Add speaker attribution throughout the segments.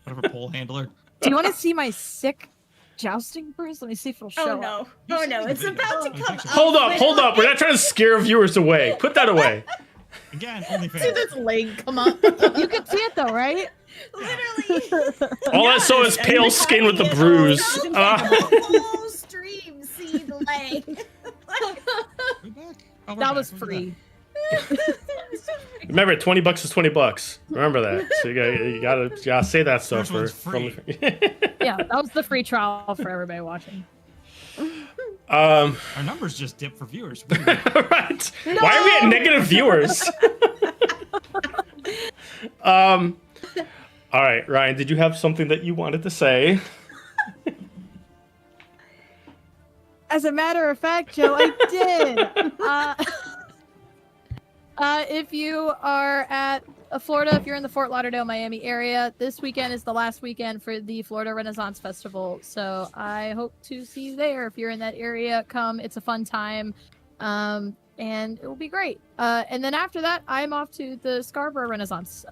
Speaker 1: whatever pole handler.
Speaker 2: Do you want to see my sick jousting bruise? Let me see if it'll show up.
Speaker 3: Oh no, it's about to come up.
Speaker 4: Hold up. We're not trying to scare viewers away. Put that away.
Speaker 1: Again, only
Speaker 3: See
Speaker 1: fans.
Speaker 3: this leg come up.
Speaker 2: You can see it though, right?
Speaker 3: Literally.
Speaker 4: All I saw is pale skin with the bruise.
Speaker 3: The whole stream see the leg.
Speaker 1: We're back. Oh, we're
Speaker 2: That
Speaker 1: back.
Speaker 2: was
Speaker 1: We're
Speaker 2: free.
Speaker 1: back.
Speaker 4: Remember, $20 is $20. Remember that. So you gotta say that stuff
Speaker 1: First
Speaker 4: for.
Speaker 1: one's free.
Speaker 2: Yeah, that was the free trial for everybody watching.
Speaker 1: Our numbers just dipped for viewers.
Speaker 4: Right. Why are we at negative viewers? All right, Ryan, did you have something that you wanted to say?
Speaker 2: As a matter of fact, Joe, I did. If you are at Florida, if you're in the Fort Lauderdale, Miami area, this weekend is the last weekend for the Florida Renaissance Festival. So I hope to see you there. If you're in that area, come. It's a fun time. And it will be great. And then after that, I'm off to the Scarborough Renaissance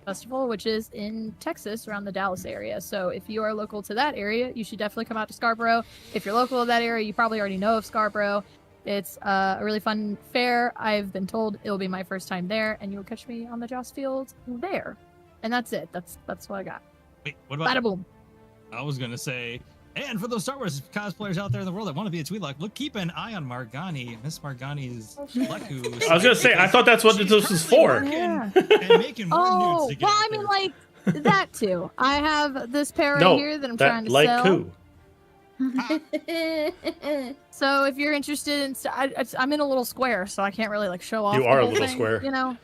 Speaker 2: Festival, which is in Texas, around the Dallas area. So if you are local to that area, you should definitely come out to Scarborough. If you're local to that area, you probably already know of Scarborough. It's a really fun fair. I've been told it'll be my first time there, and you'll catch me on the Joust Field there. And that's it. That's what I got.
Speaker 1: Wait, what about?
Speaker 2: Bada boom.
Speaker 1: I was gonna say, and for those Star Wars cosplayers out there in the world that want to be a Twi'lek, look, keep an eye on Margani, Miss Margani's Leku.
Speaker 4: I was gonna say, I thought that's what this was for.
Speaker 2: Yeah.
Speaker 1: And making more
Speaker 2: Oh,
Speaker 1: nudes to get
Speaker 2: well,
Speaker 1: out
Speaker 2: I mean,
Speaker 1: there.
Speaker 2: like that too. I have this pair right
Speaker 4: No,
Speaker 2: here that I'm
Speaker 4: that
Speaker 2: trying to
Speaker 4: like
Speaker 2: sell.
Speaker 4: who?
Speaker 2: So if you're interested in, I'm in a little square, so I can't really like show off.
Speaker 4: You
Speaker 2: the
Speaker 4: are a
Speaker 2: whole
Speaker 4: little
Speaker 2: thing,
Speaker 4: square.
Speaker 2: You know,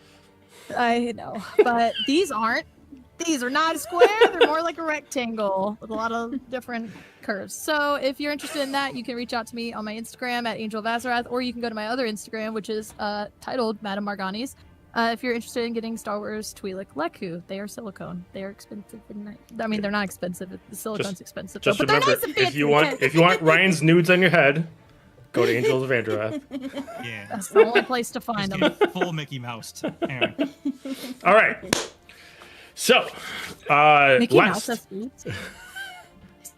Speaker 2: I know, but these aren't. These are not a square. They're more like a rectangle with a lot of different curves. So if you're interested in that, you can reach out to me on my Instagram at Angel of Azarath, or you can go to my other Instagram, which is titled Madame Margani's. If you're interested in getting Star Wars Twi'lek Leku, they are silicone. They are expensive. I mean, they're not expensive. The silicone's expensive.
Speaker 4: Just
Speaker 2: but they're
Speaker 4: remember,
Speaker 2: nice and fancy.
Speaker 4: if you want Ryan's nudes on your head, go to Angels of Androth.
Speaker 1: Yeah,
Speaker 2: That's the only place to find
Speaker 1: just
Speaker 2: them.
Speaker 1: get full Mickey Mouse. Aaron.
Speaker 4: All right. So,
Speaker 2: Mickey Mouse has boots.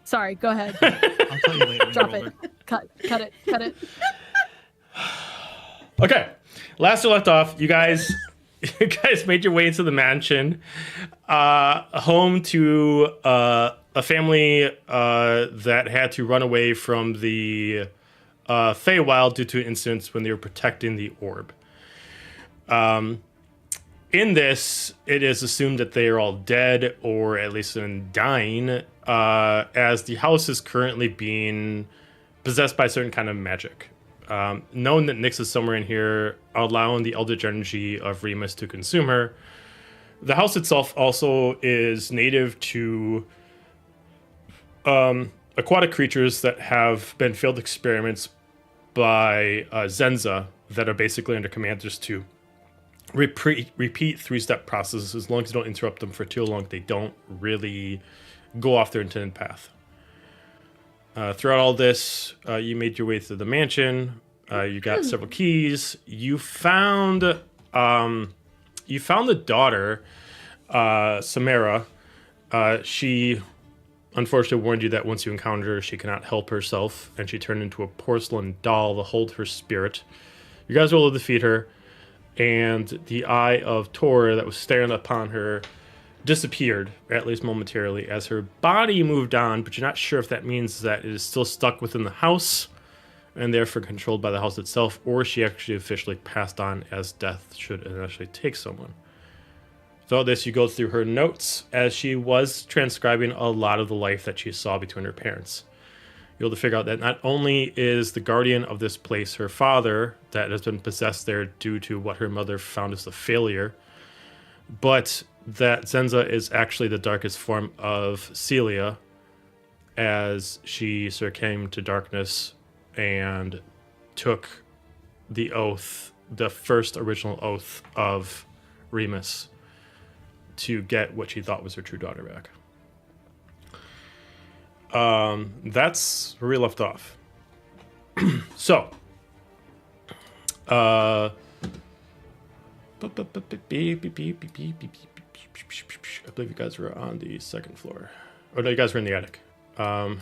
Speaker 2: Sorry, go ahead.
Speaker 1: I'll tell you later when
Speaker 2: Drop
Speaker 1: you're
Speaker 2: it.
Speaker 1: older.
Speaker 2: Cut it.
Speaker 4: Okay, last we left off, you guys made your way into the mansion, home to a family that had to run away from the Feywild due to incidents when they were protecting the orb. In this, it is assumed that they are all dead, or at least dying, as the house is currently being possessed by a certain kind of magic. Knowing that Nyx is somewhere in here, allowing the eldritch energy of Remus to consume her. The house itself also is native to aquatic creatures that have been failed experiments by Zenza that are basically under commanders to repeat three-step processes. As long as you don't interrupt them for too long, they don't really go off their intended path. Throughout all this, you made your way through the mansion. You got several keys. You found the daughter, Samara. She unfortunately warned you that once you encountered her, she cannot help herself, and she turned into a porcelain doll to hold her spirit. You guys were able to defeat her, and the eye of Tor that was staring upon her disappeared, at least momentarily, as her body moved on, but you're not sure if that means that it is still stuck within the house and therefore controlled by the house itself, or she actually officially passed on as death should eventually take someone. Throughout this, you go through her notes as she was transcribing a lot of the life that she saw between her parents. You're able to figure out that not only is the guardian of this place her father, that has been possessed there due to what her mother found as a failure, but that Zenza is actually the darkest form of Celia, as she succumbed to darkness and took the oath, the first original oath of Remus, to get what she thought was her true daughter back. That's where we left off. So, I believe you guys were on the second floor. Oh, no, you guys were in the attic. All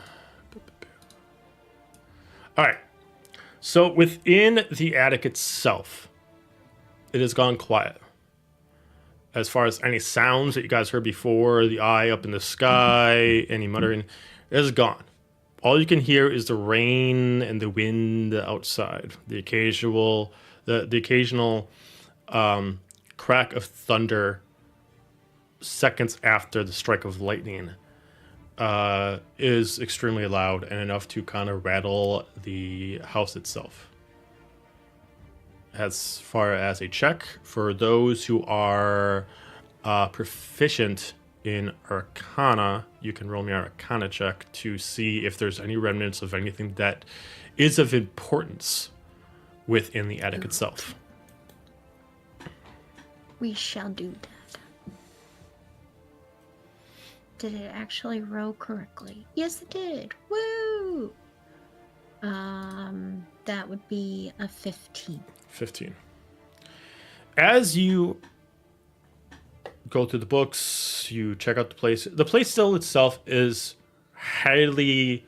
Speaker 4: right. So within the attic itself, it has gone quiet. As far as any sounds that you guys heard before, the eye up in the sky, any muttering, it is gone. All you can hear is the rain and the wind outside. The occasional crack of thunder seconds after the strike of lightning is extremely loud and enough to kind of rattle the house itself. As far as a check, for those who are proficient in Arcana, you can roll me an Arcana check to see if there's any remnants of anything that is of importance within the attic itself.
Speaker 3: We shall do that. Did it actually roll correctly? Yes, it did. Woo! That would be a 15.
Speaker 4: 15. As you go through the books, you check out the place. The place still itself is highly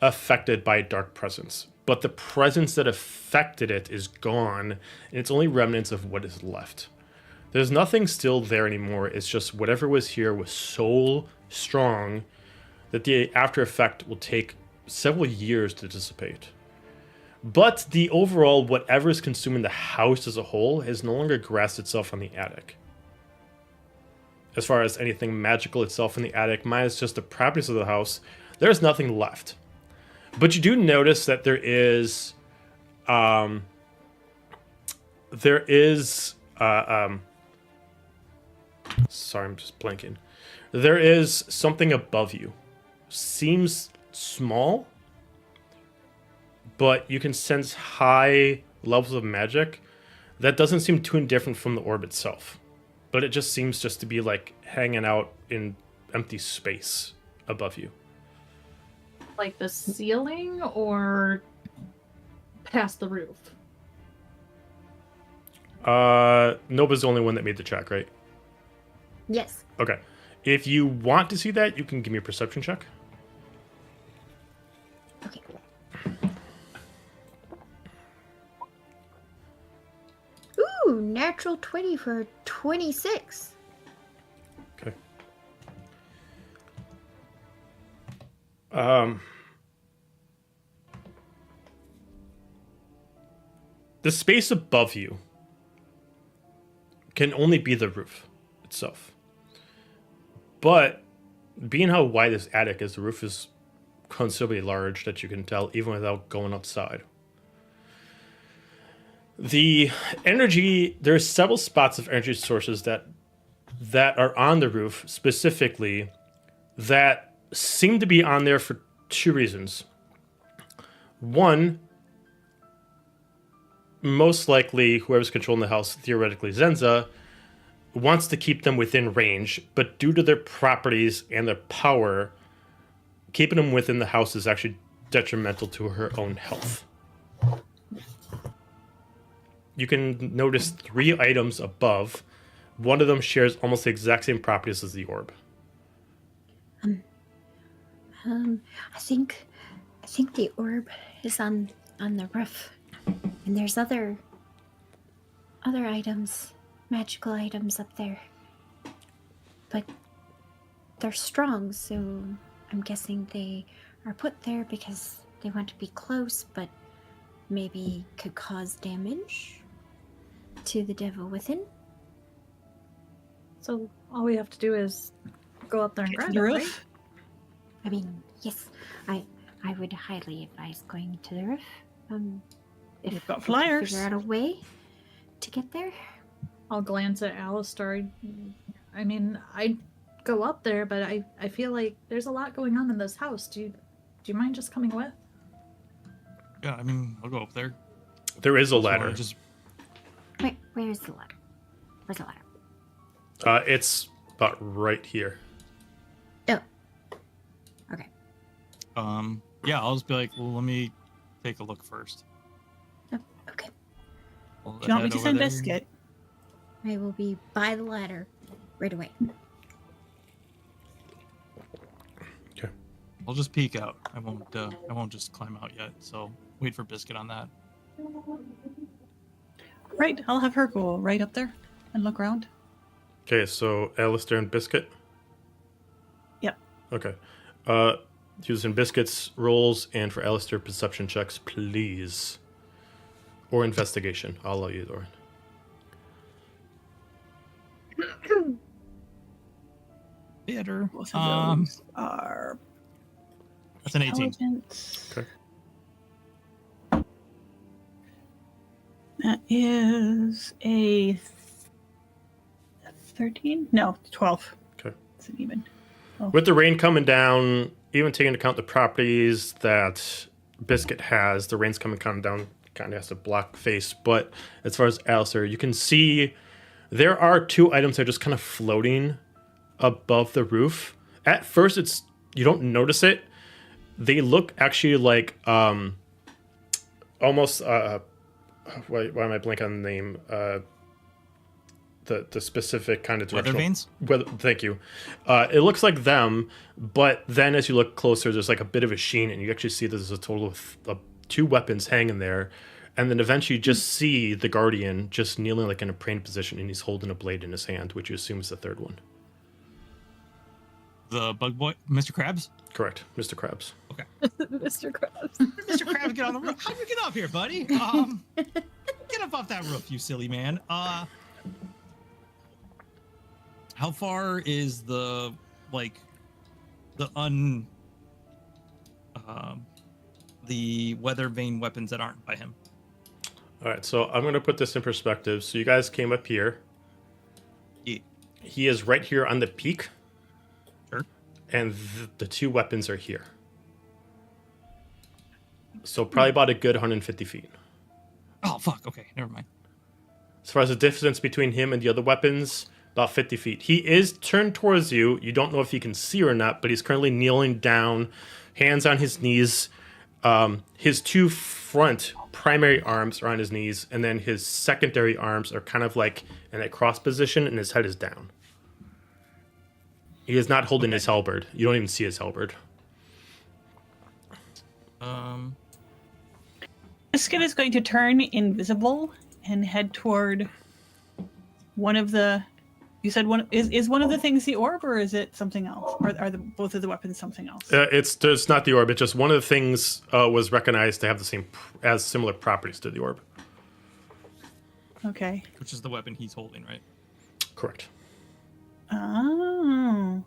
Speaker 4: affected by dark presence, but the presence that affected it is gone, and it's only remnants of what is left. There's nothing still there anymore. It's just whatever was here was so strong that the after effect will take several years to dissipate. But the overall, whatever is consuming the house as a whole has no longer grasped itself on the attic. As far as anything magical itself in the attic, minus just the properties of the house, there's nothing left. But you do notice that there is sorry, I'm just blanking. There is something above you. Seems small, but you can sense high levels of magic that doesn't seem too indifferent from the orb itself. But it just seems just to be like hanging out in empty space above you.
Speaker 5: Like the ceiling or past the roof?
Speaker 4: Nova's the only one that made the check, right?
Speaker 3: Yes.
Speaker 4: Okay. If you want to see that, you can give me a perception check.
Speaker 3: Okay. Ooh, natural 20 for 26.
Speaker 4: Okay. The space above you can only be the roof itself. But being how wide this attic is, the roof is considerably large that you can tell even without going outside. The energy, there's several spots of energy sources that are on the roof specifically that seem to be on there for two reasons. One, most likely whoever's controlling the house, theoretically Zenza, wants to keep them within range, but due to their properties and their power, keeping them within the house is actually detrimental to her own health. You can notice 3 items above. One of them shares almost the exact same properties as the orb.
Speaker 3: I think the orb is on the roof, and there's other items, magical items up there, but they're strong, so I'm guessing they are put there because they want to be close, but maybe could cause damage to the devil within.
Speaker 5: So all we have to do is go up there and grab
Speaker 6: the
Speaker 5: it,
Speaker 6: roof?
Speaker 5: right?
Speaker 3: I mean, yes, I would highly advise going to the roof. If
Speaker 6: We've got
Speaker 3: we can
Speaker 6: flyers.
Speaker 3: figure out a way to get there.
Speaker 5: I'll glance at Alistair. I mean, I'd go up there, but I feel like there's a lot going on in this house. Do you mind just coming with?
Speaker 1: Yeah, I mean, I'll go up there.
Speaker 4: There is a
Speaker 1: Just wanna
Speaker 4: ladder.
Speaker 1: Just
Speaker 3: Wait, where's the ladder? Where's the ladder?
Speaker 4: It's about right here.
Speaker 3: Oh. Okay.
Speaker 1: yeah, I'll just be like, well, let me take a look first.
Speaker 3: Oh, okay.
Speaker 1: We'll
Speaker 6: Do you want me
Speaker 1: head
Speaker 6: to
Speaker 1: over
Speaker 6: send
Speaker 1: there.
Speaker 6: Biscuit?
Speaker 3: I will be by the ladder right away.
Speaker 1: I'll just peek out. I won't just climb out yet. So wait for Biscuit on that.
Speaker 6: Right, I'll have her go right up there and look around.
Speaker 4: Okay, so Alistair and Biscuit.
Speaker 6: Yep.
Speaker 4: Okay. Using Biscuit's rolls and for Alistair perception checks, please. Or investigation. I'll allow you, Doran.
Speaker 1: Theater.
Speaker 6: Both of those are
Speaker 1: That's an 18.
Speaker 6: intelligence.
Speaker 4: Okay.
Speaker 6: That is a 13? No, 12.
Speaker 4: Okay.
Speaker 6: It's an even.
Speaker 4: With the rain coming down, even taking into account the properties that Biscuit has, the rain's coming down, kind of has to block face. But as far as Alistair, you can see there are 2 items that are just kind of floating above the roof. At first, you don't notice it. They look actually like almost why am I blanking on the name? The specific kind of directional.
Speaker 1: Weather vanes?
Speaker 4: Thank you. It looks like them, but then as you look closer, there's like a bit of a sheen, and you actually see there's a total of 2 weapons hanging there. And then eventually you just see the Guardian just kneeling like in a praying position, and he's holding a blade in his hand, which you assume is the 3rd one.
Speaker 1: The bug boy, Mr. Krabs?
Speaker 4: Correct, Mr. Krabs.
Speaker 1: Okay.
Speaker 2: Mr. Krabs.
Speaker 1: Mr. Krabs, get on the roof. How'd you get up here, buddy? Get up off that roof, you silly man. How far is the weather vane weapons that aren't by him?
Speaker 4: All right, so I'm going to put this in perspective. So you guys came up here.
Speaker 1: Yeah.
Speaker 4: He is right here on the peak.
Speaker 1: Sure.
Speaker 4: And the 2 weapons are here. So probably about a good 150 feet.
Speaker 1: Oh, fuck. Okay, never mind.
Speaker 4: As far as the distance between him and the other weapons, about 50 feet. He is turned towards you. You don't know if he can see or not, but he's currently kneeling down, hands on his knees. His 2 front primary arms are on his knees, and then his secondary arms are kind of like in a cross position, and his head is down. He is not holding his halberd. You don't even see his halberd.
Speaker 6: Biscuit is going to turn invisible and head toward one of the. You said one is one of the things the orb, or is it something else? Or are both of the weapons something else?
Speaker 4: It's not the orb. It's just one of the things was recognized to have the similar properties to the orb.
Speaker 6: Okay.
Speaker 1: Which is the weapon he's holding, right?
Speaker 4: Correct.
Speaker 6: Oh.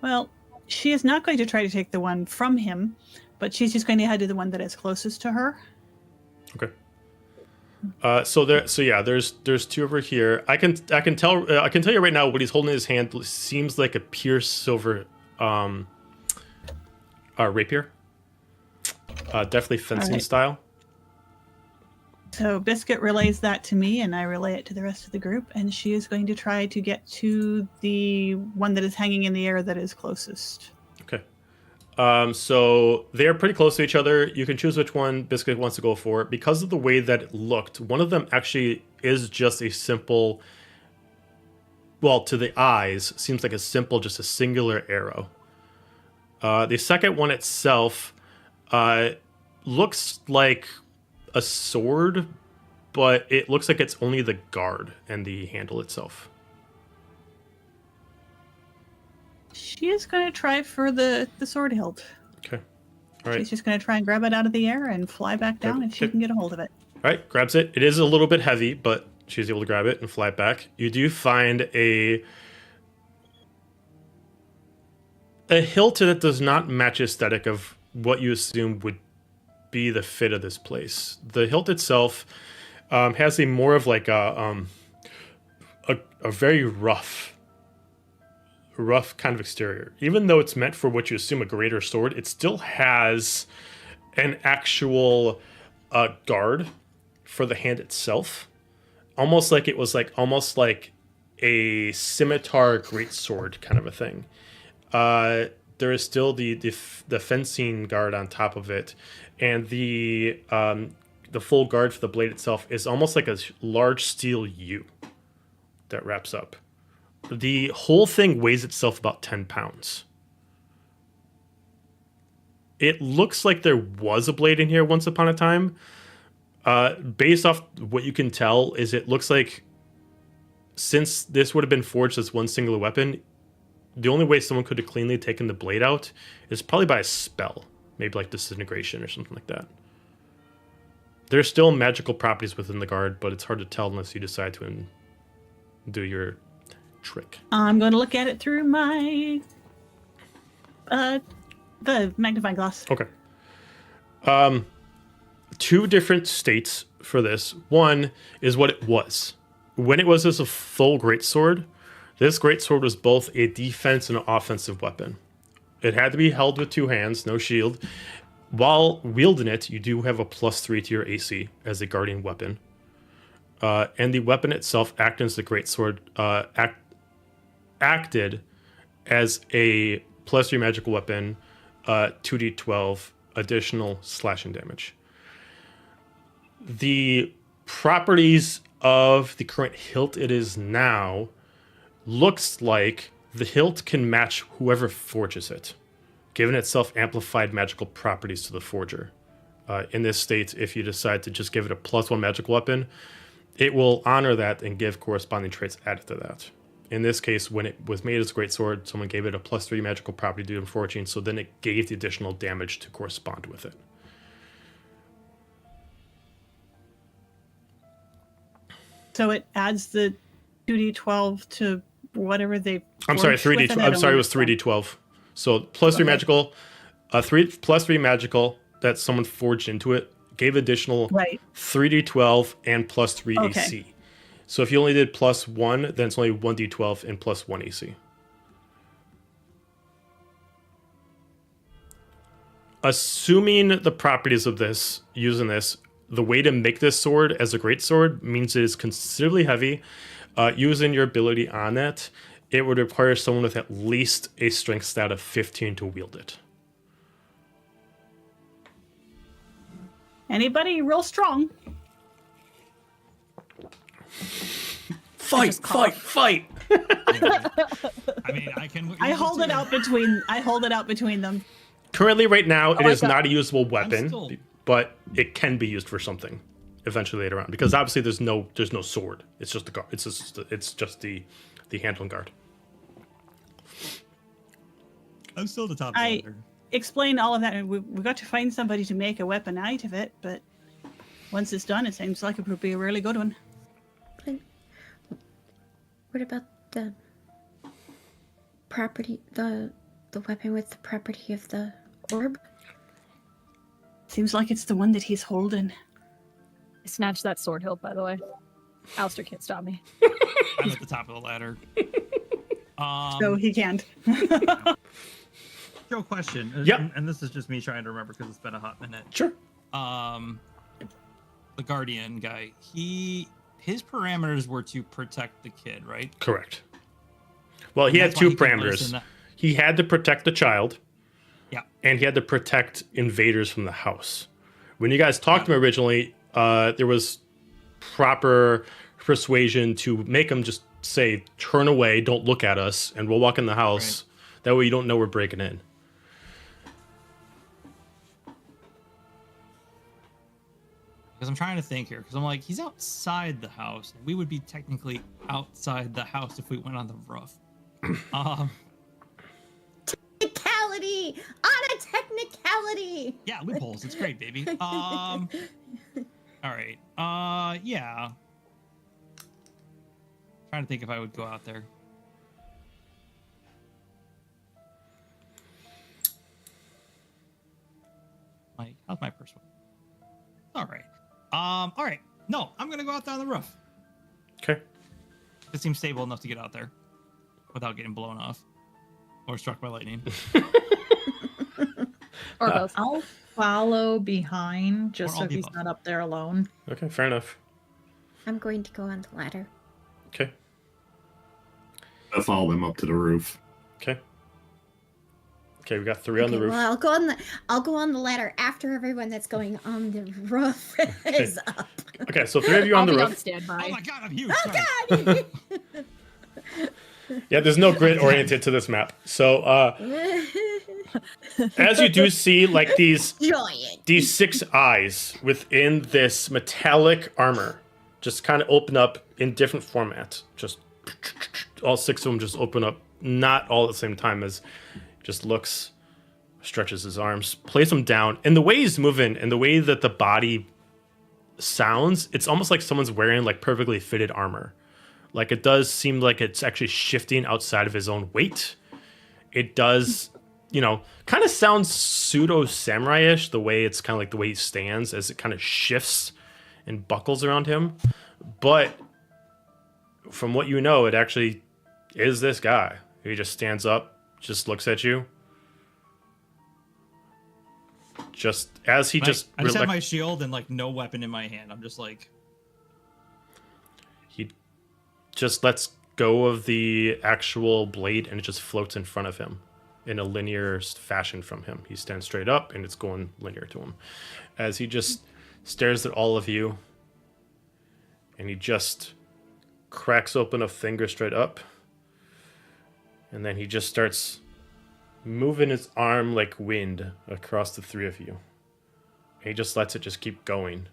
Speaker 6: Well, she is not going to try to take the one from him, but she's just going to head to the one that is closest to her.
Speaker 4: Okay. There's 2 over here. I can tell you right now what he's holding in his hand seems like a pure silver rapier. Definitely fencing style.
Speaker 6: So Biscuit relays that to me, and I relay it to the rest of the group, and she is going to try to get to the one that is hanging in the air that is closest.
Speaker 4: Okay. So they're pretty close to each other. You can choose which one Biscuit wants to go for. Because of the way that it looked, one of them actually is just a simple, well, to the eyes, seems like just a singular arrow. The second one itself looks like a sword, but it looks like it's only the guard and the handle itself.
Speaker 6: She is going to try for the sword hilt.
Speaker 4: Okay. All right.
Speaker 6: She's just going to try and grab it out of the air and fly back down if she can get a hold of it.
Speaker 4: All right, grabs it. It is a little bit heavy, but she's able to grab it and fly it back. You do find a hilt that does not match aesthetic of what you assume would be the fit of this place. The hilt itself has a more of like a very rough kind of exterior. Even though it's meant for what you assume a greater sword, it still has an actual guard for the hand itself, almost like it was almost like a scimitar greatsword kind of a thing. There is still the fencing guard on top of it, and the full guard for the blade itself is almost like a large steel U that wraps up. The whole thing weighs itself about 10 pounds. It looks like there was a blade in here once upon a time. Based off what you can tell, is it looks like since this would have been forged as one singular weapon, the only way someone could have cleanly taken the blade out is probably by a spell. Maybe like disintegration or something like that. There's still magical properties within the guard, but it's hard to tell unless you decide to do your trick.
Speaker 6: I'm going to look at it through my the magnifying glass.
Speaker 4: Okay. Two different states for this. One is what it was. When it was as a full greatsword, this greatsword was both a defense and an offensive weapon. It had to be held with two hands, no shield. While wielding it, you do have a +3 to your AC as a guardian weapon. And the weapon itself, acting as the greatsword, acted as a +3 magical weapon, 2d12 additional slashing damage. The properties of the current hilt it is now looks like the hilt can match whoever forges it, giving itself amplified magical properties to the forger. In this state, if you decide to just give it a +1 magical weapon, it will honor that and give corresponding traits added to that. In this case, when it was made as a greatsword, someone gave it a +3 magical property due to forging, so then it gave the additional damage to correspond with it.
Speaker 6: So it adds the 2d12 to whatever they.
Speaker 4: I'm sorry,
Speaker 6: forged with
Speaker 4: 3d12.
Speaker 6: it? I
Speaker 4: I'm
Speaker 6: don't
Speaker 4: sorry, it was
Speaker 6: understand.
Speaker 4: 3d12. So +3 magical, 3 magical that someone forged into it gave additional
Speaker 6: Right.
Speaker 4: 3d12 and +3
Speaker 6: Okay.
Speaker 4: AC. So if you only did +1, then it's only 1d12 and +1 AC. Assuming the properties of this, using this, the way to make this sword as a great sword means it is considerably heavy. Using your ability on that, it would require someone with at least a strength stat of 15 to wield it.
Speaker 6: Anybody real strong?
Speaker 4: Fight!
Speaker 2: I
Speaker 1: mean, I can.
Speaker 6: I hold it out between them.
Speaker 4: Currently, right now, it
Speaker 6: I
Speaker 4: is
Speaker 6: got-
Speaker 4: not a usable weapon,
Speaker 1: still-
Speaker 4: but it can be used for something eventually later on. Because obviously, there's no sword. It's just a guard. It's just the handle guard.
Speaker 1: I'm still at the top of the
Speaker 6: I-
Speaker 1: ladder.
Speaker 6: Explain all of that. and We've got to find somebody to make a weapon out of it, but once it's done, it seems like it would be a really good one.
Speaker 3: What about the property, the weapon with the property of the orb?
Speaker 6: Seems like it's the one that he's holding.
Speaker 2: I snatched that sword hilt, by the way. Alistair can't stop me.
Speaker 1: I'm at the top of the ladder.
Speaker 6: So he can't.
Speaker 1: Joe, question.
Speaker 4: Yep.
Speaker 1: And this is just me trying to remember because it's been a hot minute.
Speaker 4: Sure.
Speaker 1: The Guardian guy, his parameters were to protect the kid, right?
Speaker 4: Correct. Well, he
Speaker 1: And
Speaker 4: had
Speaker 1: that's
Speaker 4: two
Speaker 1: why he couldn't let us in
Speaker 4: parameters.
Speaker 1: the-
Speaker 4: He had to protect the child.
Speaker 1: Yeah.
Speaker 4: And he had to protect invaders from the house. When you guys talked to him originally, there was proper persuasion to make him just say, turn away, don't look at us, and we'll walk in the house.
Speaker 1: Right.
Speaker 4: That way you don't know we're breaking in.
Speaker 1: Because I'm trying to think here. Because I'm like, he's outside the house. We would be technically outside the house if we went on the roof.
Speaker 3: Technicality! On a technicality!
Speaker 1: Yeah, loopholes. It's great, baby. All right. Yeah. Trying to think if I would go out there. Like, how's my persuasion? All right. All right. No, I'm gonna go out there on the roof.
Speaker 4: Okay.
Speaker 1: It seems stable enough to get out there without getting blown off or struck by lightning.
Speaker 2: Or both.
Speaker 5: I'll follow behind just
Speaker 1: Or I'll
Speaker 5: so
Speaker 1: be
Speaker 5: he's
Speaker 1: above.
Speaker 5: not up there alone.
Speaker 4: Okay, fair enough.
Speaker 3: I'm going to go on the ladder.
Speaker 4: Okay.
Speaker 7: I'll follow them up to the roof.
Speaker 4: Okay. Okay, we got 3 on the roof.
Speaker 3: Well, I'll go on the ladder after everyone that's going on the roof is up.
Speaker 4: Okay, so 3 of you on
Speaker 2: I'll
Speaker 4: the
Speaker 2: be on
Speaker 4: roof.
Speaker 1: Oh
Speaker 2: standby.
Speaker 1: my god, I'm huge.
Speaker 3: Oh
Speaker 1: Sorry.
Speaker 3: God!
Speaker 4: Yeah, there's no grid oriented to this map. So as you do see, like these 6 eyes within this metallic armor just kind of open up in different formats. Just all 6 of them just open up, not all at the same time, as just looks, stretches his arms, plays them down. And the way he's moving and the way that the body sounds, it's almost like someone's wearing like perfectly fitted armor. Like it does seem like it's actually shifting outside of his own weight. It does, kind of sounds pseudo samurai-ish, the way it's kind of like the way he stands as it kind of shifts and buckles around him. But from what you know, it actually is this guy. He just stands up, just looks at you. Just as he
Speaker 1: I just have my shield and like no weapon in my hand. I'm just like,
Speaker 4: he just lets go of the actual blade and it just floats in front of him in a linear fashion from him. He stands straight up and it's going linear to him as he just stares at all of you, and he just cracks open a finger straight up, and then he just starts moving his arm like wind across the 3 of you. And he just lets it just keep going.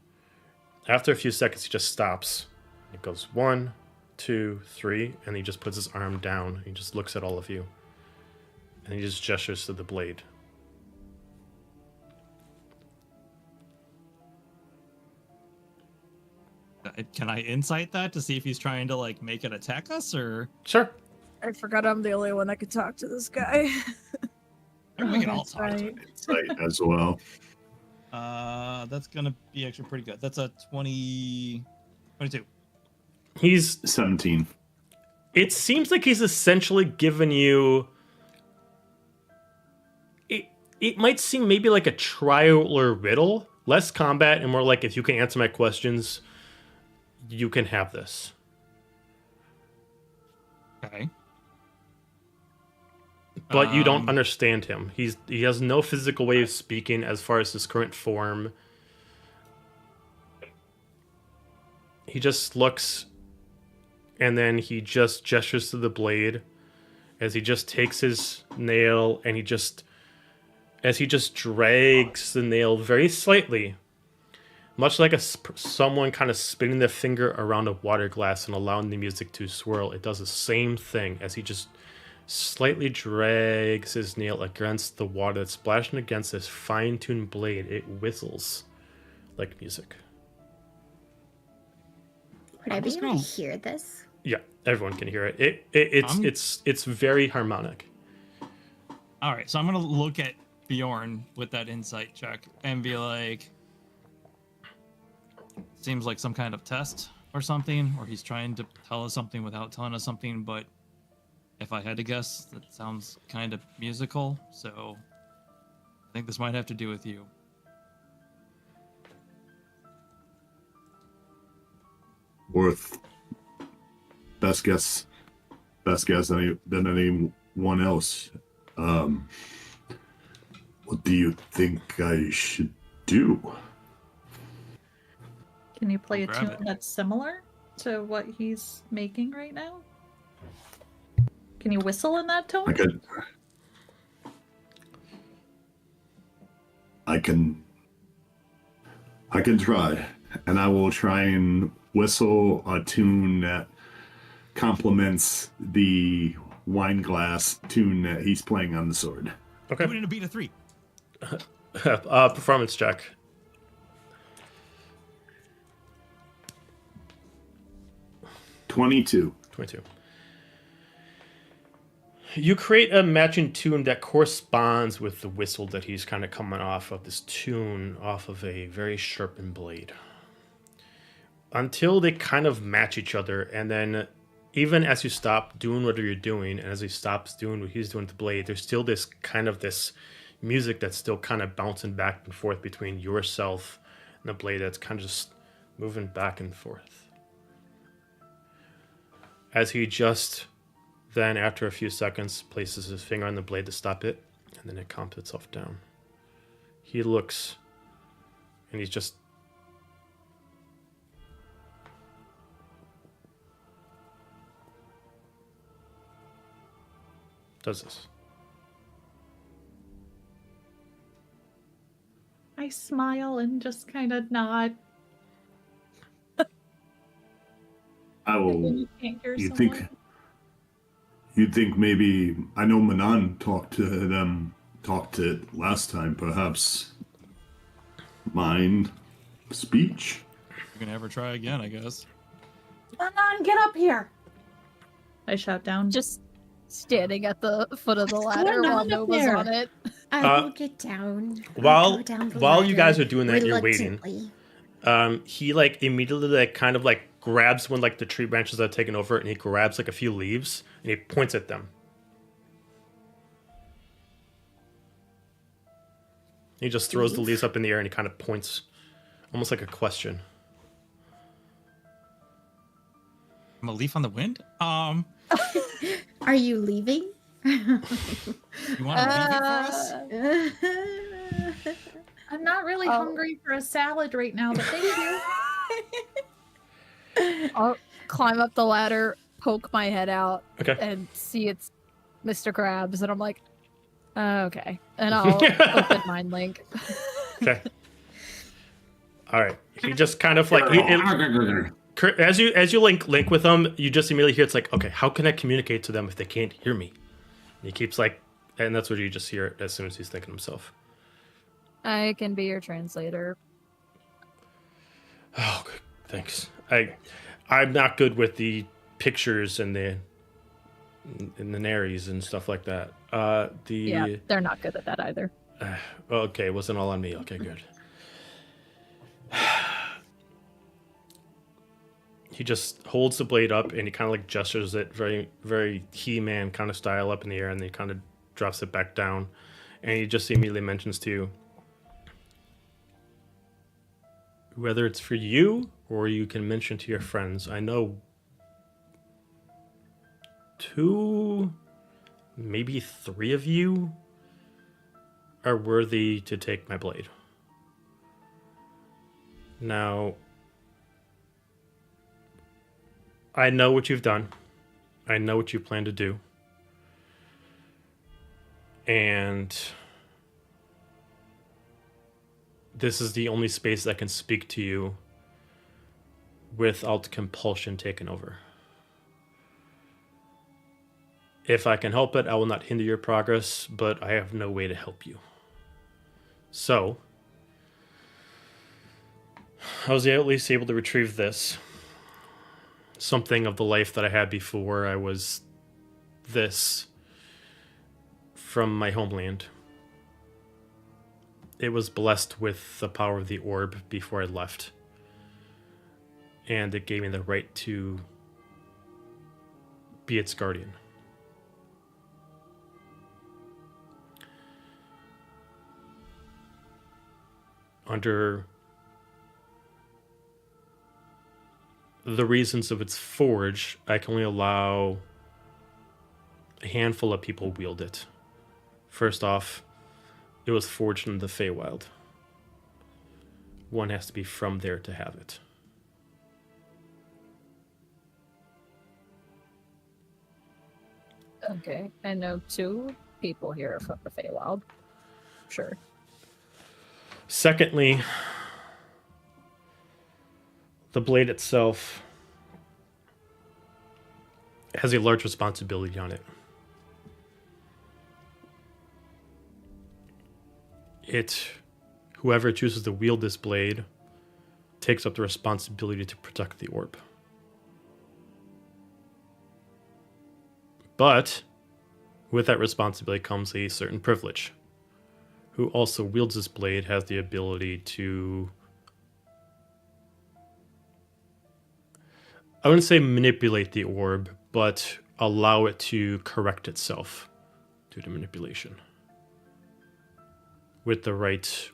Speaker 4: After a few seconds, he just stops. It goes 1, 2, 3, and he just puts his arm down. He just looks at all of you, and he just gestures to the blade.
Speaker 1: can I insight that to see if he's trying to like make it attack us or?
Speaker 4: Sure.
Speaker 2: I forgot I'm the only one that could talk to this guy.
Speaker 1: We can all talk to
Speaker 2: right.
Speaker 1: him.
Speaker 7: Insight as well.
Speaker 1: That's gonna be actually pretty good. That's a 22.
Speaker 4: He's
Speaker 7: 17.
Speaker 4: It seems like he's essentially given you. It might seem maybe like a trial or riddle, less combat and more like, if you can answer my questions, you can have this.
Speaker 1: Okay.
Speaker 4: But you don't understand him. He has no physical way of speaking as far as his current form. He just looks, and then he just gestures to the blade as he just takes his nail and as he just drags the nail very slightly, much like someone kind of spinning their finger around a water glass and allowing the music to swirl. It does the same thing as he just slightly drags his nail against the water that's splashing against this fine-tuned blade. It whistles like music.
Speaker 3: Would I be able to hear this?
Speaker 4: Yeah, everyone can hear it. It's very harmonic.
Speaker 1: All right, so I'm gonna look at Bjorn with that insight check and be like, seems like some kind of test or something, or he's trying to tell us something without telling us something, but if I had to guess, that sounds kind of musical, so I think this might have to do with you.
Speaker 7: Worth best guess than anyone else. What do you think I should do?
Speaker 5: Can you play a
Speaker 1: Grab
Speaker 5: tune
Speaker 1: it.
Speaker 5: that's similar to what he's making right now? Can you whistle in that tone?
Speaker 7: I can try, and I will try and whistle a tune that complements the wine glass tune that he's playing on the sword.
Speaker 4: Okay.
Speaker 1: Do it in a beat of 3.
Speaker 4: Performance check.
Speaker 7: $22.
Speaker 4: 22. You create a matching tune that corresponds with the whistle that he's kind of coming off of, this tune off of a very sharpened blade. Until they kind of match each other, and then even as you stop doing whatever you're doing, and as he stops doing what he's doing with the blade, there's still this music that's still kind of bouncing back and forth between yourself and the blade that's kind of just moving back and forth. As he just then, after a few seconds, places his finger on the blade to stop it, and then it calms itself down. He looks, and he's just... does this.
Speaker 5: I smile and just kind of nod.
Speaker 7: I
Speaker 5: And then
Speaker 7: will.
Speaker 5: you can't hear
Speaker 7: You
Speaker 5: someone.
Speaker 7: think? You'd think maybe I know Manon talked to it last time. Perhaps mind speech.
Speaker 1: We're gonna ever try again, I guess.
Speaker 8: Manon, get up here.
Speaker 5: I shout down.
Speaker 2: Just standing at the foot of the ladder
Speaker 8: going
Speaker 2: while
Speaker 8: on up
Speaker 2: Nova's
Speaker 8: there?
Speaker 2: on it.
Speaker 3: I will get down. I'll
Speaker 4: While
Speaker 3: go down the
Speaker 4: while you guys
Speaker 3: ladder
Speaker 4: are doing that, you're waiting.
Speaker 3: reluctantly.
Speaker 4: He like immediately like kind of like grabs one like the tree branches that have taken over it, and he grabs like a few leaves and he points at them. He just throws the leaves up in the air and he kind of points, almost like a question.
Speaker 1: I'm a leaf on the wind.
Speaker 3: Are you leaving?
Speaker 1: You want to leave it for us?
Speaker 5: I'm not really hungry for a salad right now, but thank you.
Speaker 2: I'll climb up the ladder, poke my head out,
Speaker 4: Okay.
Speaker 2: and see it's Mr. Krabs, and I'm like, okay. And I'll open Mind Link.
Speaker 4: Okay. All right. He just kind of like as you link with them, you just immediately hear it's like, okay, how can I communicate to them if they can't hear me? And he keeps like, and that's what you just hear as soon as he's thinking himself.
Speaker 2: I can be your translator.
Speaker 4: Oh, good. Thanks. I'm not good with the pictures and the naries and stuff like that.
Speaker 2: Yeah, they're not good at that either.
Speaker 4: Okay, it wasn't all on me. Okay, good. He just holds the blade up and he kind of like gestures it very, very He-Man kind of style up in the air, and then he kind of drops it back down. And he just immediately mentions to you, whether it's for you or you can mention to your friends, I know 2, maybe 3 of you are worthy to take my blade. Now, I know what you've done. I know what you plan to do. And this is the only space that can speak to you without compulsion taken over. If I can help it, I will not hinder your progress, but I have no way to help you. So, I was at least able to retrieve this. Something of the life that I had before I was this from my homeland. It was blessed with the power of the orb before I left. And it gave me the right to be its guardian. Under the reasons of its forge, I can only allow a handful of people wield it. First off, it was forged in the Feywild. One has to be from there to have it.
Speaker 2: Okay, I know 2 people here from the Feywild. Sure.
Speaker 4: Secondly, the blade itself has a large responsibility on it. Whoever chooses to wield this blade takes up the responsibility to protect the orb. But with that responsibility comes a certain privilege. Who also wields this blade has the ability to, I wouldn't say manipulate the orb, but allow it to correct itself due to manipulation. With the right,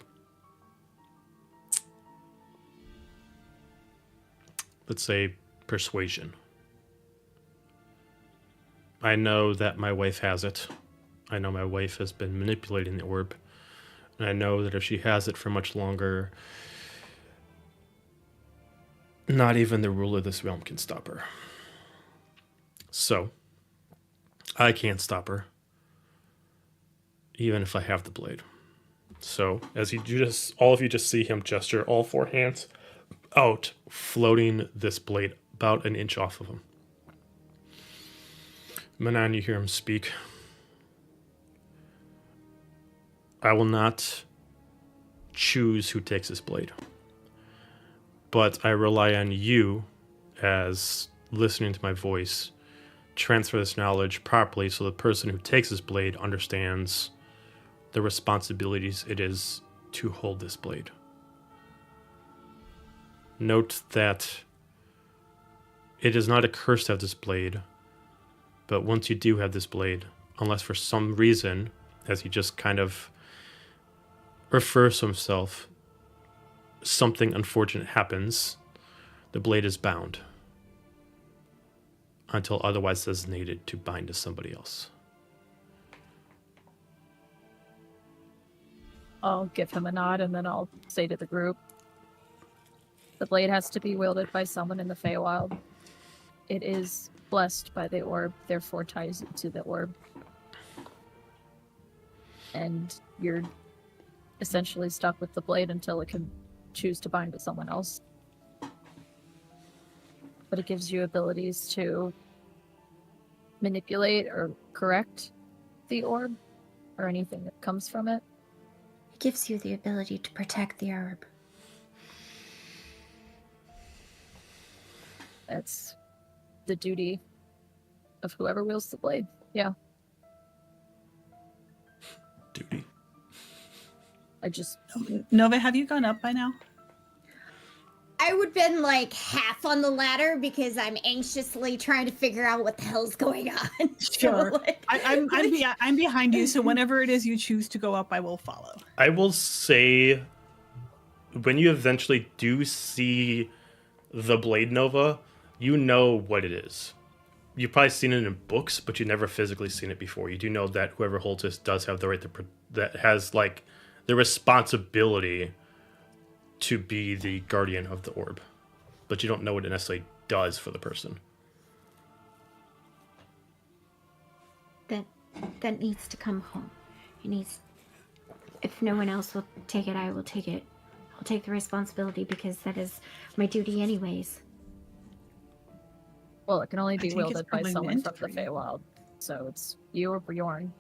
Speaker 4: let's say, persuasion. I know that my wife has it. I know my wife has been manipulating the orb. And I know that if she has it for much longer, not even the ruler of this realm can stop her. So, I can't stop her. even if I have the blade. So as all of you just see him gesture all 4 hands out, floating this blade about an inch off of him. Manon, you hear him speak. I will not choose who takes this blade, but I rely on you as listening to my voice, transfer this knowledge properly so the person who takes this blade understands the responsibilities it is to hold this blade. Note that it is not a curse to have this blade, but once you do have this blade, unless for some reason, as he just kind of refers to himself, something unfortunate happens, the blade is bound until otherwise designated to bind to somebody else.
Speaker 2: I'll give him a nod and then I'll say to the group, the blade has to be wielded by someone in the Feywild. It is blessed by the orb, therefore ties into the orb. And you're essentially stuck with the blade until it can choose to bind with someone else. But it gives you abilities to manipulate or correct the orb or anything that comes from it.
Speaker 3: It gives you the ability to protect the orb.
Speaker 2: That's the duty of whoever wields the blade. Yeah.
Speaker 4: Duty.
Speaker 6: Nova, have you gone up by now?
Speaker 9: I would have been like half on the ladder because I'm anxiously trying to figure out what the hell's going on.
Speaker 6: Sure.
Speaker 9: So, like,
Speaker 6: I'm behind you, so whenever it is you choose to go up, I will follow.
Speaker 4: I will say, when you eventually do see the blade, Nova, you know what it is. You've probably seen it in books, but you've never physically seen it before. You do know that whoever holds this does have the right to, that has like the responsibility to be the guardian of the orb, but you don't know what it necessarily does for the person.
Speaker 3: That needs to come home. It needs. If no one else will take it, I will take it. I'll take the responsibility because that is my duty, anyways.
Speaker 2: Well, it can only be
Speaker 6: think it's
Speaker 2: wielded by
Speaker 6: probably
Speaker 2: someone
Speaker 6: meant
Speaker 2: from the
Speaker 6: for you.
Speaker 2: Feywild. So it's you or Bjorn.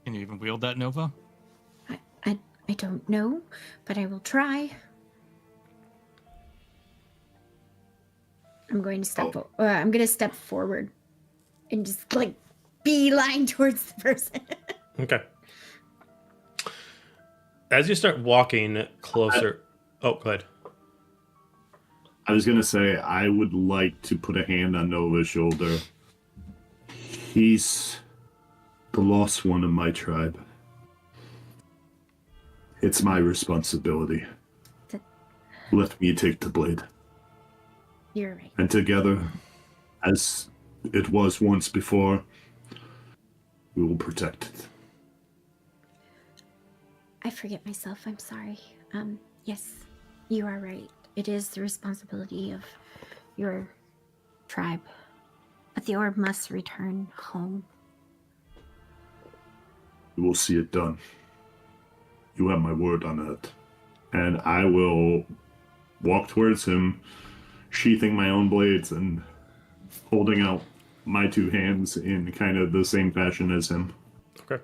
Speaker 1: Can you even wield that, Nova?
Speaker 3: I don't know, but I will try. I'm going to step. I'm going to step forward, and just like beeline towards the person.
Speaker 4: Okay. As you start walking closer, oh, go ahead.
Speaker 7: I was going to say, I would like to put a hand on Nova's shoulder. He's the lost one in my tribe. It's my responsibility. Let me take the blade.
Speaker 3: You're right.
Speaker 7: And together, as it was once before, we will protect it.
Speaker 3: I forget myself. I'm sorry. Yes, you are right. It is the responsibility of your tribe. But the orb must return home.
Speaker 7: We will see it done. You have my word on that. And I will walk towards him, sheathing my own blades and holding out my two hands in kind of the same fashion as him.
Speaker 4: Okay.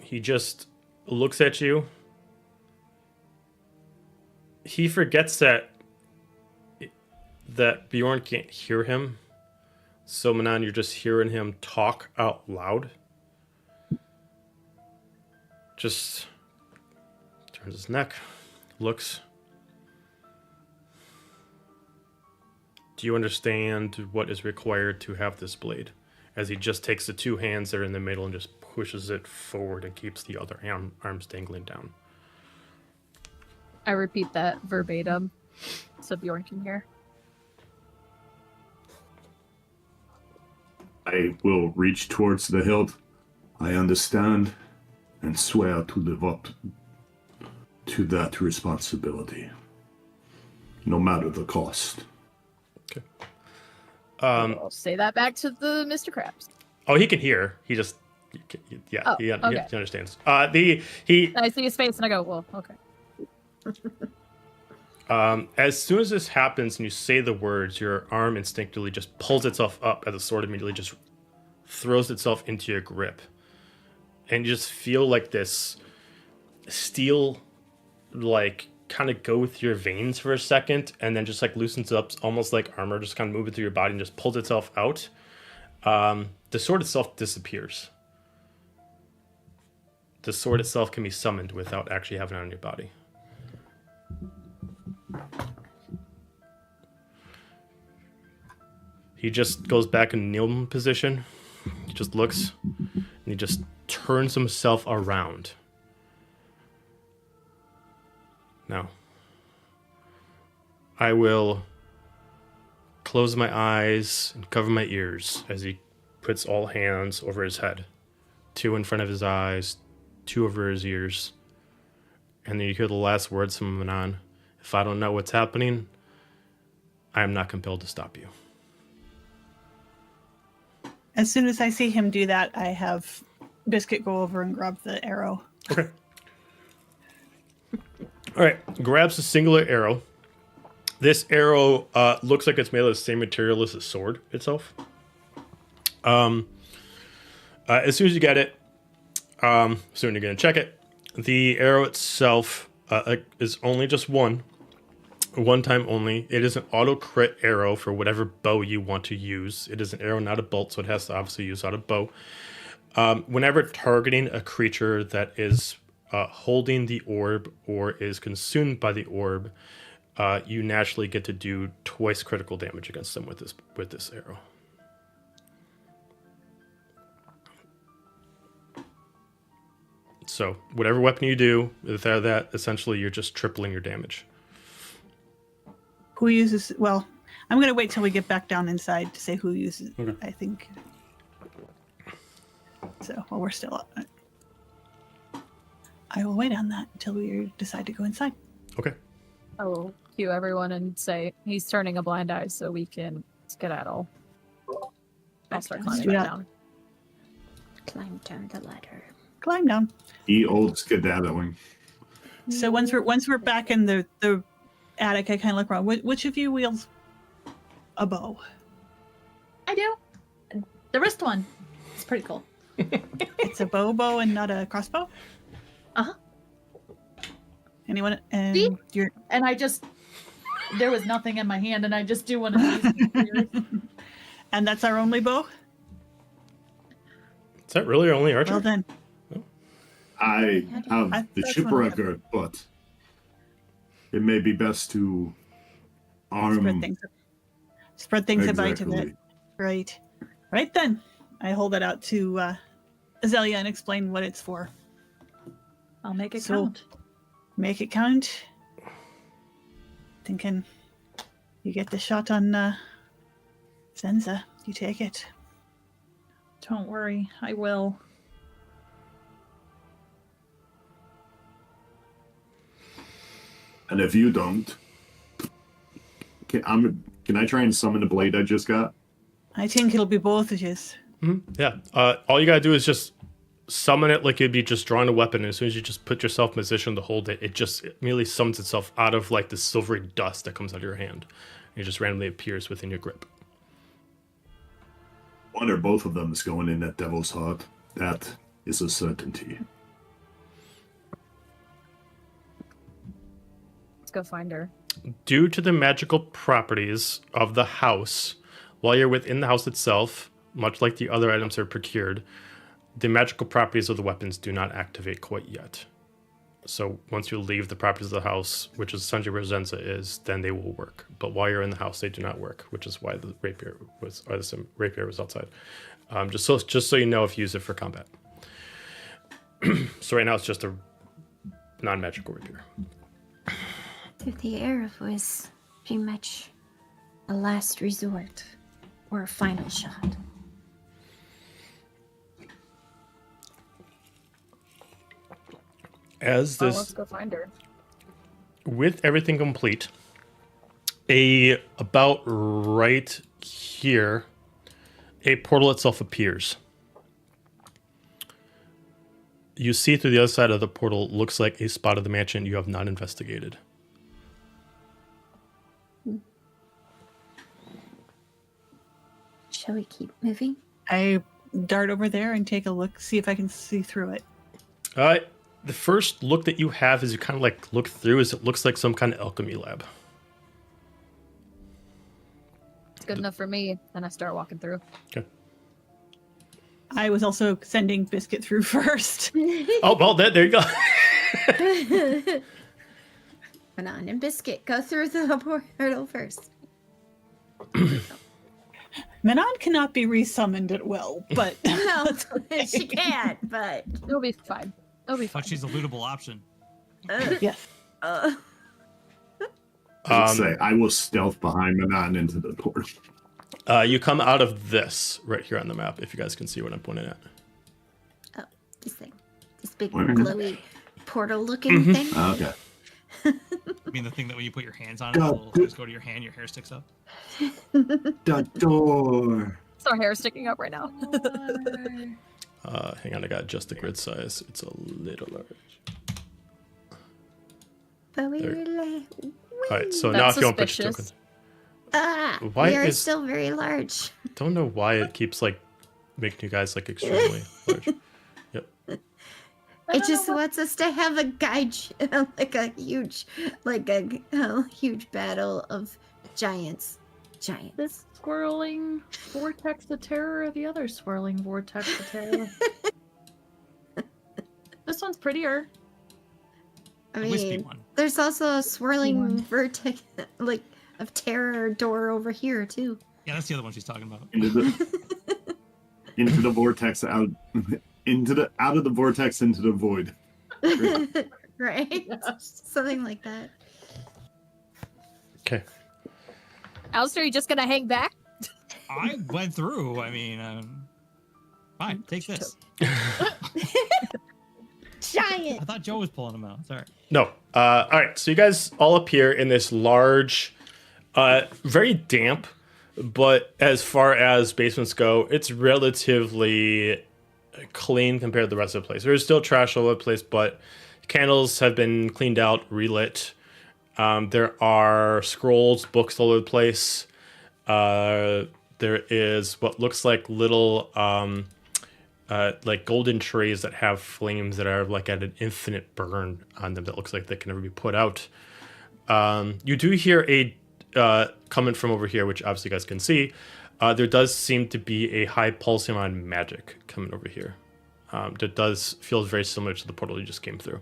Speaker 4: He just looks at you. He forgets that Bjorn can't hear him. So, Manon, you're just hearing him talk out loud. Just turns his neck, looks. Do you understand what is required to have this blade? As he just takes the two hands that are in the middle and just pushes it forward and keeps the other arms dangling down.
Speaker 2: I repeat that verbatim so Bjorn can hear.
Speaker 7: I will reach towards the hilt. I understand and swear to live up to that responsibility, no matter the cost.
Speaker 4: Okay.
Speaker 2: I'll say that back to the Mr. Krabs.
Speaker 4: Oh, he can hear. He just, yeah,
Speaker 2: Oh,
Speaker 4: he
Speaker 2: okay.
Speaker 4: understands.
Speaker 2: I see his face and I go, well, okay.
Speaker 4: As soon as this happens and you say the words, your arm instinctively just pulls itself up as the sword immediately just throws itself into your grip. And you just feel like this steel, like, kind of go through your veins for a second and then just, like, loosens up, almost like armor, just kind of moving through your body and just pulls itself out. The sword itself disappears. The sword itself can be summoned without actually having it on your body. He just goes back in kneeling position. He just looks, and he just turns himself around. Now, I will close my eyes and cover my ears as he puts all hands over his head. 2 in front of his eyes, 2 over his ears. And then you hear the last words from Manon. If I don't know what's happening, I am not compelled to stop you.
Speaker 6: As soon as I see him do that, I have Biscuit go over and grab the arrow.
Speaker 4: Okay. All right. Grabs a singular arrow. This arrow looks like it's made of the same material as the sword itself. As soon as you get it, soon you're going to check it. The arrow itself is only just one time only. It is an auto crit arrow for whatever bow you want to use. It is an arrow, not a bolt, so it has to obviously use out a bow. Whenever targeting a creature that is holding the orb or is consumed by the orb, you naturally get to do twice critical damage against them with this arrow. So whatever weapon you do with that, essentially you're just tripling your damage.
Speaker 6: Who uses... Well, I'm going to wait till we get back down inside to say who uses it,
Speaker 4: Okay.
Speaker 6: I think. So, while we're still up. I will wait on that until we decide to go inside.
Speaker 4: Okay.
Speaker 2: I will cue everyone and say he's turning a blind eye so we can skedaddle. I'll start
Speaker 6: Let's
Speaker 2: climbing
Speaker 6: do
Speaker 2: back
Speaker 6: that.
Speaker 2: down.
Speaker 3: Climb down the ladder.
Speaker 6: Climb down.
Speaker 7: Ye old skedaddling.
Speaker 6: So once we're back in the attic, I kind of look around. Which of you wields a bow?
Speaker 5: I do. The wrist one. It's pretty cool.
Speaker 6: It's a bow and not a crossbow?
Speaker 5: Uh-huh.
Speaker 6: Anyone? And
Speaker 5: See?
Speaker 6: you're...
Speaker 5: And I just... There was nothing in my hand, and I just do one of these.
Speaker 6: And that's our only bow?
Speaker 4: Is that really your only archer?
Speaker 6: Well then.
Speaker 7: I have the
Speaker 6: that's what I have.
Speaker 7: shipwrecker, but it may be best to arm.
Speaker 6: Spread things a bit.
Speaker 7: Exactly.
Speaker 6: Right then. I hold that out to Azalia and explain what it's for.
Speaker 5: I'll make it
Speaker 6: So-
Speaker 5: count.
Speaker 6: Make it count. Thinking you get the shot on Zenza. You take it.
Speaker 5: Don't worry, I will.
Speaker 7: And if you don't, can I try and summon the blade I just got?
Speaker 6: I think it'll be both of yous.
Speaker 4: Yeah. All you gotta do is just summon it like you'd be just drawing a weapon. And as soon as you just put yourself in position to hold it, it just immediately summons itself out of like the silvery dust that comes out of your hand. And it just randomly appears within your grip.
Speaker 7: One or both of them is going in that devil's heart. That is a certainty.
Speaker 2: Let's go find her.
Speaker 4: Due to the magical properties of the house, while you're within the house itself, much like the other items that are procured, the magical properties of the weapons do not activate quite yet. So once you leave the properties of the house, which is essentially where Zenza is, then they will work. But while you're in the house, they do not work, which is why the rapier was outside. Just so you know if you use it for combat. So right now it's just a non-magical rapier.
Speaker 3: So the arrow was pretty much a last resort or a final shot.
Speaker 4: As
Speaker 2: Let's
Speaker 4: this,
Speaker 2: go find her.
Speaker 4: with everything complete, about right here, a portal itself appears. You see through the other side of the portal looks like a spot of the mansion you have not investigated.
Speaker 3: Shall we keep moving?
Speaker 6: I dart over there and take a look, see if I can see through it.
Speaker 4: The first look that you have as you kind of like look through is it looks like some kind of alchemy lab.
Speaker 2: It's good enough for me. Then I start walking through.
Speaker 4: Okay.
Speaker 6: I was also sending Biscuit through first.
Speaker 4: Oh, well, there you go.
Speaker 9: Manon and Biscuit go through the portal first.
Speaker 6: Manon cannot be resummoned at will, but
Speaker 9: No, she can't, but...
Speaker 2: It'll be fine. It'll be fine.
Speaker 1: But she's a lootable option.
Speaker 6: yes.
Speaker 7: I'd say I will stealth behind Manon into the portal.
Speaker 4: You come out of this right here on the map, if you guys can see what I'm pointing at.
Speaker 3: Oh, this thing. This big
Speaker 7: Where?
Speaker 3: glowy portal-looking thing.
Speaker 7: Okay.
Speaker 1: I mean, the thing that when you put your hands on it,
Speaker 7: God.
Speaker 1: it'll just go to your hand, your hair sticks up.
Speaker 7: The door.
Speaker 2: So our hair is sticking up right now.
Speaker 4: Hang on, I got just the grid size. It's a little large.
Speaker 3: But we
Speaker 4: There.
Speaker 3: were like,
Speaker 4: All right, so
Speaker 2: That's
Speaker 4: now if you want to put your
Speaker 2: suspicious.
Speaker 4: token. Why
Speaker 3: we are
Speaker 4: is-
Speaker 3: still very large.
Speaker 4: Don't know why it keeps like making you guys like extremely large. Yep.
Speaker 3: It just wants us to have a guide, like a huge battle of giants. Giants.
Speaker 5: This swirling vortex of terror or the other swirling vortex of terror? This one's prettier.
Speaker 3: I
Speaker 1: The wispy
Speaker 3: mean,
Speaker 1: one.
Speaker 3: there's also a swirling vertex, like of terror door over here too.
Speaker 1: Yeah, that's the other one she's talking about.
Speaker 7: Into the vortex, out of the vortex into the void.
Speaker 3: Right? Something like that.
Speaker 4: Okay.
Speaker 2: Alistair, you just gonna hang back?
Speaker 1: I went through. I mean, fine, take this.
Speaker 9: Giant!
Speaker 1: I thought Joe was pulling them out. Sorry.
Speaker 4: No. All right. So you guys all appear in this large, very damp, but as far as basements go, it's relatively clean compared to the rest of the place. There's still trash all over the place, but candles have been cleaned out, relit. There are scrolls, books all over the place. There is what looks like little like golden trays that have flames that are like at an infinite burn on them that looks like they can never be put out. You do hear a coming from over here, which obviously you guys can see. There does seem to be a high pulsing on magic coming over here. That does feels very similar to the portal you just came through.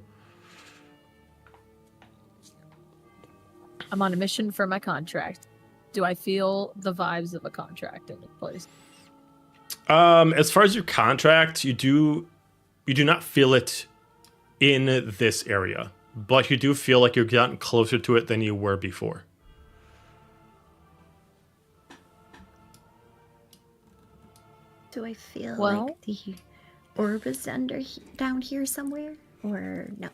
Speaker 2: I'm on a mission for my contract. Do I feel the vibes of a contract in this place?
Speaker 4: As far as your contract, you do not feel it in this area, but you do feel like you've gotten closer to it than you were before.
Speaker 3: Do I feel
Speaker 2: Well-
Speaker 3: like the orb is down here somewhere? Or no?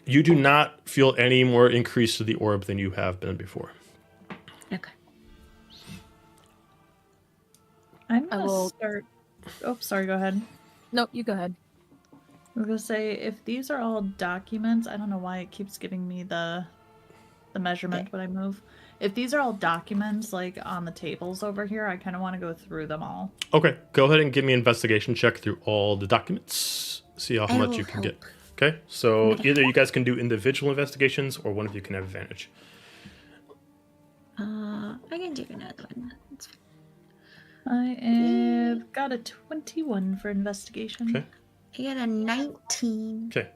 Speaker 4: You do not feel any more increase to the orb than you have been before.
Speaker 3: Okay.
Speaker 5: I'm
Speaker 2: I
Speaker 5: gonna
Speaker 2: will-
Speaker 5: start. Oh, sorry. Go ahead.
Speaker 2: Nope, you go ahead.
Speaker 5: I was gonna say if these are all documents, I don't know why it keeps giving me the measurement when I move. If these are all documents like on the tables over here, I kind of want to go through them all.
Speaker 4: Okay, go ahead and give me an investigation check through all the documents. See how
Speaker 3: I
Speaker 4: much
Speaker 3: will
Speaker 4: you can get.
Speaker 3: help.
Speaker 4: Okay, so
Speaker 3: Okay.
Speaker 4: either you guys can do individual investigations or one of you can have advantage.
Speaker 3: I can do another one. That's fine.
Speaker 5: I have got a 21 for investigation.
Speaker 4: Okay.
Speaker 3: I got a 19.
Speaker 4: Okay,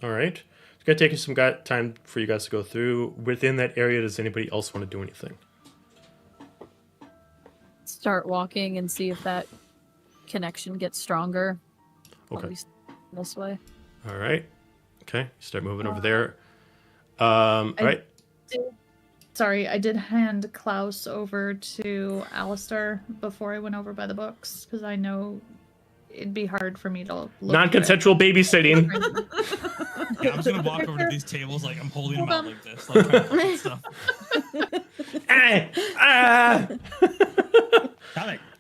Speaker 4: all right. It's gonna take you some time for you guys to go through. Within that area, does anybody else want to do anything?
Speaker 2: Start walking and see if that connection gets stronger.
Speaker 4: Okay.
Speaker 2: At least this way.
Speaker 4: All right. Okay, start moving over there. All right.
Speaker 5: Sorry, I did hand Klaus over to Alistair before I went over by the books because I know it'd be hard for me to look
Speaker 4: Non-consensual babysitting.
Speaker 1: Yeah, I'm just gonna walk over to these tables like I'm holding them out like this, like trying to look at stuff.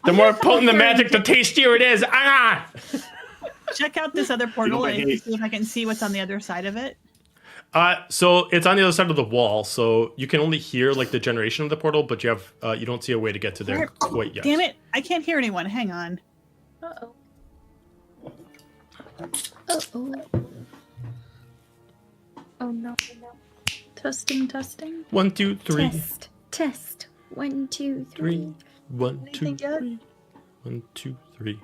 Speaker 4: The more potent the magic, the tastier it is.
Speaker 6: Check out this other portal and see if I can see what's on the other side of it.
Speaker 4: So it's on the other side of the wall, so you can only hear like the generation of the portal, but you have you don't see a way to get to there quite yet.
Speaker 6: Damn it! I can't hear anyone. Hang on.
Speaker 2: Uh-oh.
Speaker 3: Uh-oh.
Speaker 2: Oh no.
Speaker 5: Testing.
Speaker 4: 1, 2, 3.
Speaker 3: Test. 1, 2, 3.
Speaker 4: 1, 2,
Speaker 5: Anything yet?
Speaker 4: 3. 1, 2, 3.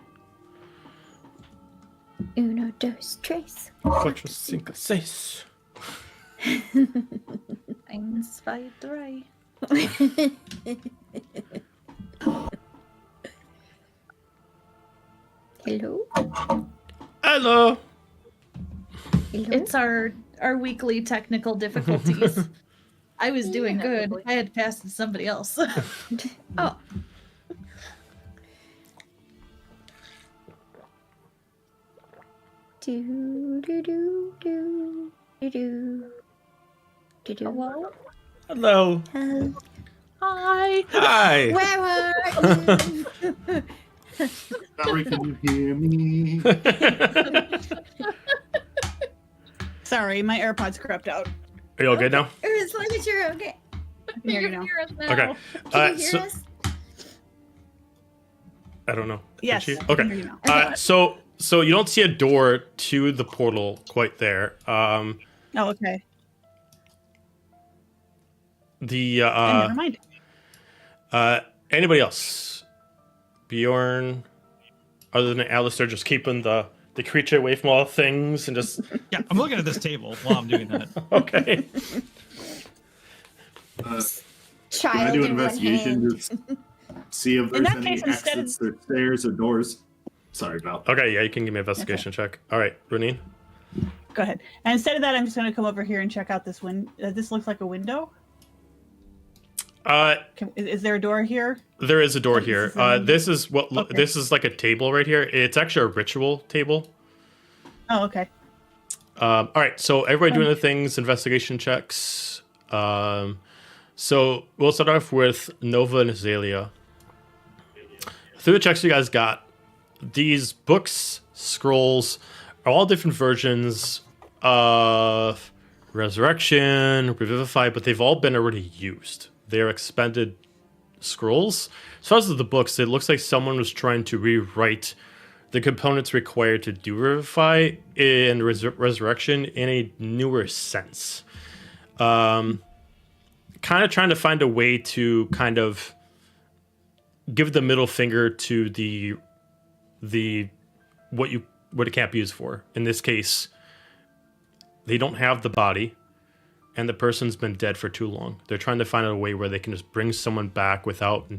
Speaker 3: Uno, dos, tres.
Speaker 4: 4, 5, 6.
Speaker 5: 1, 2, 3.
Speaker 3: Hello?
Speaker 4: Hello.
Speaker 3: Hello?
Speaker 5: It's our weekly technical difficulties. I was doing good. I had passed to somebody else.
Speaker 3: Oh. Do do do do do do do do.
Speaker 5: Hello?
Speaker 4: Hello.
Speaker 5: Hi.
Speaker 4: Hi.
Speaker 9: Where were you?
Speaker 7: Sorry, can you hear me?
Speaker 6: Sorry, my AirPods crept out.
Speaker 4: Are you all good now?
Speaker 9: As long as you're okay.
Speaker 6: I can hear you now.
Speaker 2: Hear us now.
Speaker 4: Okay.
Speaker 9: Can you hear us?
Speaker 4: I don't know.
Speaker 6: Yes.
Speaker 4: Can she?
Speaker 6: I can
Speaker 4: Okay.
Speaker 6: hear you now.
Speaker 4: So you don't see a door to the portal quite there.
Speaker 6: Oh, okay.
Speaker 4: The
Speaker 6: Then never mind.
Speaker 4: anybody else? Bjorn, other than Alistair, just keeping the creature away from all things and just
Speaker 1: Yeah, I'm looking at this table while I'm doing that.
Speaker 4: okay.
Speaker 7: Can I
Speaker 9: Child
Speaker 7: do
Speaker 9: in one
Speaker 7: investigation
Speaker 9: hand.
Speaker 7: to see if
Speaker 6: In
Speaker 7: there's
Speaker 6: that
Speaker 7: any
Speaker 6: case, instead of-
Speaker 7: exits or stairs or doors? Sorry, Val.
Speaker 4: Okay, yeah, you can give me an investigation check. All right, Roneen.
Speaker 6: Go ahead. And instead of that, I'm just going to come over here and check out this window. This looks like a window. Is there a door here?
Speaker 4: There is a door
Speaker 6: This
Speaker 4: here.
Speaker 6: is a-
Speaker 4: This is what
Speaker 6: Okay.
Speaker 4: this is like a table right here. It's actually a ritual table.
Speaker 6: Oh, okay.
Speaker 4: All right, so everybody doing the things, investigation checks. So we'll start off with Nova and Azalia. Through the checks you guys got, these books, scrolls, are all different versions of Resurrection, Revivify, but they've all been already used. They're expended scrolls. As far as the books, it looks like someone was trying to rewrite the components required to do Revivify and Resurrection in a newer sense. Kind of trying to find a way to kind of give the middle finger to the what it can't be used for. In this case, they don't have the body, and the person's been dead for too long. They're trying to find a way where they can just bring someone back without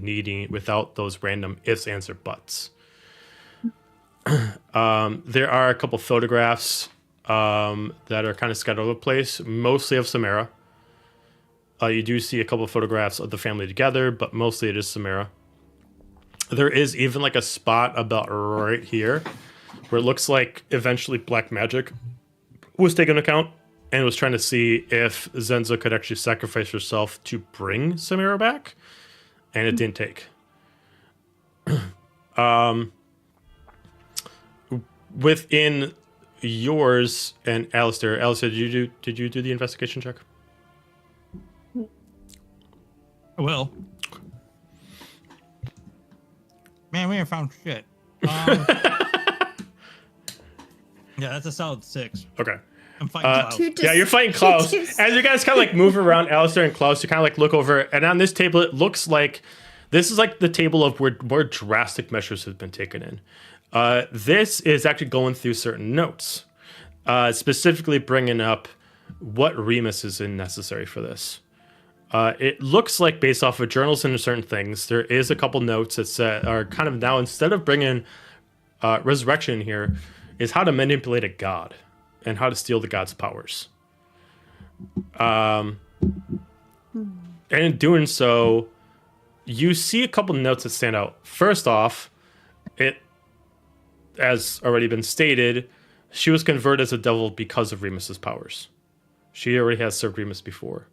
Speaker 4: those random ifs, ands, or buts. There are a couple photographs that are kind of scattered all over the place, mostly of Samara. You do see a couple of photographs of the family together, but mostly it is Samara. There is even like a spot about right here where it looks like eventually black magic was taken into account and was trying to see if Zenza could actually sacrifice herself to bring Samara back, and it didn't take. Within yours and Alistair, did you do the investigation check?
Speaker 1: Well, man, we ain't found shit. Yeah, that's a solid 6.
Speaker 4: Okay.
Speaker 1: I'm fighting Klaus.
Speaker 4: Yeah, you're fighting Klaus. As you guys kind of like move around Alistair and Klaus, you kind of like look over, and on this table, it looks like this is like the table of where more drastic measures have been taken in. This is actually going through certain notes, specifically bringing up what Remus is necessary for this. It looks like based off of journals and certain things, there is a couple notes that are kind of now, instead of bringing resurrection here, is how to manipulate a god and how to steal the god's powers. And in doing so, you see a couple notes that stand out. First off, it, as already been stated, she was converted as a devil because of Remus's powers. She already has served Remus before.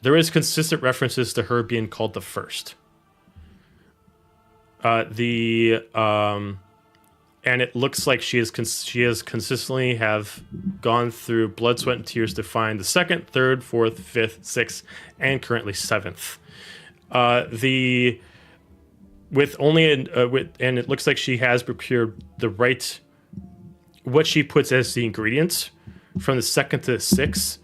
Speaker 4: there is consistent references to her being called the first. And it looks like she has consistently have gone through blood, sweat, and tears to find the second, third, fourth, fifth, sixth, and currently seventh. And it looks like she has procured the right, what she puts as the ingredients from the second to the sixth.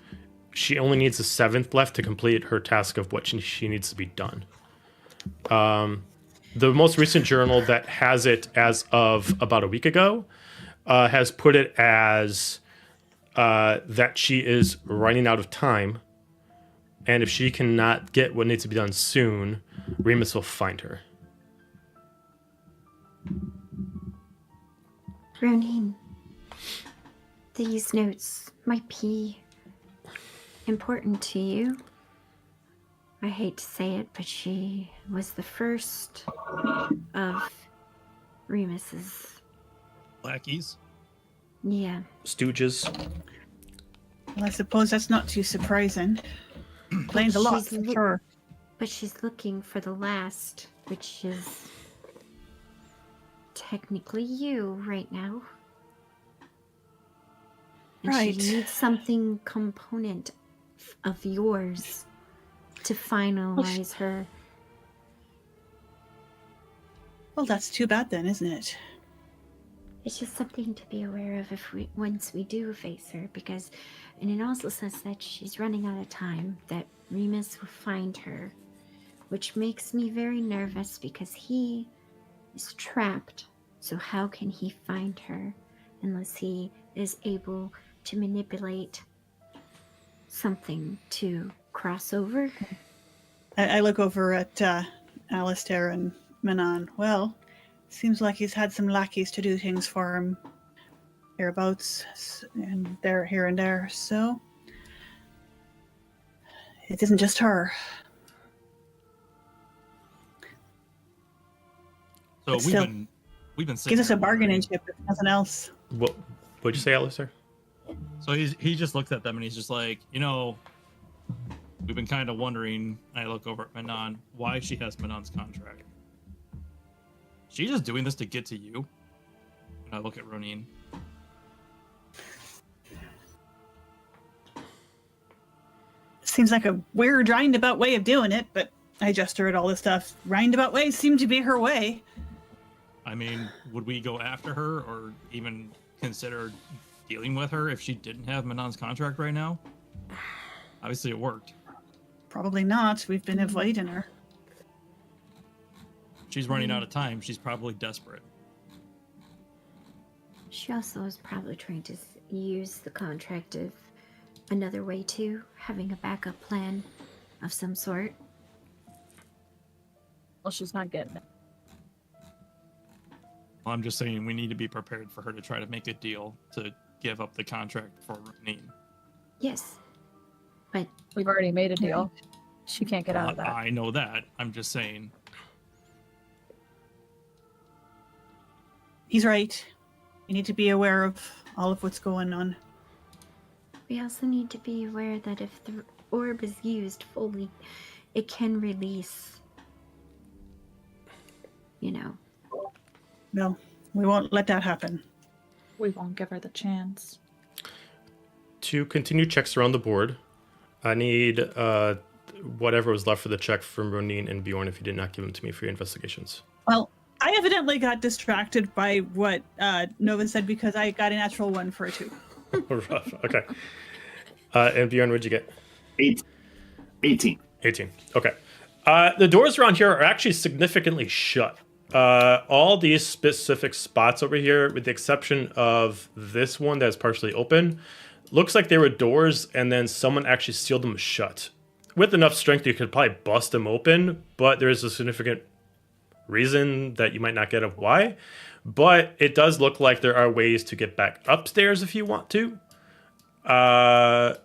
Speaker 4: She only needs the seventh left to complete her task of what she needs to be done. The most recent journal that has it as of about a week ago has put it as that she is running out of time. And if she cannot get what needs to be done soon, Remus will find her.
Speaker 3: Roneen, these notes might be important to you. I hate to say it, but she was the first of Remus's
Speaker 1: lackeys.
Speaker 3: Yeah.
Speaker 4: Stooges.
Speaker 6: Well, I suppose that's not too surprising. Explains a lot, for sure.
Speaker 3: But she's looking for the last, which is technically you right now. And
Speaker 6: Right.
Speaker 3: She needs something component of yours to finalize her.
Speaker 6: Well, that's too bad then, isn't it?
Speaker 3: It's just something to be aware of once we do face her, and it also says that she's running out of time, that Remus will find her, which makes me very nervous because he is trapped. So how can he find her unless he is able to manipulate something to cross over?
Speaker 6: I look over at Alistair and Manon. Well, seems like he's had some lackeys to do things for him hereabouts and there, here and there. So it isn't just her.
Speaker 1: So
Speaker 6: But
Speaker 1: we've been
Speaker 6: gives us a
Speaker 1: here
Speaker 6: bargaining
Speaker 1: wondering-
Speaker 6: chip, if nothing else.
Speaker 4: What'd you say, Alistair?
Speaker 1: So he just looks at them and he's just like, we've been kind of wondering. I look over at Manon, why she has Manon's contract. She just doing this to get to you? And I look at Roneen.
Speaker 6: Seems like a weird roundabout way of doing it, but I gesture at all this stuff. Roundabout ways seem to be her way.
Speaker 1: I mean, would we go after her or even consider dealing with her if she didn't have Manon's contract right now? Obviously it worked.
Speaker 6: Probably not. We've been avoiding her.
Speaker 1: She's running out of time. She's probably desperate.
Speaker 3: She also is probably trying to use the contract of another way too, having a backup plan of some sort.
Speaker 2: Well, she's not getting it.
Speaker 1: I'm just saying we need to be prepared for her to try to make a deal to give up the contract for Roneen.
Speaker 3: Yes. But
Speaker 2: we've already made a deal. She can't get out of that.
Speaker 1: I know that. I'm just saying.
Speaker 6: He's right. You need to be aware of all of what's going on.
Speaker 3: we also need to be aware that if the orb is used fully, it can release,
Speaker 6: No, we won't let that happen.
Speaker 5: We won't give her the chance.
Speaker 4: To continue checks around the board, I need whatever was left for the check from Roneen and Bjorn if you did not give them to me for your investigations.
Speaker 6: Well, I evidently got distracted by what Novin said because I got a natural 1 for a 2.
Speaker 4: Rough. Okay. And Bjorn, what'd you get?
Speaker 7: 18.
Speaker 4: 18. Okay. The doors around here are actually significantly shut. All these specific spots over here, with the exception of this one that's partially open, looks like they were doors and then someone actually sealed them shut. With enough strength, you could probably bust them open, but there is a significant reason that you might not get of why. But it does look like there are ways to get back upstairs if you want to. But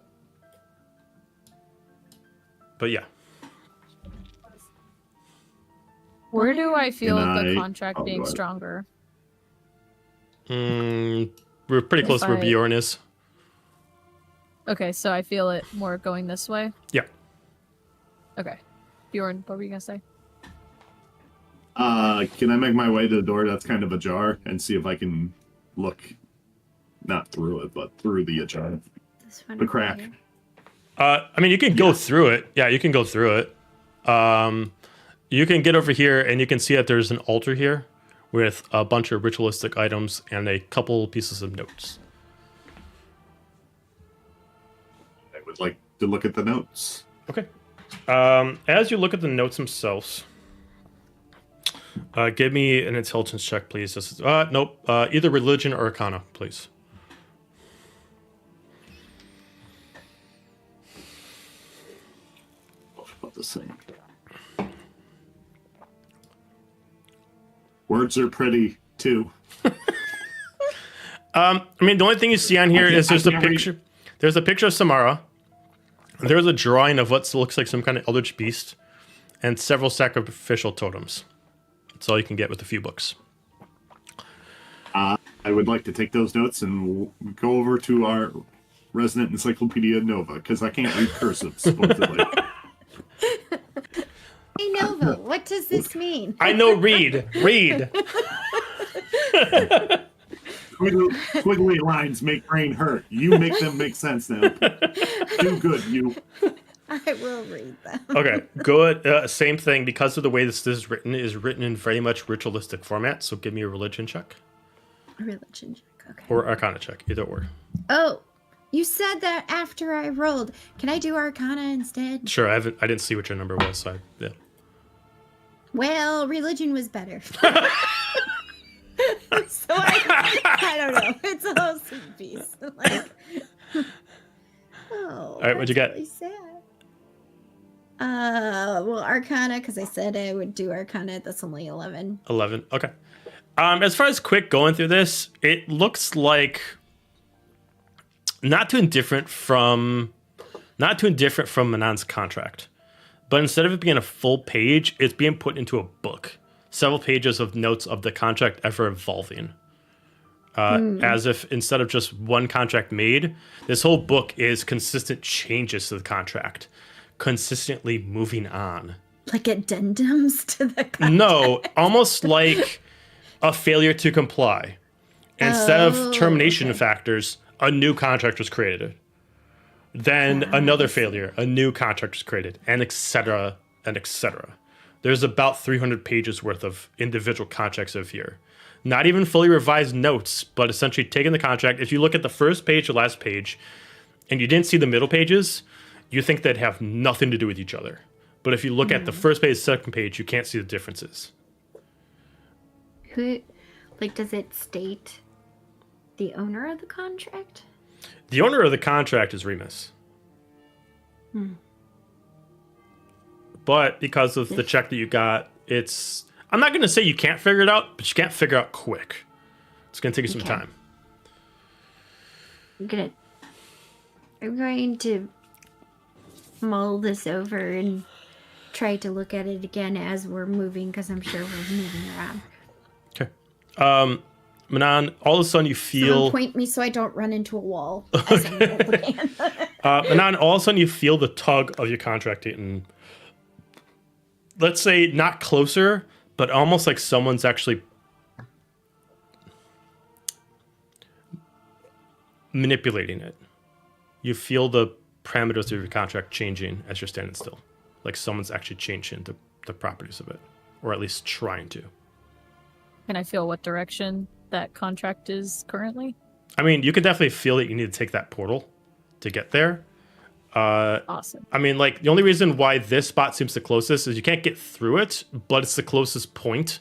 Speaker 4: yeah.
Speaker 2: Where do I feel the
Speaker 7: I-
Speaker 2: contract
Speaker 7: oh,
Speaker 2: being
Speaker 7: go ahead.
Speaker 2: stronger?
Speaker 4: We're pretty close to where
Speaker 2: I-
Speaker 4: Bjorn is.
Speaker 2: Okay, so I feel it more going this way.
Speaker 4: Yeah.
Speaker 2: Okay. Bjorn, what were you gonna say?
Speaker 7: Can I make my way to the door that's kind of ajar and see if I can look, not through it, but through the ajar,
Speaker 3: This one
Speaker 7: the
Speaker 3: over
Speaker 7: crack?
Speaker 3: here.
Speaker 4: I mean, you can go through it. Yeah, you can go through it. You can get over here, and you can see that there's an altar here with a bunch of ritualistic items and a couple pieces of notes.
Speaker 7: I would like to look at the notes.
Speaker 4: Okay. As you look at the notes themselves, give me an intelligence check, please. Nope. Either religion or arcana, please.
Speaker 7: About the same. Words are pretty too.
Speaker 4: I mean, the only thing you see on here is there's a picture. There's a picture of Samara. There's a drawing of what looks like some kind of eldritch beast, and several sacrificial totems. That's all you can get with a few books.
Speaker 7: I would like to take those notes and go over to our resident Encyclopedia Nova, because I can't read cursive, supposedly.
Speaker 9: Hey Nova, what does this mean?
Speaker 4: I know. Read.
Speaker 7: Squiggly lines make brain hurt. You make them make sense now. Do good, you.
Speaker 9: I will read them.
Speaker 4: Okay, good. Same thing, because of the way this is written in very much ritualistic format. So give me a religion check
Speaker 3: Religion check. Okay.
Speaker 4: or arcana check, either or.
Speaker 3: Oh, you said that after I rolled. Can I do Arcana instead?
Speaker 4: Sure, I didn't see what your number was. So yeah.
Speaker 3: Well, religion was better. So I don't know. It's a whole sweet piece. Like,
Speaker 4: All right, what'd you get?
Speaker 3: Really sad. Well, Arcana, because I said I would do Arcana. That's only 11.
Speaker 4: 11. Okay. As far as quick going through this, it looks like not too indifferent from Manon's contract, but instead of it being a full page, it's being put into a book. Several pages of notes of the contract ever evolving. As if instead of just one contract made, this whole book is consistent changes to the contract, consistently moving on.
Speaker 3: Like addendums to the contract?
Speaker 4: No, almost like a failure to comply. Instead of termination factors, a new contract was created. Then another failure, a new contract was created, and etc. and etc. There's about 300 pages worth of individual contracts of here. Not even fully revised notes, but essentially taking the contract. If you look at the first page or last page, and you didn't see the middle pages, you think they'd have nothing to do with each other. But if you look at the first page, second page, you can't see the differences.
Speaker 3: Who, like, does it state the owner of the contract?
Speaker 4: The owner of the contract is Remus. But because of the check that you got, it's... I'm not going to say you can't figure it out, but you can't figure it out quick. It's going to take you some time.
Speaker 3: I'm going to mull this over and try to look at it again as we're moving, because I'm sure we're moving around.
Speaker 4: Okay. Manon, all of a sudden you feel...
Speaker 9: Someone point me so I don't run into a wall. As I'm looking.
Speaker 4: Manon, all of a sudden you feel the tug of your contract getting... Let's say not closer, but almost like someone's actually manipulating it. You feel the parameters of your contract changing as you're standing still. Like someone's actually changing the properties of it, or at least trying to.
Speaker 2: Can I feel what direction that contract is currently?
Speaker 4: I mean, you can definitely feel that you need to take that portal to get there.
Speaker 2: Awesome.
Speaker 4: I mean, like, the only reason why this spot seems the closest is you can't get through it, but it's the closest point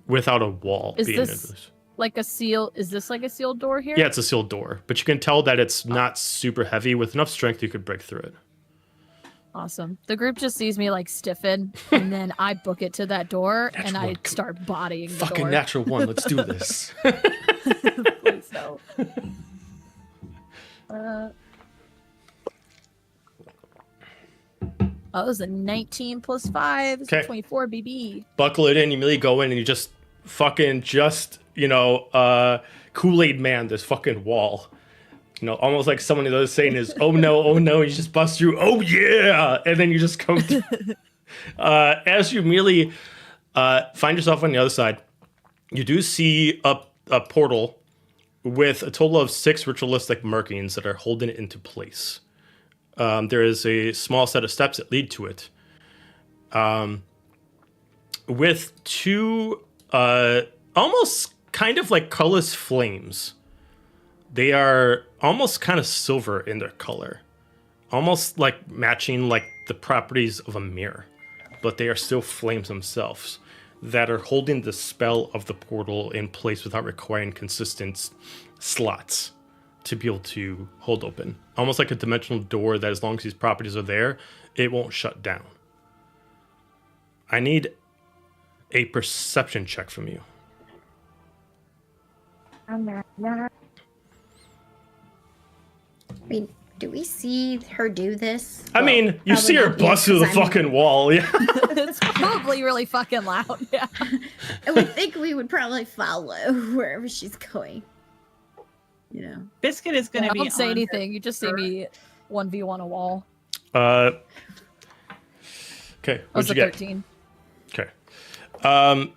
Speaker 4: without a wall.
Speaker 2: Is
Speaker 4: being
Speaker 2: this like a seal? Is this like a sealed door here?
Speaker 4: Yeah, it's a sealed door, but you can tell that it's not super heavy. With enough strength, you could break through it.
Speaker 2: Awesome. The group just sees me like stiffen, and then I book it to that door, and I start bodying the
Speaker 4: Fucking
Speaker 2: door.
Speaker 4: natural one. Let's do this.
Speaker 2: Please no. Oh, it was a 19 plus 5. It's a 24 BB.
Speaker 4: Buckle it in. You immediately go in, and you just fucking Kool-Aid man this fucking wall. You know, almost like someone that is saying is, oh no, you just bust through, oh yeah, and then you just come through. As you immediately find yourself on the other side, you do see a portal with a total of 6 ritualistic markings that are holding it into place. There is a small set of steps that lead to it. With 2 almost kind of like colorless flames. They are almost kind of silver in their color. Almost like matching like the properties of a mirror. But they are still flames themselves that are holding the spell of the portal in place without requiring consistent slots to be able to hold open. Almost like a dimensional door that as long as these properties are there, it won't shut down. I need a perception check from you.
Speaker 3: Wait, do we see her do this?
Speaker 4: I mean, you see her bust through the fucking wall, yeah.
Speaker 2: It's probably really fucking loud. Yeah.
Speaker 3: I would think we would probably follow wherever she's going. You know,
Speaker 6: Biscuit is going to be.
Speaker 2: Don't say
Speaker 6: on
Speaker 2: anything. You just see me 1v1 a wall.
Speaker 4: Okay,
Speaker 2: That
Speaker 4: what'd
Speaker 2: was
Speaker 4: you
Speaker 2: a
Speaker 4: get?
Speaker 2: 13.
Speaker 4: Okay.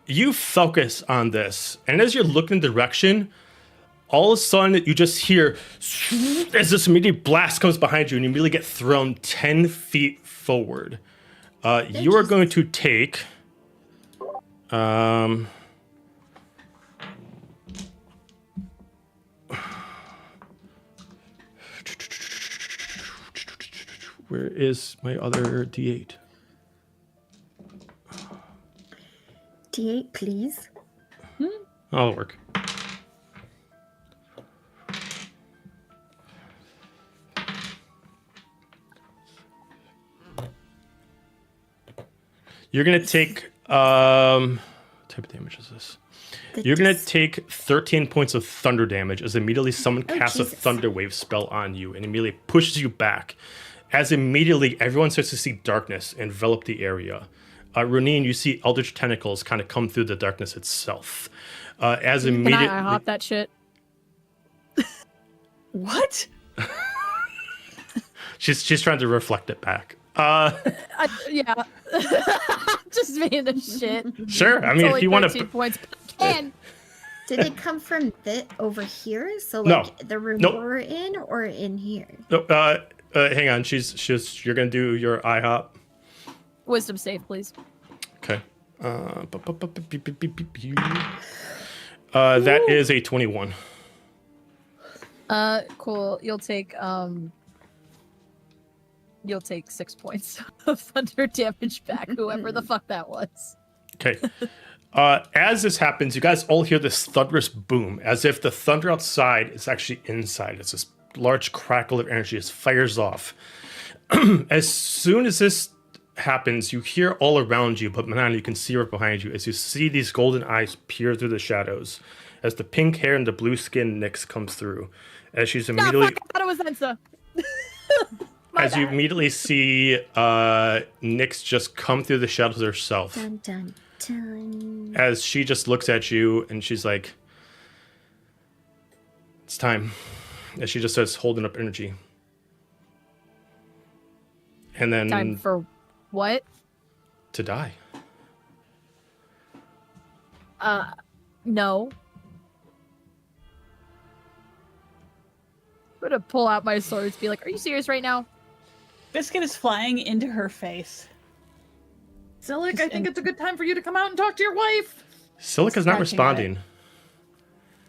Speaker 4: You focus on this, and as you're looking in the direction, all of a sudden you just hear as this immediate blast comes behind you, and you immediately get thrown 10 feet forward. You are going to take where is my other D8?
Speaker 3: D8, please.
Speaker 4: Oh, that'll work. You're gonna take what type of damage is this? You're gonna take 13 points of thunder damage as immediately someone casts a thunder wave spell on you and immediately pushes you back. As immediately everyone starts to see darkness envelop the area. Roneen, you see eldritch tentacles kind of come through the darkness itself. As immediately,
Speaker 2: Can I hop that shit?
Speaker 6: What?
Speaker 4: she's trying to reflect it back.
Speaker 2: Yeah. Just being a shit.
Speaker 4: Sure. I mean, if you want
Speaker 2: 13
Speaker 4: to.
Speaker 2: points. Can.
Speaker 3: Did it come from over here? So
Speaker 4: No.
Speaker 3: like the room
Speaker 4: Nope.
Speaker 3: we're in, or in here?
Speaker 4: No, hang on. You're gonna do your IHOP.
Speaker 2: Wisdom save, please.
Speaker 4: Okay. That is a 21.
Speaker 2: Cool. You'll take 6 points of thunder damage back, whoever the fuck that was.
Speaker 4: Okay. As this happens, you guys all hear this thunderous boom, as if the thunder outside is actually inside. It's this large crackle of energy just fires off. As soon as this happens, you hear all around you, but Manon, you can see right behind you, as you see these golden eyes peer through the shadows, as the pink hair and the blue skin Nyx comes through, as she's immediately...
Speaker 2: No, fuck, I thought it was Ensa.
Speaker 4: As you immediately see Nyx just come through the shadows herself.
Speaker 3: Dun, dun, dun.
Speaker 4: As she just looks at you and she's like, it's time. As she just starts holding up energy. And then...
Speaker 2: Time for what?
Speaker 4: To die.
Speaker 2: No. I'm gonna pull out my swords and be like, are you serious right now?
Speaker 6: Biscuit is flying into her face.
Speaker 5: Silic, I think it's a good time for you to come out and talk to your wife.
Speaker 4: Silica's not responding.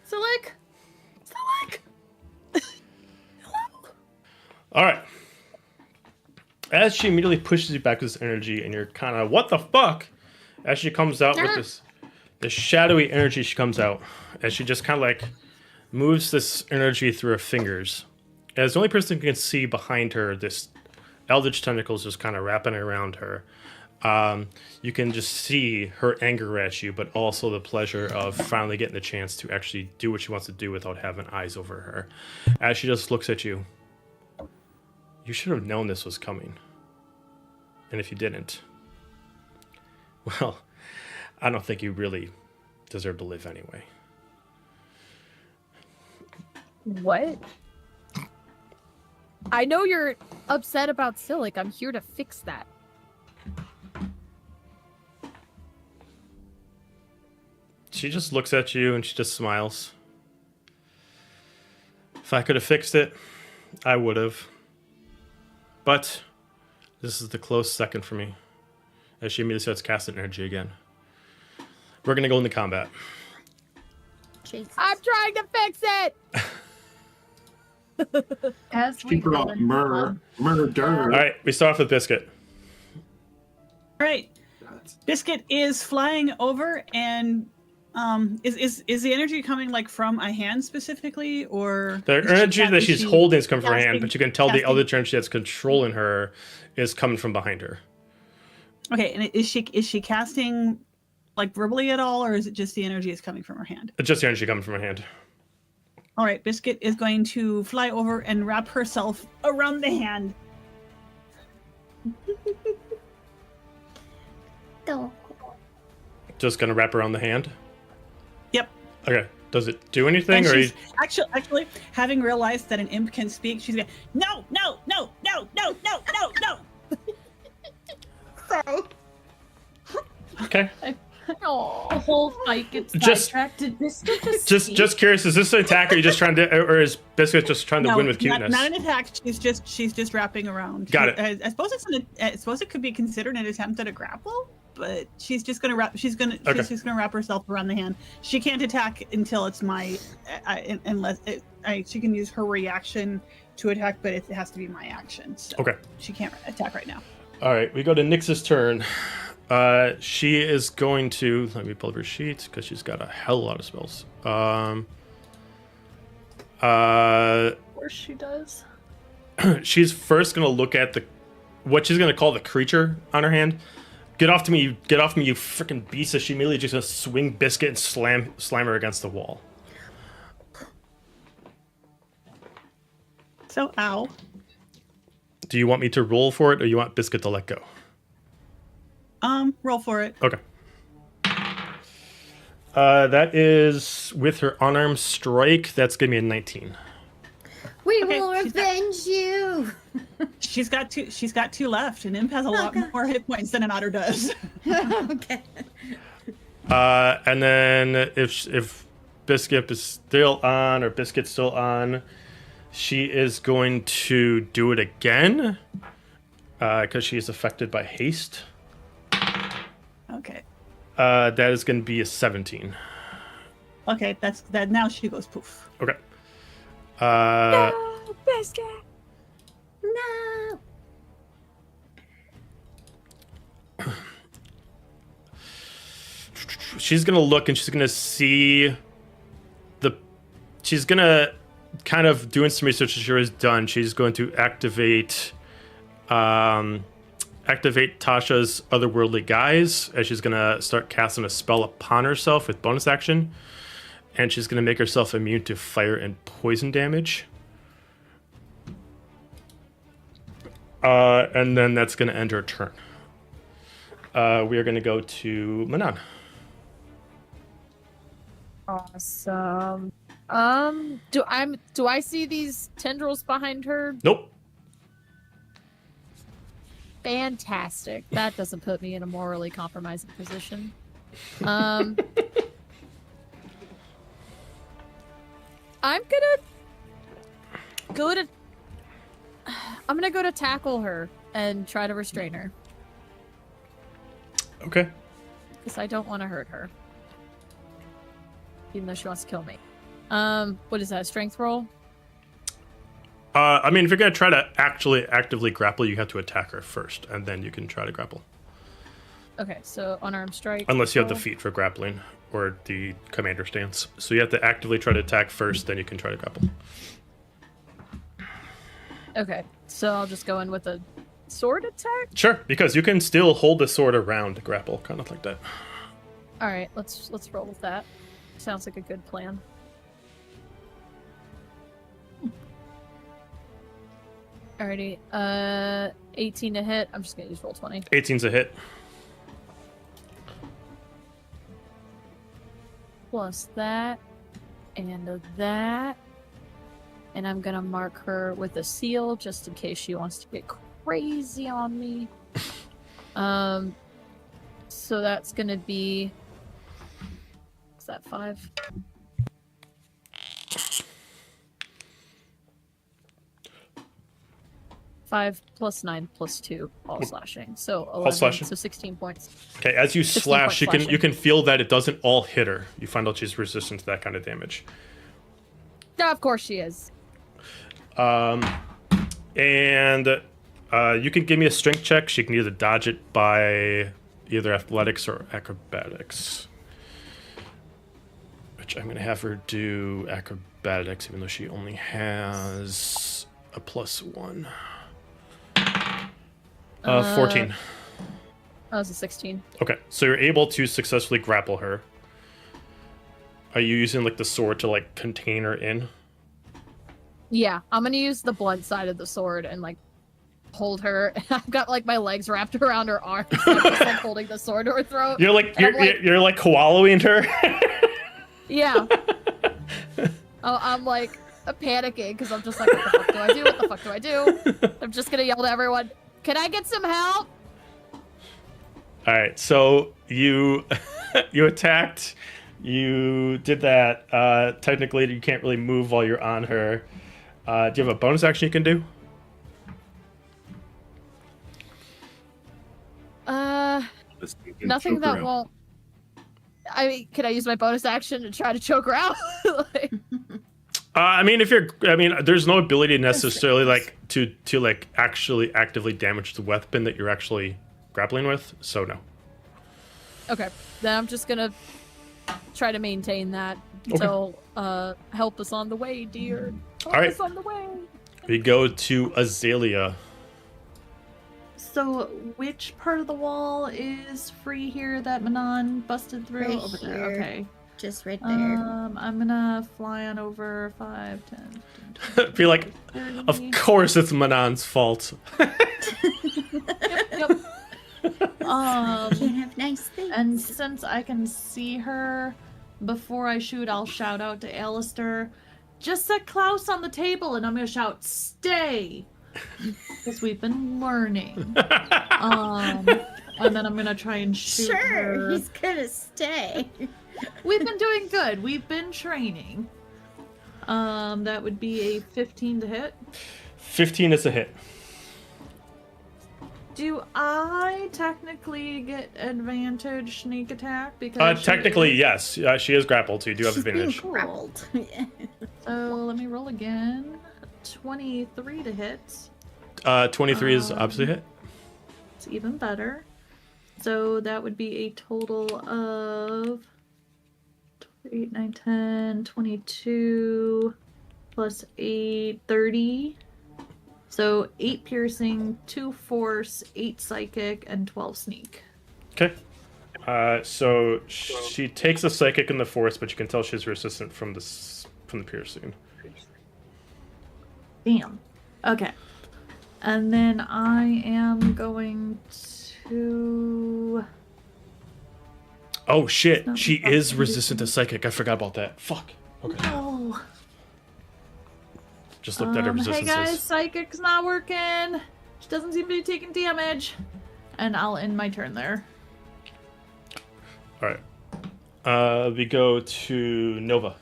Speaker 5: Silic? Silic? Hello?
Speaker 4: All right. As she immediately pushes you back with this energy, and you're kind of, what the fuck? As she comes out with this shadowy energy, she comes out. As she just kind of like moves this energy through her fingers. As the only person who can see behind her, this eldritch tentacles just kind of wrapping around her. You can just see her anger at you, but also the pleasure of finally getting the chance to actually do what she wants to do without having eyes over her. As she just looks at you, you should have known this was coming. And if you didn't, well, I don't think you really deserve to live anyway.
Speaker 2: What? I know you're upset about Silic. I'm here to fix that.
Speaker 4: She just looks at you and she just smiles. If I could have fixed it, I would have. But this is the close second for me. As she immediately starts casting energy again. We're going to go into combat.
Speaker 9: Jesus.
Speaker 2: I'm trying to fix it!
Speaker 8: As
Speaker 7: She
Speaker 8: we
Speaker 7: brought murder.
Speaker 4: All right, we start off with Biscuit.
Speaker 6: All right. Biscuit is flying over, and is the energy coming like from a hand specifically, or
Speaker 4: The energy that she's holding is coming from her hand,
Speaker 6: casting-
Speaker 4: but you can tell the
Speaker 6: casting?
Speaker 4: other energy that's controlling her is coming from behind her.
Speaker 6: Okay, and is she casting like verbally at all, or is it just the energy is coming from her hand?
Speaker 4: It's just the energy coming from her hand.
Speaker 6: All right, Biscuit is going to fly over and wrap herself around the hand.
Speaker 3: Oh.
Speaker 4: Just gonna wrap around the hand.
Speaker 6: Yep.
Speaker 4: Okay. Does it do anything,
Speaker 6: And
Speaker 4: or
Speaker 6: she's actually, having realized that an imp can speak, she's going, no.
Speaker 9: So,
Speaker 4: okay?
Speaker 2: Aw.
Speaker 8: The whole fight gets
Speaker 4: Just-
Speaker 8: sidetracked. Did Biscuit
Speaker 4: Just curious. Is this an attack, or are you just trying to, or is Biscuit just trying to win with cuteness?
Speaker 6: Not an attack. She's just wrapping around.
Speaker 4: Got it.
Speaker 6: I suppose I suppose it could be considered an attempt at a grapple, but she's just gonna wrap. She's just gonna wrap herself around the hand. She can't attack until it's unless she can use her reaction to attack, but it has to be my action. So
Speaker 4: Okay.
Speaker 6: she can't attack right now.
Speaker 4: All right, we go to Nyx's turn. She is going to, let me pull up her sheet because she's got a hell of a lot of spells.
Speaker 8: Of course she does.
Speaker 4: She's first going to look at what she's going to call the creature on her hand. Get off me, you freaking beast. So she immediately just going to swing Biscuit and slam her against the wall.
Speaker 6: So ow.
Speaker 4: Do you want me to roll for it, or you want Biscuit to let go?
Speaker 6: Roll for it.
Speaker 4: Okay. That is with her unarmed strike. That's gonna be a 19.
Speaker 9: we
Speaker 6: Okay,
Speaker 9: will
Speaker 6: she's got-
Speaker 9: revenge you.
Speaker 6: She's got two left, and Imp has a lot more hit points than an otter does.
Speaker 9: Okay.
Speaker 4: And then if Biscuit is still on, or Biscuit's still on, she is going to do it again because she is affected by haste.
Speaker 6: Okay.
Speaker 4: That is going to be a 17.
Speaker 6: Okay, that's that. Now she goes poof.
Speaker 4: Okay.
Speaker 2: No, Biscuit!
Speaker 9: No.
Speaker 4: She's going to look and she's going to see she's going to kind of doing some research that she has done. She's going to activate Tasha's otherworldly guise, as she's going to start casting a spell upon herself with bonus action. And she's going to make herself immune to fire and poison damage. And then that's going to end her turn. We are going to go to Manon.
Speaker 2: Awesome. Do I see these tendrils behind her?
Speaker 4: Nope.
Speaker 2: Fantastic. That doesn't put me in a morally compromising position. I'm gonna go to tackle her and try to restrain her
Speaker 4: Okay.
Speaker 2: because I don't want to hurt her, even though she wants to kill me. What is that? A strength roll?
Speaker 4: I mean, if you're going to try to actively grapple, you have to attack her first, and then you can try to grapple.
Speaker 2: Okay, so unarmed strike.
Speaker 4: Unless you have the
Speaker 2: roll.
Speaker 4: feat for grappling, or the commander stance. So you have to actively try to attack first, then you can try to grapple.
Speaker 2: Okay, so I'll just go in with a sword attack.
Speaker 4: Sure, because you can still hold the sword around to grapple, kind of like that.
Speaker 2: All right, let's roll with that. Sounds like a good plan. Alrighty, 18 to hit. I'm just gonna use roll 20.
Speaker 4: 18's a hit.
Speaker 2: Plus that, and that. And I'm gonna mark her with a seal just in case she wants to get crazy on me. So that's gonna be... Is that 5? Five plus 9 plus 2, all slashing. So 11,
Speaker 4: slashing?
Speaker 2: so 16 points.
Speaker 4: Okay, as you
Speaker 2: 16
Speaker 4: slash,
Speaker 2: points
Speaker 4: you can feel that it doesn't all hit her. You find out she's resistant to that kind of damage.
Speaker 2: Yeah, of course she is.
Speaker 4: And you can give me a strength check. She can either dodge it by either athletics or acrobatics. Which I'm going to have her do acrobatics, even though she only has a +1. 14.
Speaker 2: That was a 16.
Speaker 4: Okay, so you're able to successfully grapple her. Are you using like the sword to like contain her in?
Speaker 2: Yeah, I'm gonna use the blunt side of the sword and like hold her. I've got like my legs wrapped around her arms. So I'm just like holding the sword to her throat.
Speaker 4: You're like you're like koalaing her.
Speaker 2: Yeah. Oh, I'm like panicking because I'm just like, what the fuck do I do? What the fuck do I do? I'm just gonna yell to everyone, can I get some help?
Speaker 4: All right, so you you attacked. You did that. Technically, you can't really move while you're on her. Do you have a bonus action you can do?
Speaker 2: Nothing that won't. I mean, can I use my bonus action to try to choke her out? Like...
Speaker 4: I mean, there's no ability necessarily like to like actually actively damage the weapon that you're actually grappling with. So no.
Speaker 2: Okay, then I'm just gonna try to maintain that until help us on the way, dear. Help
Speaker 4: All right.
Speaker 2: us on the way.
Speaker 4: We go to Azalia.
Speaker 5: So, which part of the wall is free here that Manon busted through?
Speaker 9: Right
Speaker 5: Over there.
Speaker 9: here.
Speaker 5: Okay.
Speaker 9: Just right there.
Speaker 5: I'm gonna fly on over 5, 10, 15,
Speaker 4: Be like,
Speaker 5: 30.
Speaker 4: of course it's Manon's fault.
Speaker 2: Yep.
Speaker 9: Can't have nice things.
Speaker 5: And since I can see her before I shoot, I'll shout out to Alistair, just set Klaus on the table, and I'm gonna shout, stay! Because we've been learning. And then I'm gonna try and shoot her.
Speaker 9: Sure, he's gonna stay.
Speaker 5: We've been doing good. We've been training. That would be a 15 to hit.
Speaker 4: 15 is a hit.
Speaker 5: Do I technically get advantage sneak attack? Because
Speaker 4: Technically, yes. She is grappled, so you do have
Speaker 9: She's being
Speaker 4: advantage.
Speaker 9: grappled.
Speaker 5: So let me roll again. 23 to hit.
Speaker 4: 23 is obviously a hit.
Speaker 5: It's even better. So that would be a total of 8, 9, 10, 22 plus 8, 30. So 8 piercing, 2 force, 8 psychic, and 12 sneak.
Speaker 4: Okay. So she takes a psychic and the force, but you can tell she's resistant from the piercing.
Speaker 5: Damn. Okay. And then I am going to...
Speaker 4: Oh shit,
Speaker 5: not
Speaker 4: she
Speaker 5: the
Speaker 4: is
Speaker 5: fucking
Speaker 4: resistant to psychic. I forgot about that. Fuck. Okay.
Speaker 5: No.
Speaker 4: Just looked at her
Speaker 5: Hey
Speaker 4: resistances.
Speaker 5: guys, psychic's not working. She doesn't seem to be taking damage. And I'll end my turn there.
Speaker 4: Alright. We go to Nova.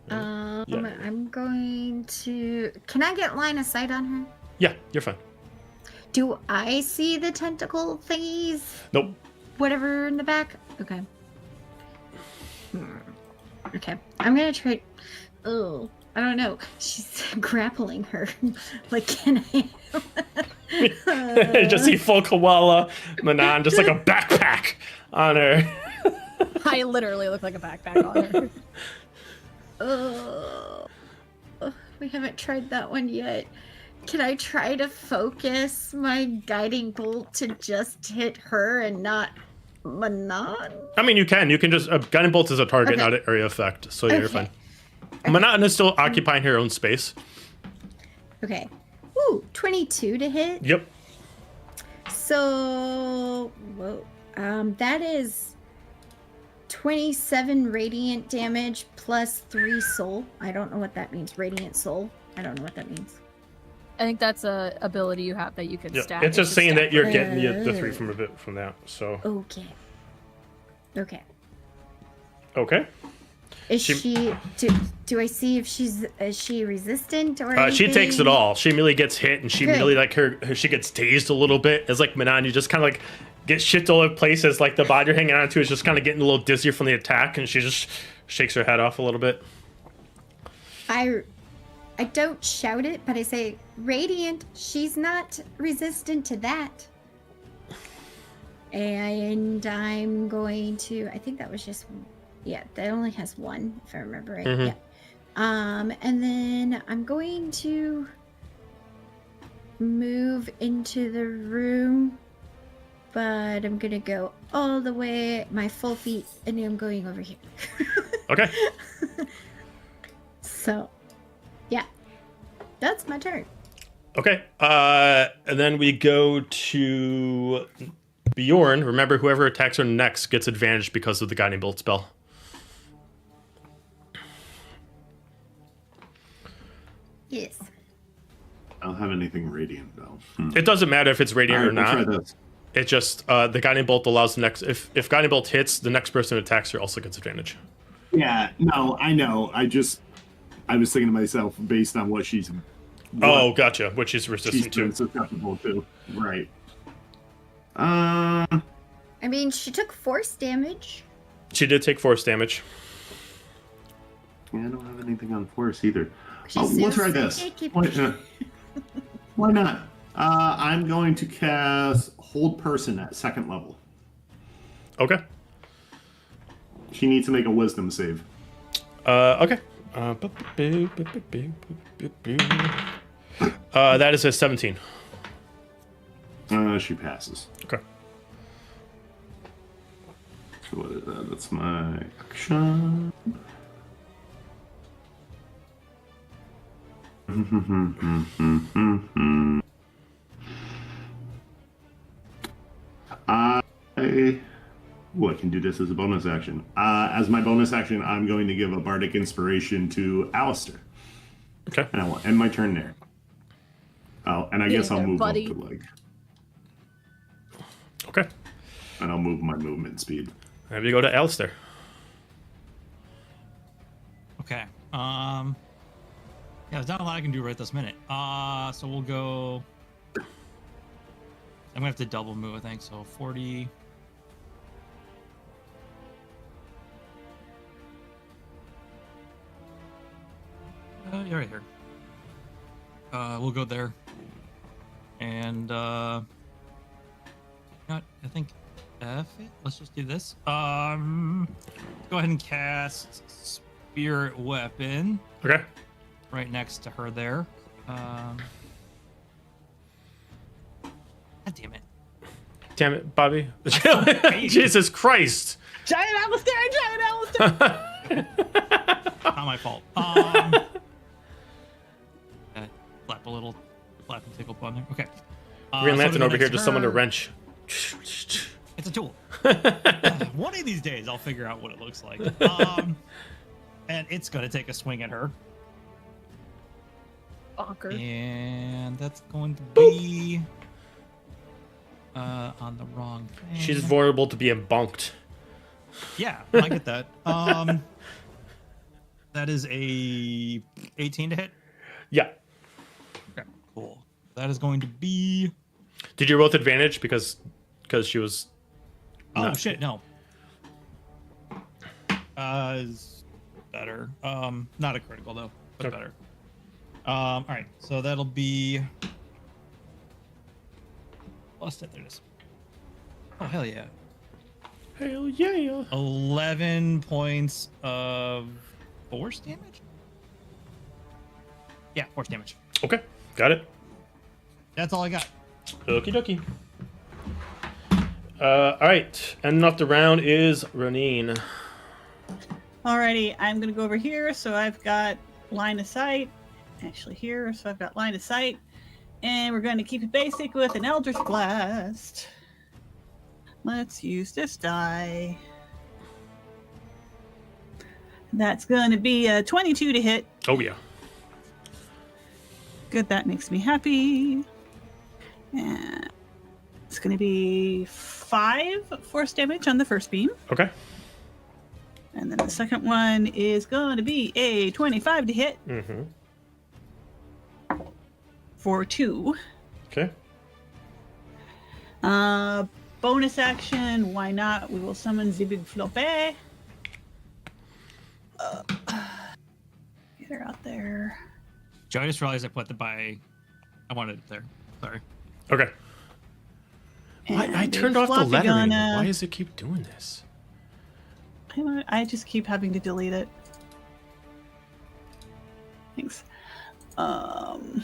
Speaker 4: Yeah.
Speaker 9: I'm going to... Can I get line of sight on her?
Speaker 4: Yeah, you're fine.
Speaker 9: Do I see the tentacle thingies?
Speaker 4: Nope.
Speaker 9: Whatever in the back? Okay. Okay. I'm gonna try... Oh, I don't know. She's grappling her. Like, can I...
Speaker 4: You just see full koala Manon, just like a backpack on her.
Speaker 2: I literally look like a backpack on her.
Speaker 9: Oh, we haven't tried that one yet. Can I try to focus my guiding bolt to just hit her and not Manon?
Speaker 4: I mean, you can. You can just... guiding bolt is a target,
Speaker 9: Okay.
Speaker 4: not an area effect. So yeah, you're
Speaker 9: Okay.
Speaker 4: fine. Manon is still occupying her own space.
Speaker 9: Okay. Ooh, 22 to hit.
Speaker 4: Yep.
Speaker 9: So, whoa. That is 27 radiant damage plus 3 soul. I don't know what that means. Radiant soul. I don't know what that means.
Speaker 2: I think that's a ability you have that you can
Speaker 4: Yeah,
Speaker 2: stack.
Speaker 4: it's just
Speaker 2: a
Speaker 4: saying
Speaker 2: stack
Speaker 4: that you're
Speaker 2: for-
Speaker 4: getting the 3 from a bit from that. So
Speaker 9: Okay. Okay.
Speaker 4: okay.
Speaker 9: Is
Speaker 4: She-
Speaker 9: she? Do I see if is she resistant or
Speaker 4: She takes it
Speaker 9: anything?
Speaker 4: all. She immediately gets hit, and she
Speaker 9: Good.
Speaker 4: immediately she gets dazed a little bit. It's like Manon, you just kind of like get shit all over the place as like the body you're hanging on to is just kind of getting a little dizzy from the attack, and she just shakes her head off a little bit.
Speaker 9: I don't shout it, but I say, Radiant, she's not resistant to that. And I'm going to, I think that was just, yeah, that only has 1, if I remember right.
Speaker 4: Mhm.
Speaker 9: Yeah. And then I'm going to move into the room, but I'm gonna go all the way, my full feet, and I'm going over here.
Speaker 4: Okay.
Speaker 9: So, yeah, that's my turn.
Speaker 4: Okay. And then we go to Bjorn. Remember, whoever attacks her next gets advantage because of the guiding bolt spell.
Speaker 9: Yes.
Speaker 7: I don't have anything radiant though.
Speaker 4: It doesn't matter if it's radiant or
Speaker 7: Alright, we'll
Speaker 4: not.
Speaker 7: try this.
Speaker 4: It just the guiding bolt allows the next. If guiding bolt hits, the next person who attacks her also gets advantage.
Speaker 7: Yeah, no, I know. I was thinking to myself based on what she's.
Speaker 4: Oh,
Speaker 7: what
Speaker 4: gotcha. Which is
Speaker 7: she's
Speaker 4: resistant
Speaker 7: been
Speaker 4: to.
Speaker 7: susceptible to. Right.
Speaker 9: I mean, she took force damage.
Speaker 4: She did take force damage.
Speaker 7: Yeah, I don't have anything on force either.
Speaker 9: She's
Speaker 7: We'll
Speaker 9: so
Speaker 7: try this.
Speaker 9: psychic.
Speaker 7: Why not? I'm going to cast Hold Person at 2nd level.
Speaker 4: Okay.
Speaker 7: She needs to make a Wisdom save.
Speaker 4: Okay. That is a 17.
Speaker 7: She passes.
Speaker 4: Okay.
Speaker 7: So what is that? That's my action. I can do this as a bonus action. As my bonus action, I'm going to give a bardic inspiration to Alistair,
Speaker 4: Okay.
Speaker 7: and I will end my turn there. And I guess I'll
Speaker 2: there,
Speaker 7: move
Speaker 2: buddy.
Speaker 7: up to like,
Speaker 4: Okay.
Speaker 7: and I'll move my movement speed.
Speaker 4: Maybe go to Alistair.
Speaker 1: Okay. Yeah, there's not a lot I can do right this minute. So we'll go. I'm gonna have to double move, I think. So 40. You're right here. We'll go there. And not, I think F it. Let's just do this. Let's go ahead and cast Spirit Weapon
Speaker 4: Okay.
Speaker 1: right next to her there. God damn it.
Speaker 4: Damn it, Bobby. Jesus Christ.
Speaker 6: Giant Alistair! Giant Alistair!
Speaker 1: Not my fault. Flap a little, flap and tickle button there. Okay.
Speaker 4: Green
Speaker 1: so
Speaker 4: Lantern
Speaker 1: to
Speaker 4: over here
Speaker 1: next
Speaker 4: just summoned a
Speaker 1: turn-
Speaker 4: wrench.
Speaker 1: It's a tool. One of these days, I'll figure out what it looks like. And it's gonna take a swing at her,
Speaker 2: Bonker.
Speaker 1: and that's going to be on the wrong thing.
Speaker 4: She's vulnerable to being bonked.
Speaker 1: Yeah, I get that. That is a 18 to hit.
Speaker 4: Yeah.
Speaker 1: Okay, cool. That is going to be.
Speaker 4: Did you roll with advantage because she was?
Speaker 1: Oh
Speaker 4: No.
Speaker 1: shit, no. Is better. Not a critical though, but
Speaker 4: Okay.
Speaker 1: better. All right, so that'll be. Lost it. There it is. Oh hell yeah!
Speaker 4: Hell yeah.
Speaker 1: 11 points of force damage. Yeah, force damage.
Speaker 4: Okay. Got it.
Speaker 1: That's all I got.
Speaker 4: Okie dokie. All right. Ending off the round is Roneen.
Speaker 6: Alrighty, I'm gonna go over here, so I've got line of sight. Actually here, so I've got line of sight. And we're going to keep it basic with an Eldritch Blast. Let's use this die. That's going to be a 22 to hit.
Speaker 4: Oh, yeah.
Speaker 6: Good, that makes me happy. And it's going to be 5 force damage on the first beam.
Speaker 4: Okay.
Speaker 6: And then the second one is going to be a 25 to hit
Speaker 4: Mm-hmm.
Speaker 6: for 2.
Speaker 4: Okay.
Speaker 6: Bonus action, why not? We will summon the big floppe. Get her out there.
Speaker 1: Joe, I just realized I put the I wanted it there. Sorry.
Speaker 4: Okay. I
Speaker 6: And
Speaker 4: turned
Speaker 6: a
Speaker 4: off the
Speaker 6: floppy
Speaker 4: lettering.
Speaker 6: gun,
Speaker 4: Why does it keep doing this?
Speaker 6: I just keep having to delete it. Thanks. And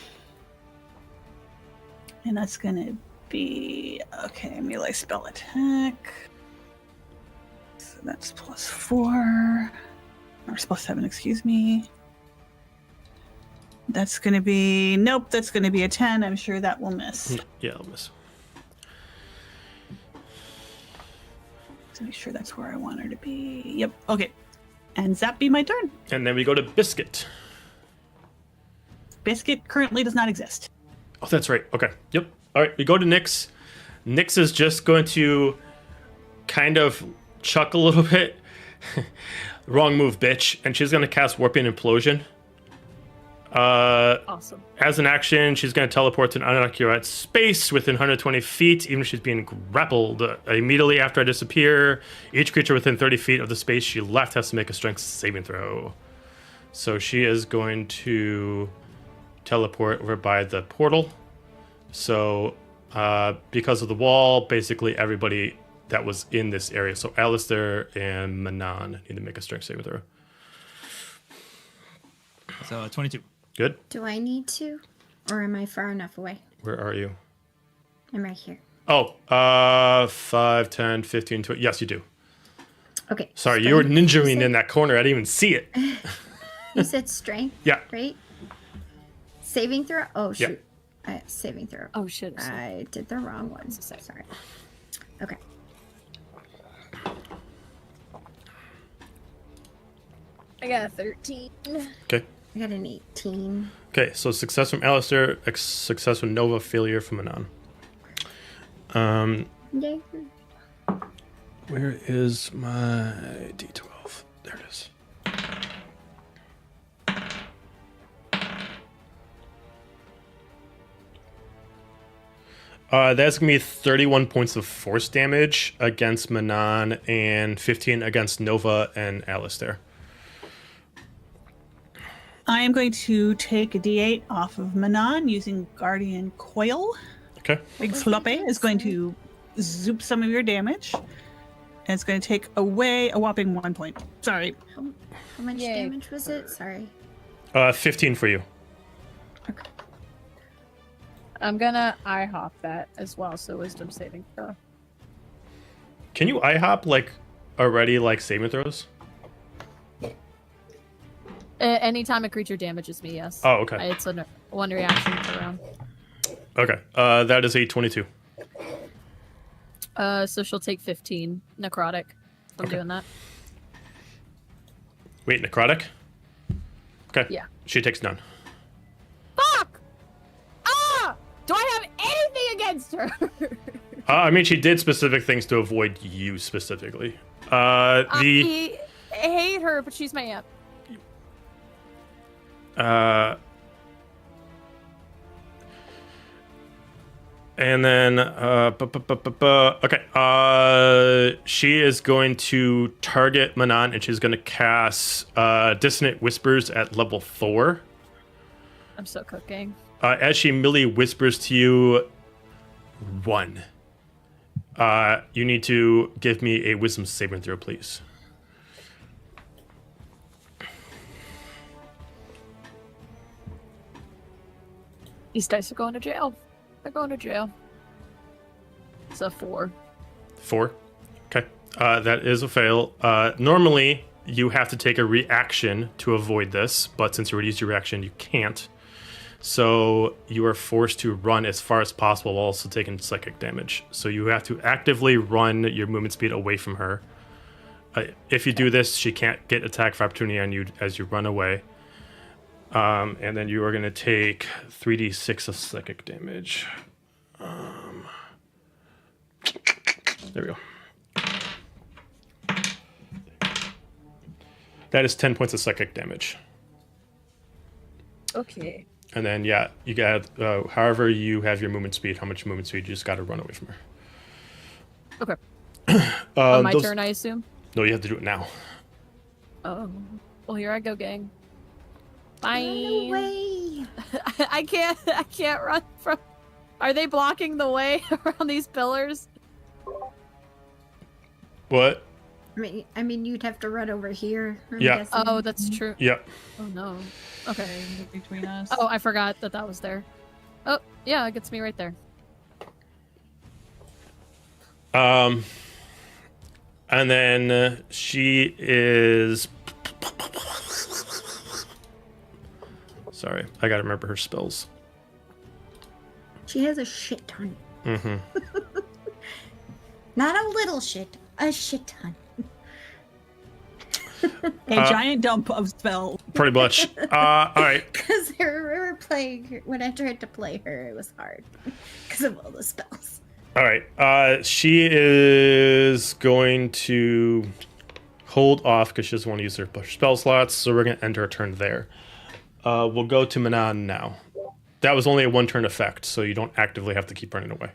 Speaker 6: that's gonna be okay. Melee spell attack. So that's +4 or +7. Excuse me. That's gonna be nope. That's gonna be a 10. I'm sure that will miss.
Speaker 4: Yeah, I'll miss.
Speaker 6: To make sure that's where I want her to be. Yep. Okay. And that be my turn.
Speaker 4: And then we go to Biscuit.
Speaker 6: Biscuit currently does not exist.
Speaker 4: Oh, that's right. Okay. Yep. All right. We go to Nyx. Nyx is just going to kind of chuck a little bit. Wrong move, bitch. And she's going to cast Warping Implosion.
Speaker 2: Awesome.
Speaker 4: As an action, she's going to teleport to an unoccupied space within 120 feet, even if she's being grappled. Immediately after I disappear, each creature within 30 feet of the space she left has to make a strength saving throw. So she is going to teleport over by the portal. So because of the wall, basically everybody that was in this area, so Alistair and Manon, need to make a strength saving throw.
Speaker 1: So 22.
Speaker 4: Good.
Speaker 9: Do I need to? Or am I far enough away?
Speaker 4: Where are you?
Speaker 9: I'm right here.
Speaker 4: Oh, 5, 10, 15, 20. Yes, you do.
Speaker 9: Okay.
Speaker 4: Sorry, you were
Speaker 9: strength,
Speaker 4: ninjaing
Speaker 9: you
Speaker 4: in that corner. I didn't even see it.
Speaker 9: You said strength?
Speaker 4: Yeah.
Speaker 9: Right? Saving throw? Oh,
Speaker 4: Yeah.
Speaker 9: shoot. Saving throw.
Speaker 2: Oh shit.
Speaker 9: I did the wrong one. Sorry. Okay.
Speaker 2: I got a 13.
Speaker 4: Okay.
Speaker 9: I got an 18.
Speaker 4: Okay, so success from Alistair, success from Nova, failure from Manon.
Speaker 9: Yay.
Speaker 4: Where is my D12? There it is. That's going to be 31 points of force damage against Manon and 15 against Nova and Alistair.
Speaker 6: I am going to take a D8 off of Manon using Guardian Coil.
Speaker 4: Okay.
Speaker 6: Big Floppe is going to zoop some of your damage. And it's going to take away a whopping 1 point. Sorry.
Speaker 9: How much
Speaker 2: Yay.
Speaker 9: damage was it? Sorry.
Speaker 4: 15 for you.
Speaker 9: Okay.
Speaker 2: I'm gonna IHOP that as well, so wisdom saving throw.
Speaker 4: Can you IHOP, like, already, like, saving throws?
Speaker 2: Anytime a creature damages me, yes.
Speaker 4: Oh, okay.
Speaker 2: It's a one reaction per round.
Speaker 4: Okay. That is a 22.
Speaker 2: So she'll take 15 necrotic from doing that.
Speaker 4: Wait, necrotic? Okay.
Speaker 2: Yeah.
Speaker 4: She takes none.
Speaker 2: Fuck! Ah! Do I have anything against her?
Speaker 4: I mean, she did specific things to avoid you specifically.
Speaker 2: I hate her, but she's my aunt.
Speaker 4: And then, okay. She is going to target Manon, and she's going to cast Dissonant Whispers at level 4.
Speaker 2: I'm so cooking.
Speaker 4: As she merely whispers to you, run. You need to give me a wisdom saving throw, please.
Speaker 2: These dice are going to jail. They're going to jail. It's a 4.
Speaker 4: 4. Okay. That is a fail. Normally, you have to take a reaction to avoid this, but since you already used your reaction, you can't. So you are forced to run as far as possible while also taking psychic damage. So you have to actively run your movement speed away from her. If you do this, she can't get attack of opportunity on you as you run away. And then you are going to take 3d6 of psychic damage. There we go. That is 10 points of psychic damage.
Speaker 2: Okay.
Speaker 4: And then, yeah, you got, however you have your movement speed, how much movement speed, you just got to run away from her.
Speaker 2: Okay. On my turn, I assume?
Speaker 4: No, you have to do it now.
Speaker 2: Oh. Well, here I go, gang. Fine.
Speaker 9: Run away.
Speaker 2: I can't run from... Are they blocking the way around these pillars?
Speaker 4: What?
Speaker 9: I mean, you'd have to run over here. I'm
Speaker 4: Yeah.
Speaker 9: guessing.
Speaker 2: Oh, that's true.
Speaker 4: Yep.
Speaker 2: Oh, no. Okay.
Speaker 5: Between us.
Speaker 2: Oh, I forgot that was there. Oh, yeah, it gets me right there.
Speaker 4: And then she is... Sorry, I gotta remember her spells.
Speaker 9: She has a shit ton.
Speaker 4: Mm-hmm.
Speaker 9: Not a little shit, a shit ton.
Speaker 6: A giant dump of spells.
Speaker 4: Pretty much. All right.
Speaker 9: Because we were playing her, when I tried to play her, it was hard because of all the spells.
Speaker 4: All right. She is going to hold off because she doesn't want to use her spell slots, so we're going to end her turn there. We'll go to Manon now. That was only a one-turn effect, so you don't actively have to keep running away.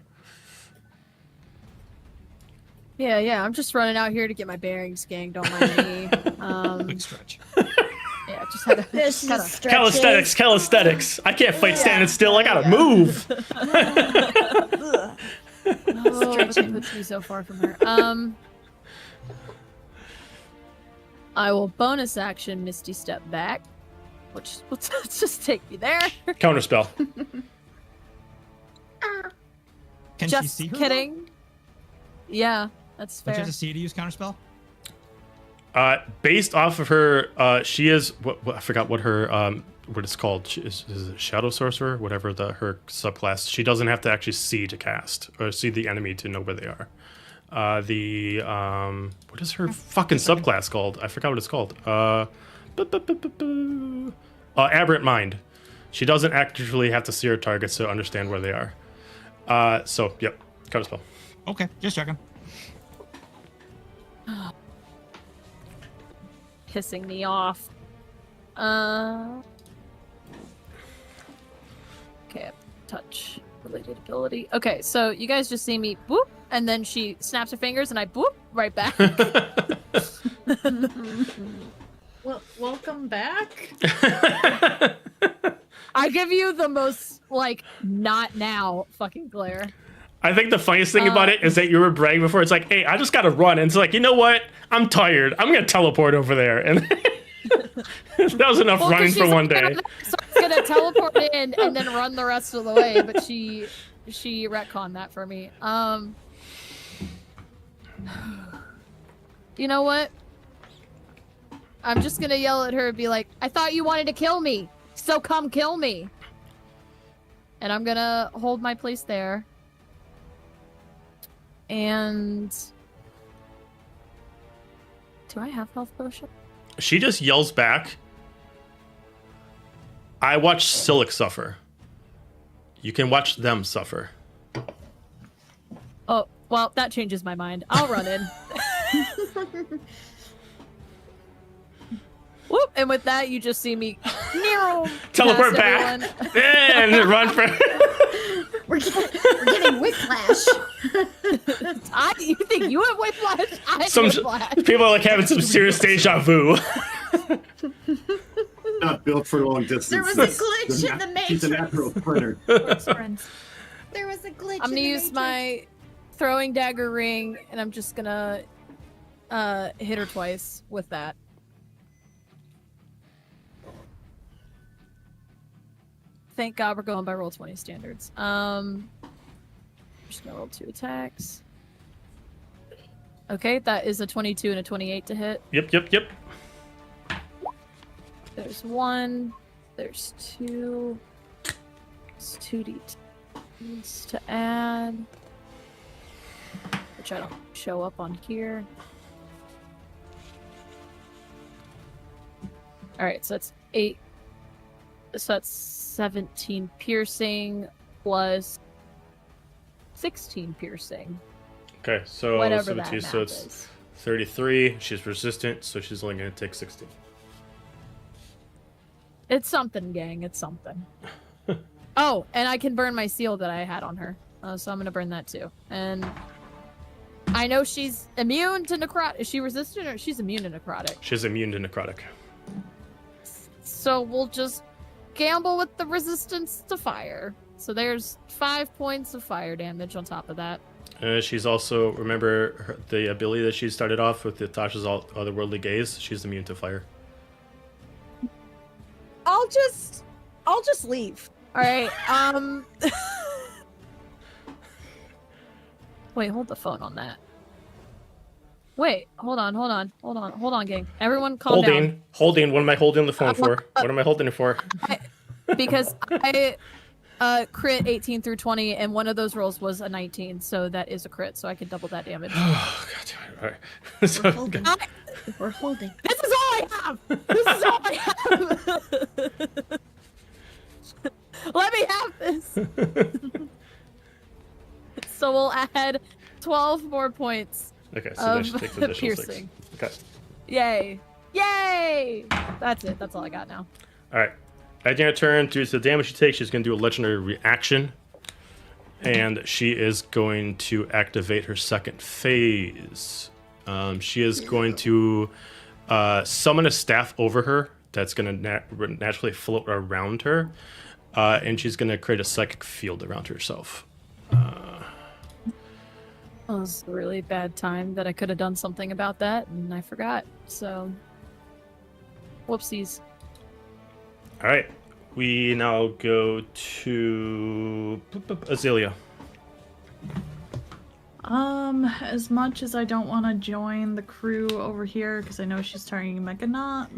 Speaker 2: Yeah, I'm just running out here to get my bearings, gang. Don't mind me.
Speaker 1: Big stretch.
Speaker 2: Yeah, just had to...
Speaker 9: This
Speaker 2: gotta-
Speaker 9: is stretches.
Speaker 4: Calisthenics. I can't fight standing still. I gotta move.
Speaker 2: Oh, but that puts me so far from her. I will bonus action Misty Step back, which will just take me there.
Speaker 4: Counterspell.
Speaker 1: Can she
Speaker 2: Just
Speaker 1: see her?
Speaker 2: kidding. Yeah, that's
Speaker 1: Don't you
Speaker 2: fair.
Speaker 1: have to see to use counterspell?
Speaker 4: Based off of her, she is what I forgot what her what it's called. She is it Shadow Sorcerer, whatever her subclass. She doesn't have to actually see to cast or see the enemy to know where they are. What is her fucking subclass called? I forgot what it's called. Aberrant Mind. She doesn't actually have to see her targets to understand where they are. So yep, counterspell.
Speaker 1: Okay, just checking.
Speaker 2: Pissing me off. Okay, touch related ability. Okay, so you guys just see me boop, and then she snaps her fingers, and I boop right back.
Speaker 5: Well, welcome back.
Speaker 2: I give you the most not now fucking glare.
Speaker 4: I think the funniest thing about it is that you were bragging before. It's like, hey, I just gotta run. And it's like, you know what? I'm tired. I'm gonna teleport over there. And that was enough running for one day.
Speaker 2: So I was gonna teleport in and then run the rest of the way, but she retconned that for me. You know what? I'm just gonna yell at her and be like, I thought you wanted to kill me, so come kill me. And I'm gonna hold my place there. And do I have health potion?
Speaker 4: She just yells back. I watch Silic suffer. You can watch them suffer.
Speaker 2: Oh, well, that changes my mind. I'll run in. Whoop! And with that, you just see me
Speaker 4: Teleport
Speaker 2: past
Speaker 4: back and run for.
Speaker 9: We're getting whiplash.
Speaker 2: You think you have whiplash? I have
Speaker 4: Some
Speaker 2: whiplash.
Speaker 4: people are like having some serious deja vu.
Speaker 7: Not built for long distance.
Speaker 9: There was a glitch in the
Speaker 7: She's a
Speaker 9: matrix.
Speaker 7: natural sprinter.
Speaker 9: There was a glitch.
Speaker 2: I'm gonna use my throwing dagger ring, and I'm just gonna hit her twice with that. Thank God we're going by Roll20 standards. I'm just gonna roll 2 attacks. Okay, that is a 22 and a 28 to hit.
Speaker 4: Yep.
Speaker 2: There's 1. There's 2. It's 2d needs to add, which I don't show up on here. All right, so that's 8. So that's 17 piercing plus 16 piercing.
Speaker 4: Okay, so
Speaker 2: Whatever
Speaker 4: 17,
Speaker 2: that
Speaker 4: so
Speaker 2: math
Speaker 4: it's
Speaker 2: is.
Speaker 4: 33. She's resistant, so she's only going to take 16.
Speaker 2: It's something, gang. It's something. Oh, and I can burn my seal that I had on her. So I'm going to burn that too. And I know she's immune to necrotic. Is she resistant or she's immune to necrotic?
Speaker 4: She's immune to necrotic.
Speaker 2: So we'll just gamble with the resistance to fire. So there's 5 points of fire damage on top of that.
Speaker 4: She's also, remember the ability that she started off with, Tasha's otherworldly gaze? She's immune to fire.
Speaker 10: I'll just leave.
Speaker 2: All right. Wait, hold the phone on that. Wait, hold on, gang. Everyone calm down.
Speaker 4: Holding. What am I holding the phone for? What am I holding it for?
Speaker 2: Because I crit 18 through 20, and one of those rolls was a 19, so that is a crit, so I can double that damage.
Speaker 4: Oh, God damn it. All right. So,
Speaker 9: We're holding.
Speaker 2: This is all I have! This is all I have! Let me have this! So we'll add 12 more points.
Speaker 4: okay, so that should take the additional 6.
Speaker 2: piercing.
Speaker 4: Okay.
Speaker 2: Yay! Yay! That's it. That's all I got now.
Speaker 4: All right. At your turn, due to the damage she takes, she's going to do a legendary reaction. And she is going to activate her second phase. She is going to summon a staff over her that's going to naturally float around her. And she's going to create a psychic field around herself.
Speaker 2: Well, it was a really bad time that I could have done something about that, and I forgot. So, whoopsies.
Speaker 4: All right. We now go to Azalia.
Speaker 5: As much as I don't want to join the crew over here, because I know she's targeting Micnon.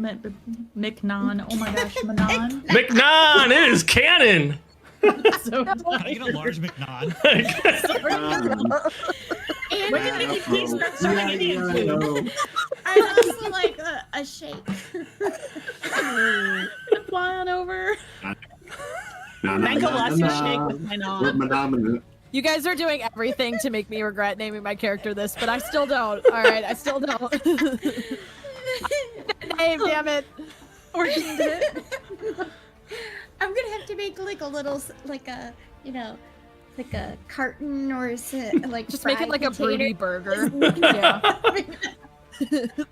Speaker 5: Oh my gosh, Manon.
Speaker 4: McNon, it is canon!
Speaker 5: So
Speaker 1: Can I get a large McNod?
Speaker 9: I also like a shake.
Speaker 5: fly on over.
Speaker 6: Mango lost your shake with Manon.
Speaker 2: You guys are doing everything to make me regret naming my character this, but I still don't. All right, I still don't. Name, damn it.
Speaker 9: I'm gonna have to make like a little, like a, like a carton or like
Speaker 2: Just make it like a broody burger.
Speaker 9: Yeah.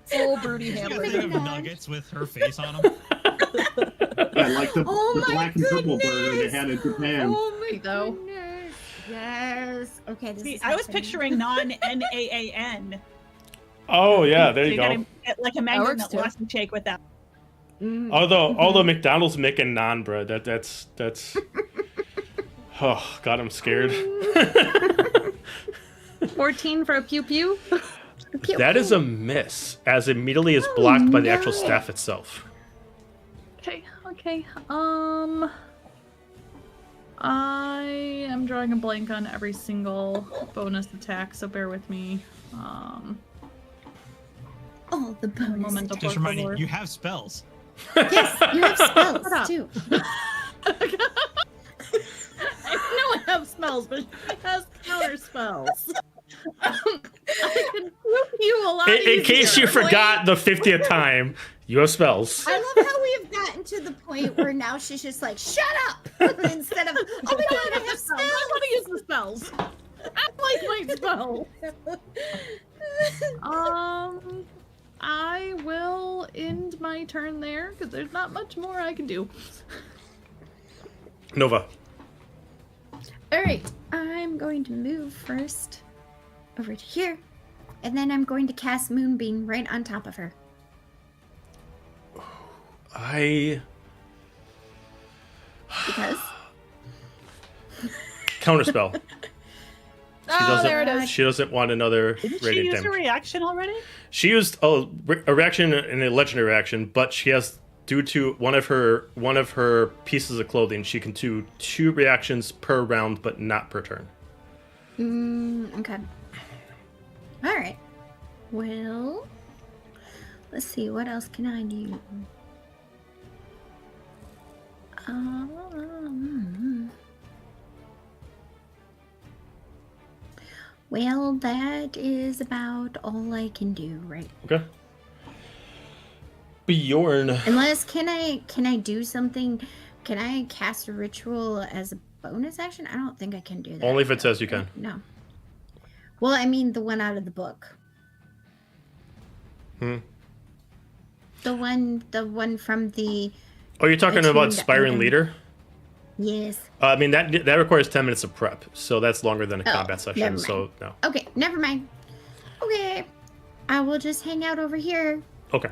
Speaker 2: Full broody hamburger.
Speaker 1: Think of nuggets with her face on them.
Speaker 7: Yeah, like the
Speaker 9: Oh my
Speaker 7: black and purple burger they
Speaker 9: goodness.
Speaker 7: had in Japan.
Speaker 9: Oh my
Speaker 2: Though.
Speaker 9: goodness. Yes. Okay. This
Speaker 6: See,
Speaker 9: is
Speaker 6: I was
Speaker 9: happening.
Speaker 6: picturing non-N-A-A-N.
Speaker 4: Oh, yeah, there
Speaker 6: So
Speaker 4: you
Speaker 6: gotta
Speaker 4: go.
Speaker 6: get like a mango
Speaker 2: works
Speaker 6: nut
Speaker 2: too.
Speaker 6: lost your shake with that.
Speaker 4: Although McDonald's making naan bread, that's oh God, I'm scared.
Speaker 8: 14 for a pew pew.
Speaker 4: That is a miss, as immediately is blocked by the actual
Speaker 9: no.
Speaker 4: staff itself.
Speaker 5: Okay. I am drawing a blank on every single bonus attack, so bear with me.
Speaker 9: Oh, the bonus.
Speaker 5: Momento,
Speaker 1: Just
Speaker 5: por
Speaker 1: reminding
Speaker 5: favor.
Speaker 1: you have spells.
Speaker 9: Yes, you have spells
Speaker 5: Shut up.
Speaker 9: too.
Speaker 5: I know I have spells, but she has counter spells. I can whoop you a lot
Speaker 4: In case you
Speaker 5: easier.
Speaker 4: forgot the 50th time, you have spells.
Speaker 9: I love how we've gotten to the point where now she's just like, shut up! Instead of, oh, we don't even have
Speaker 5: I'm not gonna use the spells. I like my spells. I will end my turn there because there's not much more I can do.
Speaker 4: Nova.
Speaker 9: Alright, I'm going to move first over to here, and then I'm going to cast Moonbeam right on top of her. Because?
Speaker 4: Counterspell.
Speaker 2: Oh, there it is.
Speaker 4: She doesn't want another
Speaker 6: Didn't she
Speaker 4: radiant
Speaker 6: use her
Speaker 4: damage.
Speaker 6: reaction already?
Speaker 4: She used a reaction and a legendary reaction, but she has, due to one of her pieces of clothing, she can do 2 reactions per round, but not per turn.
Speaker 9: Okay. Alright. Well, let's see, what else can I do?
Speaker 3: Well, that is about all I can do, right?
Speaker 4: Okay. Bjorn.
Speaker 3: Unless, can I do something? Can I cast a ritual as a bonus action? I don't think I can do that.
Speaker 4: Only if it says you can.
Speaker 3: No. Well, I mean the one out of the book. The one from the...
Speaker 4: Oh, you're talking about Spiring Leader?
Speaker 3: Yes.
Speaker 4: I mean, that requires 10 minutes of prep, so that's longer than a combat session, so no.
Speaker 3: Okay, never mind. Okay. I will just hang out over here.
Speaker 4: Okay.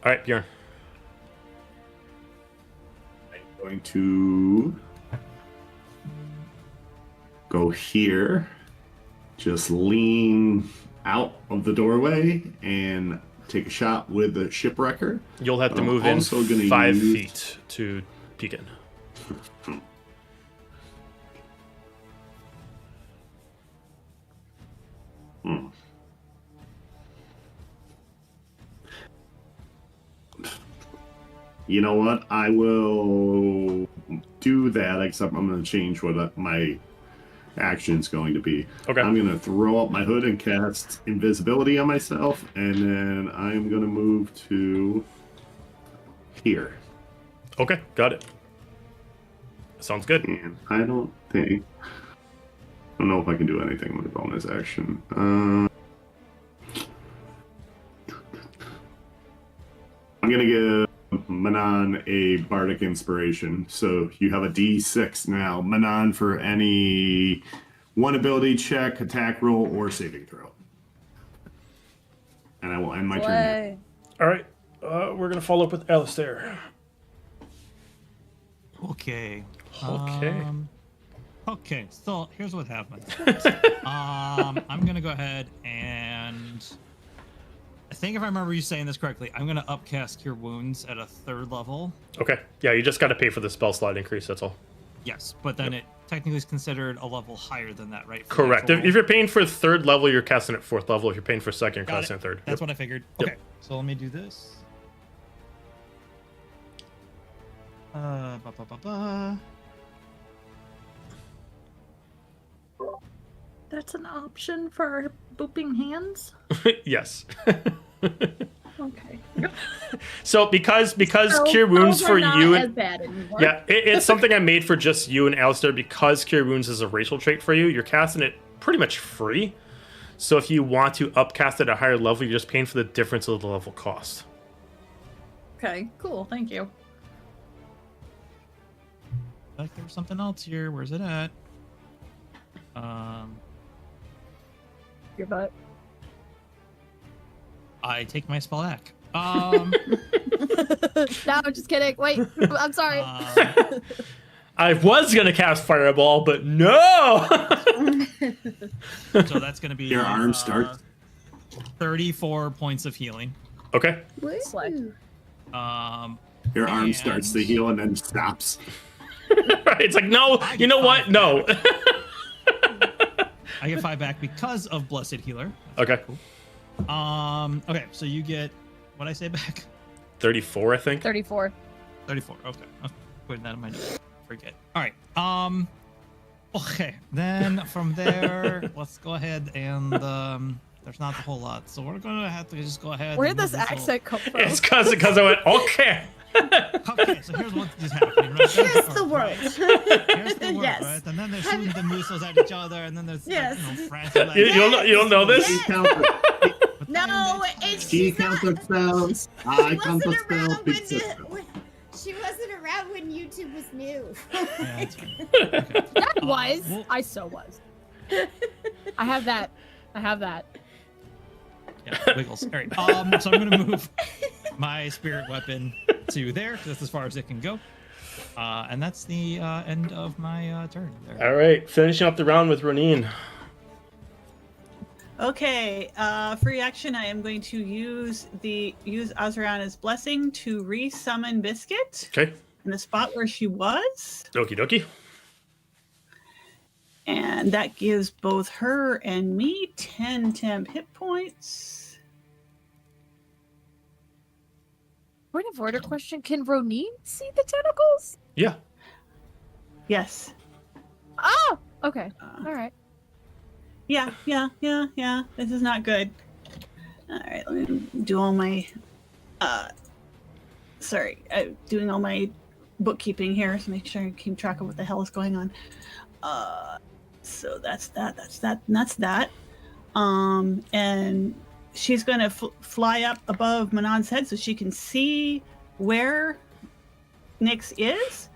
Speaker 4: All right, Bjorn.
Speaker 7: I'm going to go here, just lean out of the doorway and take a shot with the shipwrecker.
Speaker 4: You'll have to move in 5 feet to peek in.
Speaker 7: You know what? I will do that, except I'm going to change what my action's going to be.
Speaker 4: Okay.
Speaker 7: I'm going to throw up my hood and cast invisibility on myself, and then I'm going to move to here.
Speaker 4: Okay, got it. Sounds good.
Speaker 7: And I don't know if I can do anything with a bonus action. I'm going to give Manon a bardic inspiration. So you have a D6 now. Manon, for any one ability check, attack roll, or saving throw. And I will end my turn here.
Speaker 4: All right. We're going to follow up with Alistair.
Speaker 1: Okay.
Speaker 4: Okay.
Speaker 1: Okay, so here's what happens. I'm gonna go ahead and I think if I remember you saying this correctly, I'm gonna upcast Cure Wounds at a 3rd level.
Speaker 4: Okay. Yeah, you just got to pay for the spell slot increase. That's all.
Speaker 1: Yes, but then it technically is considered a level higher than that, right?
Speaker 4: Correct. If you're paying for 3rd level, you're casting at 4th level. If you're paying for 2nd, you're casting at 3rd.
Speaker 1: That's what I figured.
Speaker 4: Yep.
Speaker 1: Okay, so let me do this.
Speaker 5: That's an option for our booping hands?
Speaker 4: Yes.
Speaker 5: Okay.
Speaker 4: So because Cure Wounds for you and
Speaker 2: bad
Speaker 4: yeah, it's something I made for just you and Alistair. Because Cure Wounds is a racial trait for you, you're casting it pretty much free. So if you want to upcast it at a higher level, you're just paying for the difference of the level cost.
Speaker 5: Okay, cool. Thank you.
Speaker 1: Like there's something else here. Where's it at?
Speaker 2: Your butt.
Speaker 1: I take my spell back.
Speaker 2: No, just kidding. Wait, I'm sorry.
Speaker 4: I was gonna cast Fireball, but no.
Speaker 1: So that's gonna be
Speaker 7: Your arm starts.
Speaker 1: 34 points of healing.
Speaker 4: Okay.
Speaker 3: Woo.
Speaker 7: Your arm starts to heal and then stops.
Speaker 4: Right. It's like, no, you know what? No.
Speaker 1: I get 5 back because of Blessed Healer. That's
Speaker 4: okay.
Speaker 1: Cool. Okay, so you get what I say back?
Speaker 4: 34, I think.
Speaker 2: 34.
Speaker 1: 34. Okay. I'm putting that in my notes. Forget. All right. Okay. Then from there, let's go ahead and there's not a whole lot, so we're gonna have to just go ahead.
Speaker 2: Where did this accent come from?
Speaker 4: It's because I went okay.
Speaker 1: Okay, so here's what is happening. Right?
Speaker 9: Here's the word.
Speaker 1: Here's the word,
Speaker 9: Yes.
Speaker 1: right? And then they're shooting the missiles at each other, and then there's
Speaker 9: Yes.
Speaker 1: like, frantic. Like,
Speaker 4: You don't know this?
Speaker 9: No, it's
Speaker 7: She counts the spells. I count the
Speaker 9: wasn't
Speaker 7: spells.
Speaker 9: around
Speaker 7: Big sister.
Speaker 9: she wasn't around when YouTube was new.
Speaker 1: Yeah, that's fine. Okay.
Speaker 2: That was.
Speaker 1: well-
Speaker 2: I so was. I have that.
Speaker 1: Yeah, wiggles. All right. So I'm gonna move my spirit weapon to there, because that's as far as it can go. And that's the end of my turn. There.
Speaker 4: All right, finishing up the round with Roneen.
Speaker 6: Okay, free action. I am going to use Azariana's blessing to re-summon Biscuit
Speaker 4: Okay.
Speaker 6: in the spot where she was,
Speaker 4: Okie dokie.
Speaker 6: and that gives both her and me 10 temp hit points.
Speaker 2: Point of order question: can Roneen see the tentacles?
Speaker 4: Yeah.
Speaker 6: Yes.
Speaker 2: Oh, okay. All right.
Speaker 6: Yeah. This is not good. All right, let me do all my. Doing all my bookkeeping here to make sure I keep track of what the hell is going on. So that's that. And she's gonna fly up above Manon's head so she can see where Nyx is.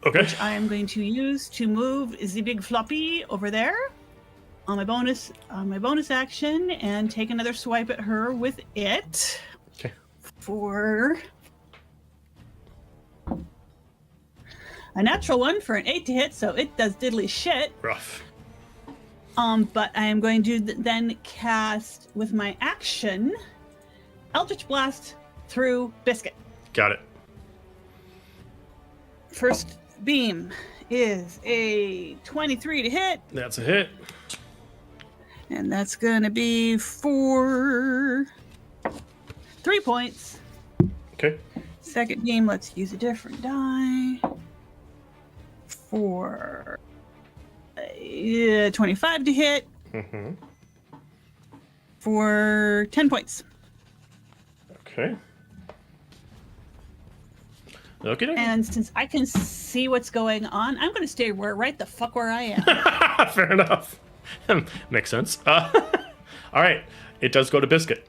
Speaker 4: Okay.
Speaker 6: Which I am going to use to move the big floppy over there on my bonus action and take another swipe at her with it.
Speaker 4: Okay.
Speaker 6: For a natural one for an 8 to hit, so it does diddly shit.
Speaker 4: Rough.
Speaker 6: But I am going to then cast with my action Eldritch Blast through Biscuit.
Speaker 4: Got it.
Speaker 6: First beam is a 23 to hit.
Speaker 4: That's a hit.
Speaker 6: And that's gonna be for 3 points.
Speaker 4: Okay.
Speaker 6: Second beam, let's use a different die. For 25 to hit.
Speaker 4: Mm-hmm.
Speaker 6: For 10 points.
Speaker 4: Okay. Okay.
Speaker 6: And since I can see what's going on, I'm gonna stay right the fuck where I am.
Speaker 4: Fair enough. Makes sense. All right. It does go to Biscuit.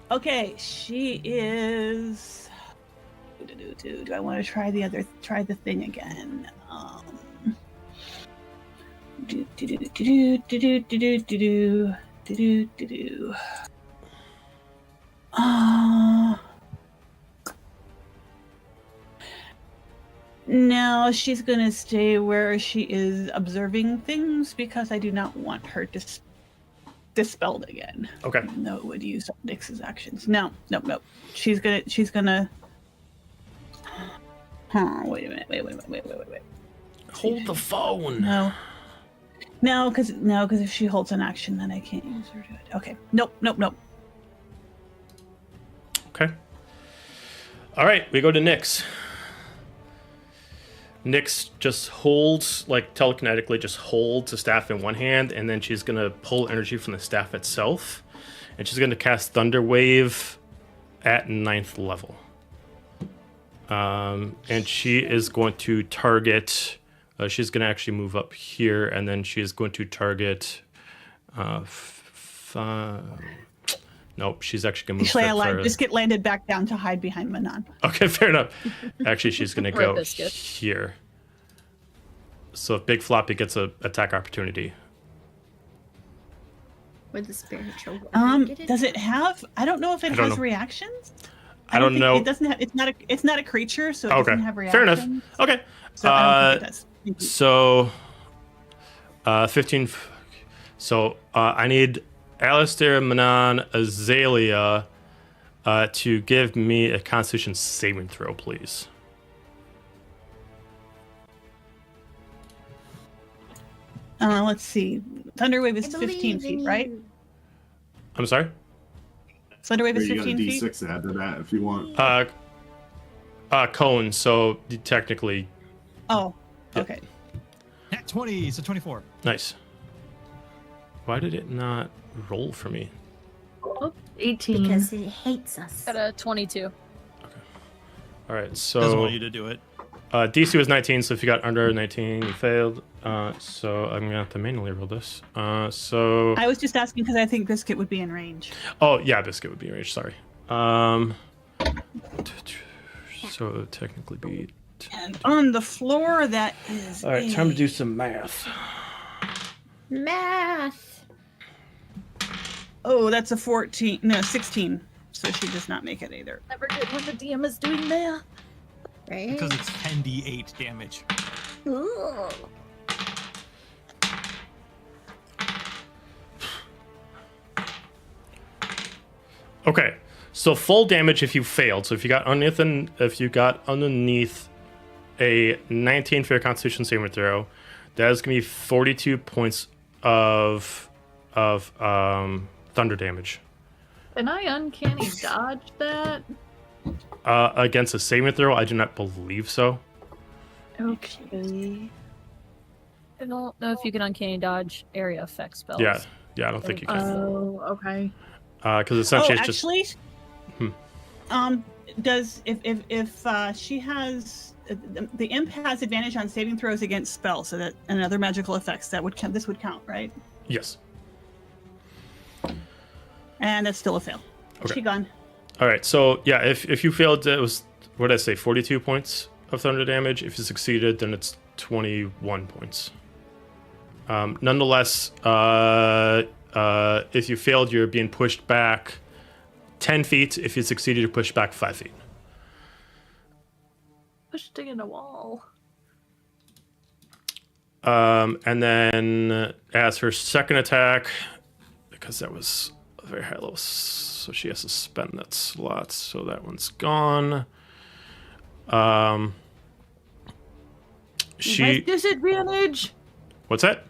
Speaker 6: Okay, she is. Do I want to try the thing again? No, she's gonna stay where she is observing things because I do not want her dispelled again.
Speaker 4: Okay.
Speaker 6: No, it would use Nyx's actions. No. She's gonna. Wait a minute. Wait.
Speaker 4: Hold the phone.
Speaker 6: No, because if she holds an action, then I can't use her to it. Okay. Nope.
Speaker 4: Okay. All right, we go to Nyx. Nyx just holds, like telekinetically, just holds the staff in one hand, and then she's gonna pull energy from the staff itself, and she's gonna cast Thunder Wave at 9th level. And she is going to target. She's gonna actually move up here, and then she is going to target. Nope, she's actually gonna move.
Speaker 6: Actually, I lied.
Speaker 4: further.
Speaker 6: Biscuit landed back down to hide behind Manon.
Speaker 4: Okay, fair enough. Actually, she's gonna go
Speaker 2: Biscuit.
Speaker 4: here. So if Big Floppy gets an attack opportunity.
Speaker 9: With the spiritual warrior get it?
Speaker 6: Does it have? I don't know if it
Speaker 4: I don't
Speaker 6: has
Speaker 4: know.
Speaker 6: reactions.
Speaker 4: I don't know.
Speaker 6: It doesn't have. It's not a creature, so it
Speaker 4: Okay,
Speaker 6: doesn't have reactions.
Speaker 4: fair enough. Okay.
Speaker 6: So I don't think it does. Thank you.
Speaker 4: So, 15. So I need Alistair, Manon, Azalia to give me a Constitution saving throw, please.
Speaker 6: Let's see. Thunderwave is
Speaker 9: I
Speaker 6: 15
Speaker 9: believe in
Speaker 6: feet, right?
Speaker 9: you.
Speaker 4: I'm sorry?
Speaker 6: Thunderwave is
Speaker 7: You got a
Speaker 6: 15 feet.
Speaker 7: D6 to add to that if you want.
Speaker 4: Cone, so technically.
Speaker 6: Oh,
Speaker 4: Yep.
Speaker 6: okay.
Speaker 1: Nat 20, so 24.
Speaker 4: Nice. Why did it not roll for me?
Speaker 8: 18.
Speaker 9: Because it hates us.
Speaker 2: Got a 22.
Speaker 4: All right,
Speaker 1: Doesn't
Speaker 4: so
Speaker 1: want you to do it.
Speaker 4: DC was 19, so if you got under 19, you failed. So I'm gonna have to manually roll this. So.
Speaker 6: I was just asking because I think Biscuit would be in range.
Speaker 4: Oh yeah, Biscuit would be in range. Sorry. So it would technically be.
Speaker 6: And on the floor, that is.
Speaker 4: All right, time to do some math.
Speaker 9: Math.
Speaker 6: Oh, that's a 14. No, 16. So she does not make it either.
Speaker 2: Never good when the DM is doing that.
Speaker 9: Right?
Speaker 1: Because it's 10d8 damage.
Speaker 9: Ooh.
Speaker 4: Okay, so full damage if you failed. So if you got underneath a 19 for your Constitution saving throw, that is gonna be 42 points of thunder damage.
Speaker 5: Can I uncanny dodge that?
Speaker 4: Against a saving throw, I do not believe so.
Speaker 5: Okay.
Speaker 2: I don't know if you can uncanny dodge area effect spells.
Speaker 4: Yeah, I don't think you can.
Speaker 5: Oh, okay.
Speaker 4: Because essentially it's
Speaker 6: actually,
Speaker 4: just.
Speaker 6: Does if she has the imp has advantage on saving throws against spells, so that and other magical effects that would count. This would count, right?
Speaker 4: Yes.
Speaker 6: And that's still a fail.
Speaker 4: Okay.
Speaker 6: She gone.
Speaker 4: All right. So yeah, if you failed, it was what did I say? 42 points of thunder damage. If you succeeded, then it's 21 points. Nonetheless, if you failed, you're being pushed back 10 feet. If you succeeded, you're pushed back 5 feet.
Speaker 5: Pushed in a wall.
Speaker 4: And then as her second attack, because that was a very high level, so she has to spend that slot. So that one's gone.
Speaker 5: She has disadvantage.
Speaker 4: What's that?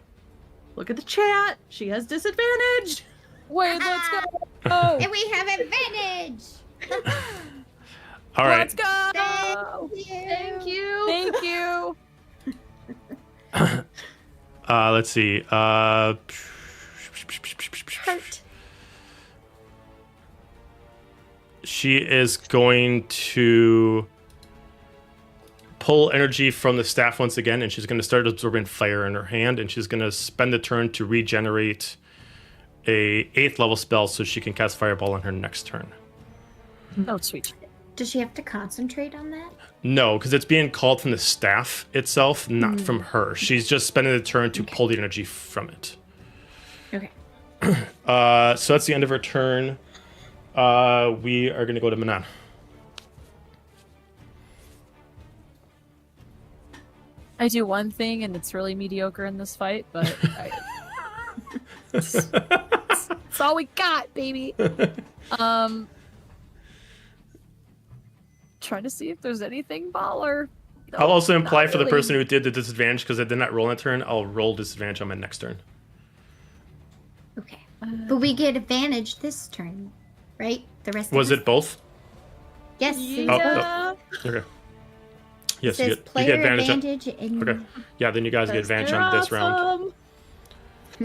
Speaker 5: Look at the chat. She has disadvantage.
Speaker 2: Wait, let's go. Oh,
Speaker 9: And we have advantage.
Speaker 4: All right.
Speaker 2: let's go.
Speaker 5: Thank you.
Speaker 2: Thank you.
Speaker 4: Let's see.
Speaker 9: Hurt.
Speaker 4: She is going to pull energy from the staff once again, and she's going to start absorbing fire in her hand, and she's going to spend the turn to regenerate a 8th level spell so she can cast Fireball on her next turn.
Speaker 2: Oh, sweet.
Speaker 9: Does she have to concentrate on that?
Speaker 4: No, because it's being called from the staff itself, not from her. She's just spending the turn to pull the energy from it.
Speaker 9: Okay.
Speaker 4: So that's the end of her turn. We are going to go to Manon.
Speaker 2: I do one thing, and it's really mediocre in this fight, but it's all we got, baby. Trying to see if there's anything baller. No,
Speaker 4: I'll also imply
Speaker 2: not
Speaker 4: for the
Speaker 2: really.
Speaker 4: person who did the disadvantage, because I did not roll in a turn, I'll roll disadvantage on my next turn.
Speaker 9: Okay. But we get advantage this turn, right? The rest
Speaker 4: Was
Speaker 9: of us?
Speaker 4: it both?
Speaker 9: Yes.
Speaker 2: Yeah.
Speaker 4: Okay. Yes,
Speaker 9: It
Speaker 4: you
Speaker 9: says
Speaker 4: get
Speaker 9: player
Speaker 4: advantage.
Speaker 9: and
Speaker 4: Okay. Yeah, then you guys get advantage on this round.
Speaker 5: Awesome.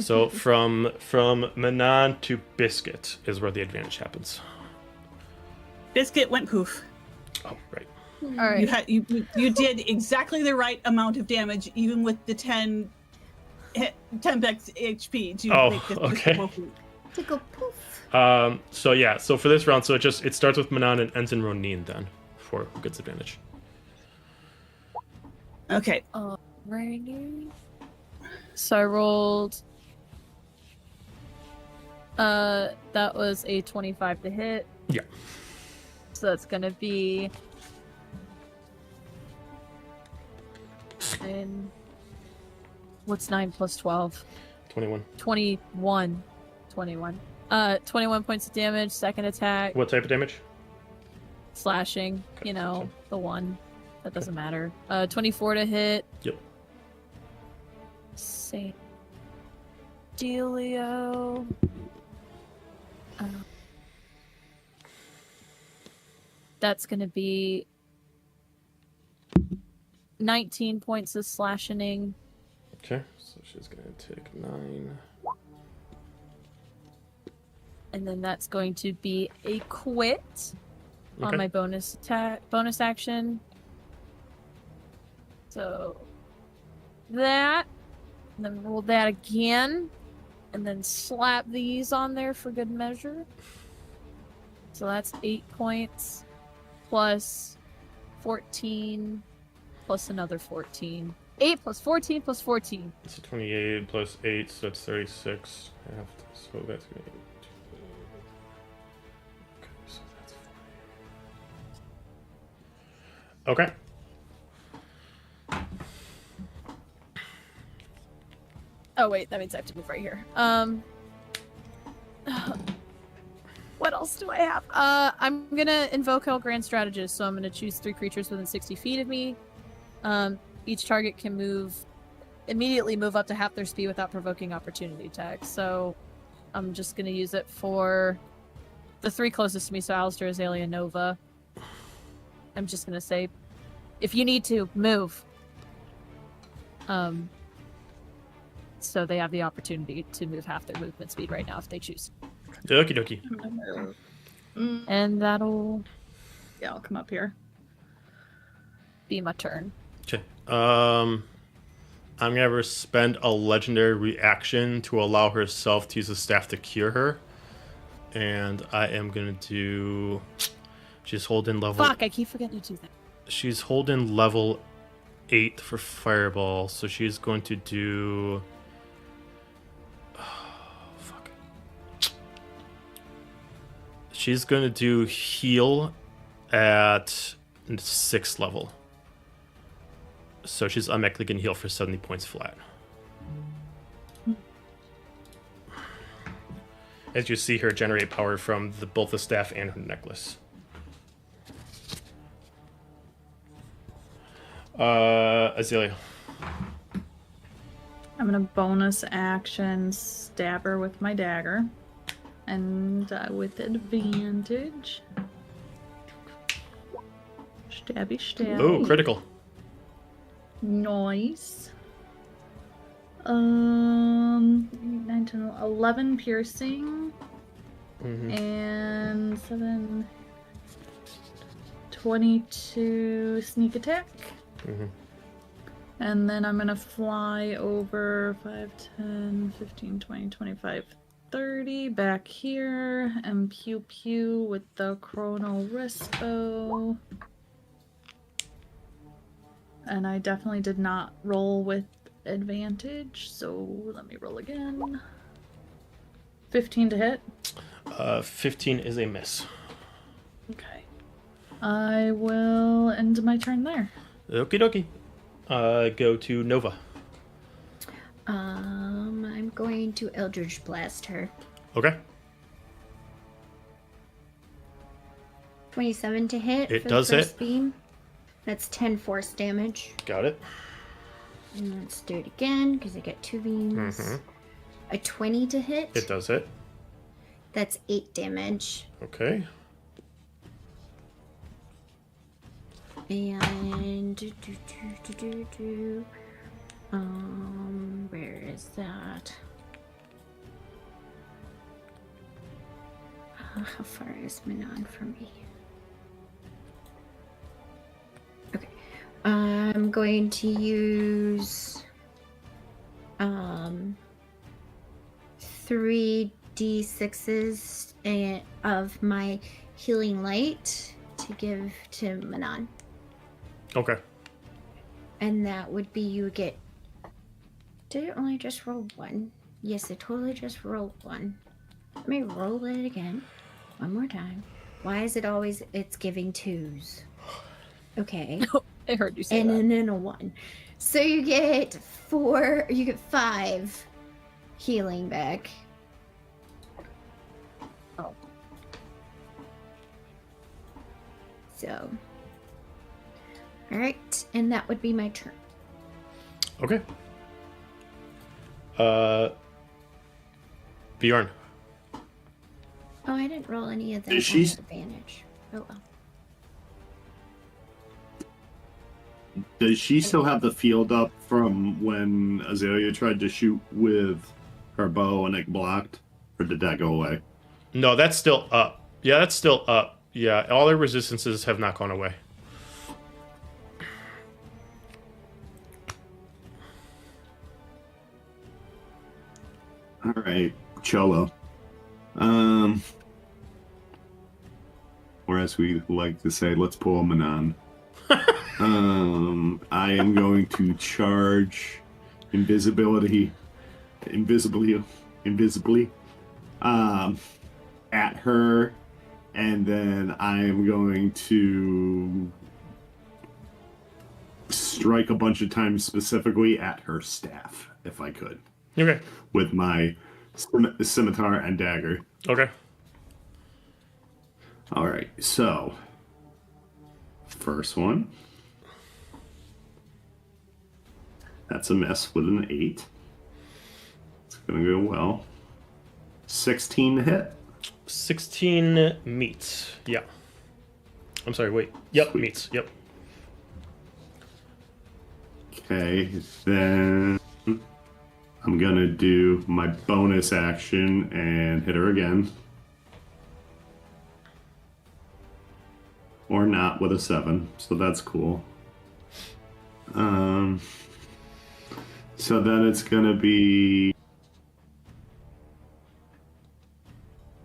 Speaker 4: So from Manon to Biscuit is where the advantage happens.
Speaker 6: Biscuit went poof.
Speaker 4: Oh, right.
Speaker 2: All right.
Speaker 6: You did exactly the right amount of damage, even with the 10 HP to
Speaker 4: Oh,
Speaker 6: make this
Speaker 4: okay.
Speaker 6: go poof.
Speaker 9: to go poof.
Speaker 4: So yeah, so for this round, so it starts with Manon and ends in Roneen then, for who gets advantage.
Speaker 6: Okay.
Speaker 2: Alrighty. So I rolled. That was a 25 to hit.
Speaker 4: Yeah.
Speaker 2: So that's gonna be. And what's 9 plus 12?
Speaker 4: 21.
Speaker 2: 21. 21. 21 points of damage. Second attack.
Speaker 4: What type of damage?
Speaker 2: Slashing. You know, the one. That doesn't matter. 24 to hit.
Speaker 4: Yep.
Speaker 2: Saint Delio. That's gonna be 19 points of slashing.
Speaker 4: Okay, so she's gonna take 9.
Speaker 2: And then that's going to be a quit on
Speaker 4: Okay.
Speaker 2: my bonus action. So that, and then roll that again, and then slap these on there for good measure. So that's 8 points plus 14 plus another 14. 8 plus 14 plus 14.
Speaker 4: So 28 plus 8, so that's 36. So that's gonna be. Okay, so that's 40. Okay.
Speaker 2: Oh wait, that means I have to move right here. What else do I have? I'm gonna invoke Hell Grand Strategist, so I'm gonna choose 3 creatures within 60 feet of me. Each target can immediately move up to half their speed without provoking opportunity attacks. So I'm just gonna use it for the three closest to me, so Alistair, Azalia, Nova. I'm just gonna say, if you need to, move. So they have the opportunity to move half their movement speed right now if they choose.
Speaker 4: Okie dokie.
Speaker 2: And that'll
Speaker 5: Yeah, I'll come up here.
Speaker 2: be my turn.
Speaker 4: Okay. I'm gonna spend a legendary reaction to allow herself to use the staff to cure her, and I am gonna do. She's holding level.
Speaker 2: Fuck! I keep forgetting to do that.
Speaker 4: She's holding level 8 for fireball, so she's going to do. Fuck. She's going to do heal at 6th level. So she's automatically going to heal for 70 points flat. As you see her generate power from both the staff and her necklace. Azalia.
Speaker 5: I'm gonna bonus action stab her with my dagger. And with advantage. Stabby, stabby.
Speaker 4: Oh, critical.
Speaker 5: Nice. 9, 10, 11 piercing. And 7, 22 sneak attack. And then I'm gonna fly over 5, 10, 15, 20, 25, 30 back here and pew pew with the chrono wrist bow. And I definitely did not roll with advantage, so let me roll again. 15 to hit.
Speaker 4: 15 is a miss.
Speaker 5: Okay. I will end my turn there.
Speaker 4: Okie dokie. Go to Nova.
Speaker 3: I'm going to Eldritch Blast her.
Speaker 4: Okay.
Speaker 3: 27 to hit.
Speaker 4: It
Speaker 3: for
Speaker 4: does
Speaker 3: the first
Speaker 4: hit.
Speaker 3: Beam. That's 10 force damage.
Speaker 4: Got it.
Speaker 3: And let's do it again because I get 2 beams. A 20 to hit.
Speaker 4: It does hit.
Speaker 3: That's 8 damage.
Speaker 4: Okay.
Speaker 3: And where is that? How far is Manon from me? Okay. I'm going to use 3d6s of my healing light to give to Manon.
Speaker 4: Okay.
Speaker 3: And that would be you get. Did it only just roll 1? Yes, it totally just rolled 1. Let me roll it again. One more time. Why is it always it's giving 2s? Okay.
Speaker 2: I heard you say
Speaker 3: and
Speaker 2: that.
Speaker 3: then a 1. So you get 5 healing back.
Speaker 2: Oh.
Speaker 3: So. Alright, and that would be my turn.
Speaker 4: Okay. Bjorn.
Speaker 3: Oh, I didn't roll any of that
Speaker 7: Is she-
Speaker 3: advantage. Oh well.
Speaker 7: Does she still have the field up from when Azalia tried to shoot with her bow and it blocked? Or did that go away?
Speaker 4: No, that's still up. Yeah, that's still up. Yeah, all their resistances have not gone away.
Speaker 7: Alright, Cholo. Or as we like to say, let's pull a Manon. I am going to charge invisibly, at her, and then I am going to strike a bunch of times specifically at her staff, if I could.
Speaker 4: Okay.
Speaker 7: With my scimitar and dagger.
Speaker 4: Okay.
Speaker 7: Alright, so first one. That's a miss with an 8. It's gonna go well. 16 to hit.
Speaker 4: 16 meets. Yeah. I'm sorry, wait. Yep,
Speaker 7: Sweet.
Speaker 4: meets. Yep.
Speaker 7: Okay, then I'm gonna do my bonus action and hit her again. Or not with a 7, so that's cool. So then it's gonna be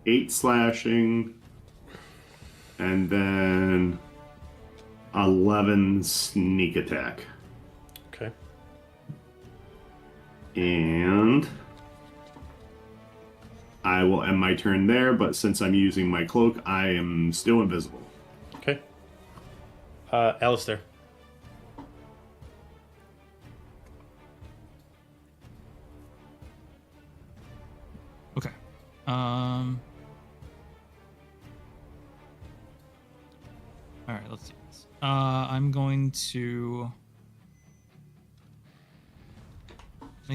Speaker 7: 8 slashing, and then 11 sneak attack.
Speaker 4: Okay.
Speaker 7: And I will end my turn there, but since I'm using my cloak, I am still invisible.
Speaker 4: Okay. Alistair.
Speaker 1: Okay. All right, let's do this. I'm going to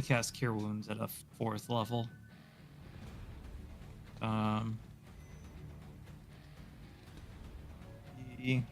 Speaker 1: cast Cure Wounds at a 4th level. The-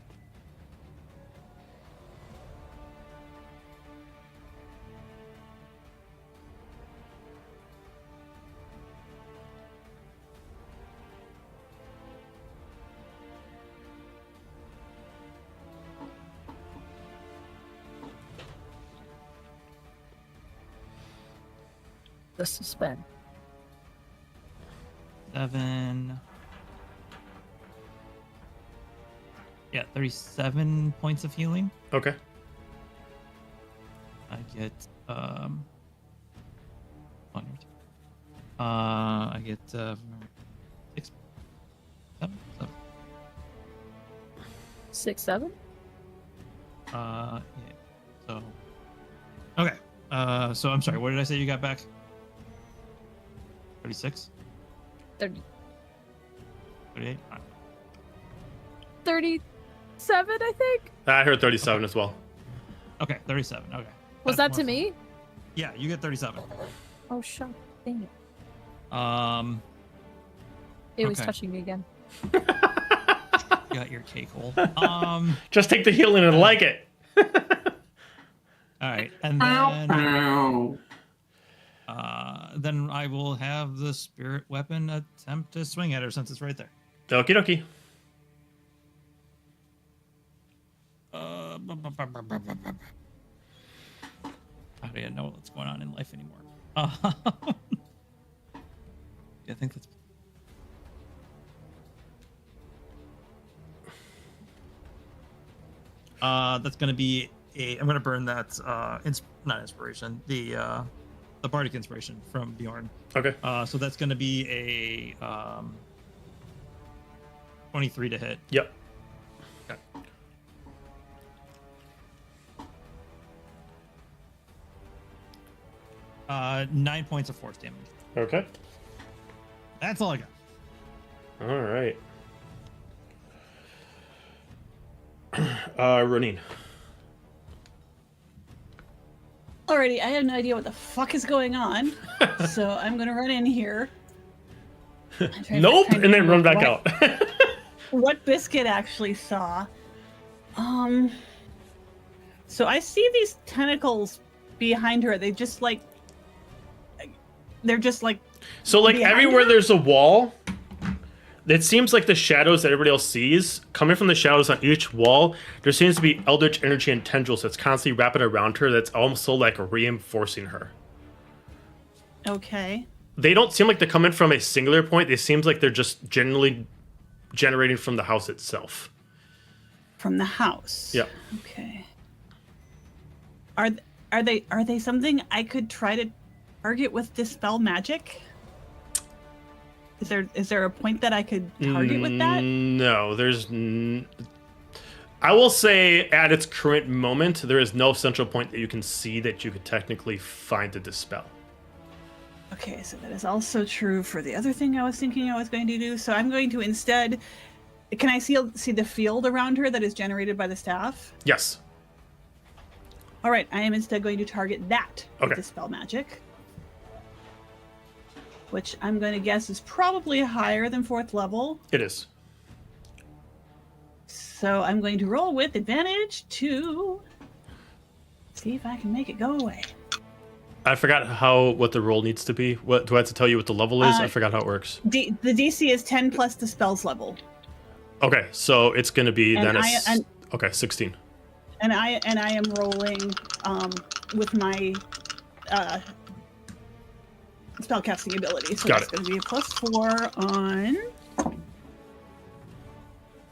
Speaker 2: The suspense.
Speaker 1: 7. Yeah, 37 points of healing.
Speaker 4: Okay.
Speaker 1: I get I get 6, 7.
Speaker 2: 6, 7?
Speaker 1: Yeah. So okay. So I'm sorry. What did I say you got back? 36.
Speaker 2: 30.
Speaker 1: 38.
Speaker 2: 37, I think.
Speaker 4: I heard 37 as well.
Speaker 1: Okay, 37. Okay.
Speaker 2: Was
Speaker 1: That's
Speaker 2: that to
Speaker 1: more
Speaker 2: me?
Speaker 1: fun. Yeah, you get 37.
Speaker 2: Oh, shut. Dang it. It was
Speaker 1: Okay.
Speaker 2: touching me again.
Speaker 1: You got your cake hole.
Speaker 4: Just take the healing and like it.
Speaker 1: All right, and then I will have the spirit weapon attempt to swing at her since it's right there.
Speaker 4: Okie dokie.
Speaker 1: I don't even know what's going on in life anymore. Yeah, I think that's going to be a. I'm going to burn that. Not inspiration. The bardic inspiration from Bjorn.
Speaker 4: Okay.
Speaker 1: So that's going to be a 23 to hit.
Speaker 4: Yep.
Speaker 1: Okay. Uh, 9 points of force damage.
Speaker 4: Okay.
Speaker 1: That's all I got.
Speaker 4: All right. Roneen.
Speaker 6: Alrighty, I have no idea what the fuck is going on, so I'm gonna run in here.
Speaker 4: Nope, and then run back out.
Speaker 6: What Biscuit actually saw. So I see these tentacles behind her. They're just like
Speaker 4: So like
Speaker 6: behind
Speaker 4: everywhere
Speaker 6: her?
Speaker 4: there's a wall, it seems like the shadows that everybody else sees, coming from the shadows on each wall, there seems to be eldritch energy and tendrils that's constantly wrapping around her that's almost like reinforcing her.
Speaker 6: Okay.
Speaker 4: They don't seem like they're coming from a singular point. It seems like they're just generally generating from the house itself.
Speaker 6: From the house.
Speaker 4: Yeah.
Speaker 6: Okay. Are they something I could try to target with dispel magic? Is there a point that I could target with that?
Speaker 4: No, I will say at its current moment, there is no central point that you can see that you could technically find to dispel.
Speaker 6: Okay, so that is also true for the other thing I was thinking I was going to do. So I'm going to instead... Can I see the field around her that is generated by the staff?
Speaker 4: Yes.
Speaker 6: All right, I am instead going to target that
Speaker 4: Okay.
Speaker 6: with dispel magic. which I'm going to guess is probably higher than 4th level.
Speaker 4: It is.
Speaker 6: So I'm going to roll with advantage to see if I can make it go away.
Speaker 4: I forgot what the roll needs to be. What do I have to tell you what the level is? I forgot how it works.
Speaker 6: The DC is 10 plus the spell's level.
Speaker 4: Okay, so it's going to be
Speaker 6: And
Speaker 4: then okay, 16.
Speaker 6: And I am rolling with my spellcasting ability. So
Speaker 4: Got
Speaker 6: that's
Speaker 4: it.
Speaker 6: going to be a +4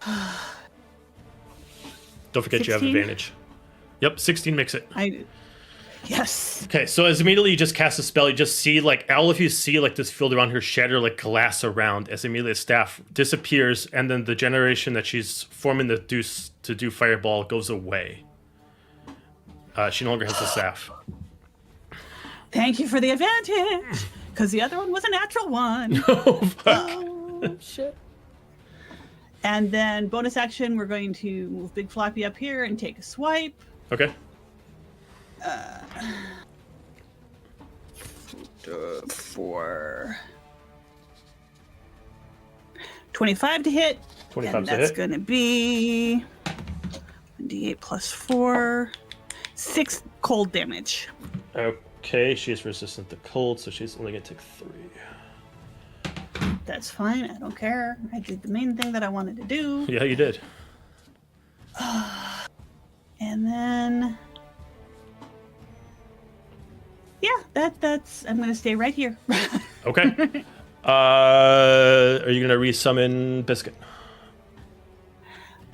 Speaker 6: on.
Speaker 4: Don't forget
Speaker 6: 16?
Speaker 4: you have advantage. Yep, 16 makes it.
Speaker 6: Yes.
Speaker 4: Okay, so as immediately you just cast a spell, you just see like all of you see like this field around her shatter like glass around as immediately the staff disappears, and then the generation that she's forming to do fireball goes away. She no longer has the staff.
Speaker 6: Thank you for the advantage, because the other one was a natural one.
Speaker 4: Oh, fuck.
Speaker 2: Oh, shit.
Speaker 6: And then bonus action, we're going to move Big Floppy up here and take a swipe.
Speaker 4: Okay.
Speaker 6: For 25 to hit.
Speaker 4: 25
Speaker 6: and
Speaker 4: to hit.
Speaker 6: that's going to be D8 +4, 6 cold damage.
Speaker 4: Okay, she is resistant to cold, so she's only gonna take 3.
Speaker 6: That's fine. I don't care. I did the main thing that I wanted to do.
Speaker 4: Yeah, you did.
Speaker 6: And then, yeah, that's. I'm gonna stay right here.
Speaker 4: Okay. Are you gonna resummon Biscuit?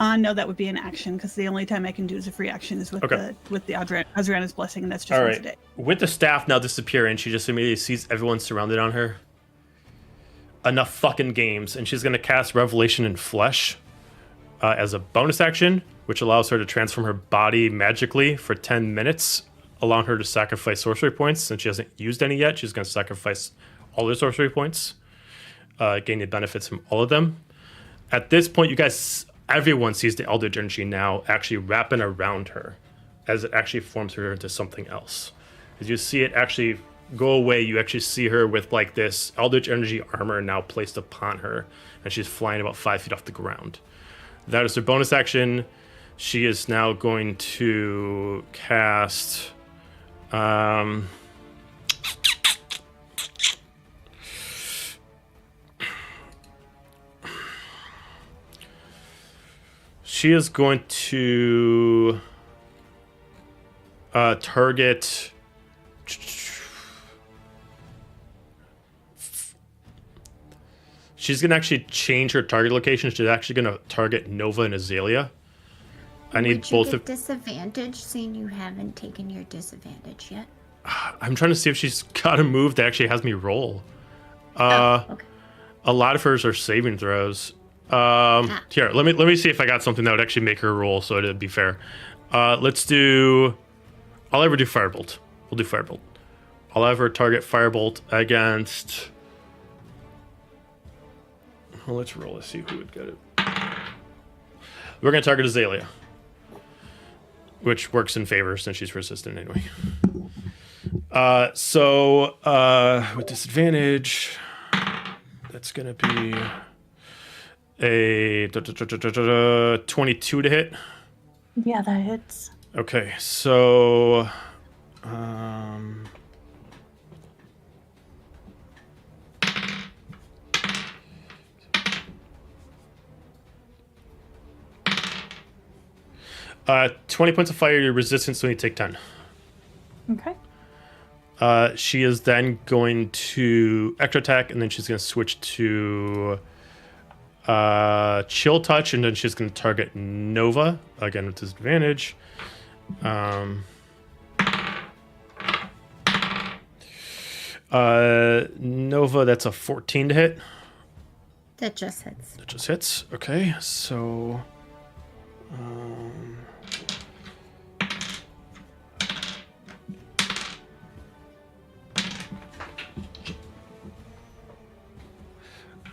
Speaker 6: No, that would be an action, because the only time I can do is a free action is with
Speaker 4: Okay.
Speaker 6: the Azrana's blessing, and that's just
Speaker 4: All
Speaker 6: once a
Speaker 4: right.
Speaker 6: day.
Speaker 4: With the staff now disappearing, she just immediately sees everyone surrounded on her. Enough fucking games, and she's gonna cast Revelation in Flesh as a bonus action, which allows her to transform her body magically for 10 minutes, allowing her to sacrifice sorcery points. Since she hasn't used any yet, she's gonna sacrifice all her sorcery points, gain the benefits from all of them. At this point, you guys, everyone sees the Eldritch energy now actually wrapping around her as it actually forms her into something else. As you see it actually go away, you actually see her with like this Eldritch energy armor now placed upon her, and she's flying about 5 feet off the ground. That is her bonus action. She is now going to cast she is going to target she's going to actually change her target location. She's actually going to target Nova and Azalia. I need
Speaker 9: Would you
Speaker 4: both
Speaker 9: get
Speaker 4: of
Speaker 9: disadvantage, seeing you haven't taken your disadvantage yet?
Speaker 4: I'm trying to see if she's got a move that actually has me roll.
Speaker 9: Okay.
Speaker 4: A lot of hers are saving throws. Here, let me see if I got something that would actually make her roll, so it'd be fair. Let's do. I'll ever do Firebolt. We'll do Firebolt. I'll ever target Firebolt against. Well, let's roll. Let's see who would get it. We're gonna target Azalia, which works in favor since she's resistant anyway. So with disadvantage, that's gonna be a 22 to hit.
Speaker 5: Yeah, that hits.
Speaker 4: Okay, so uh, 20 points of fire, your resistance, so you take 10.
Speaker 5: Okay.
Speaker 4: She is then going to extra attack, and then she's going to switch to chill touch, and then she's going to target Nova again with disadvantage. Nova, that's a 14 to hit.
Speaker 9: That just hits.
Speaker 4: That just hits. Okay, so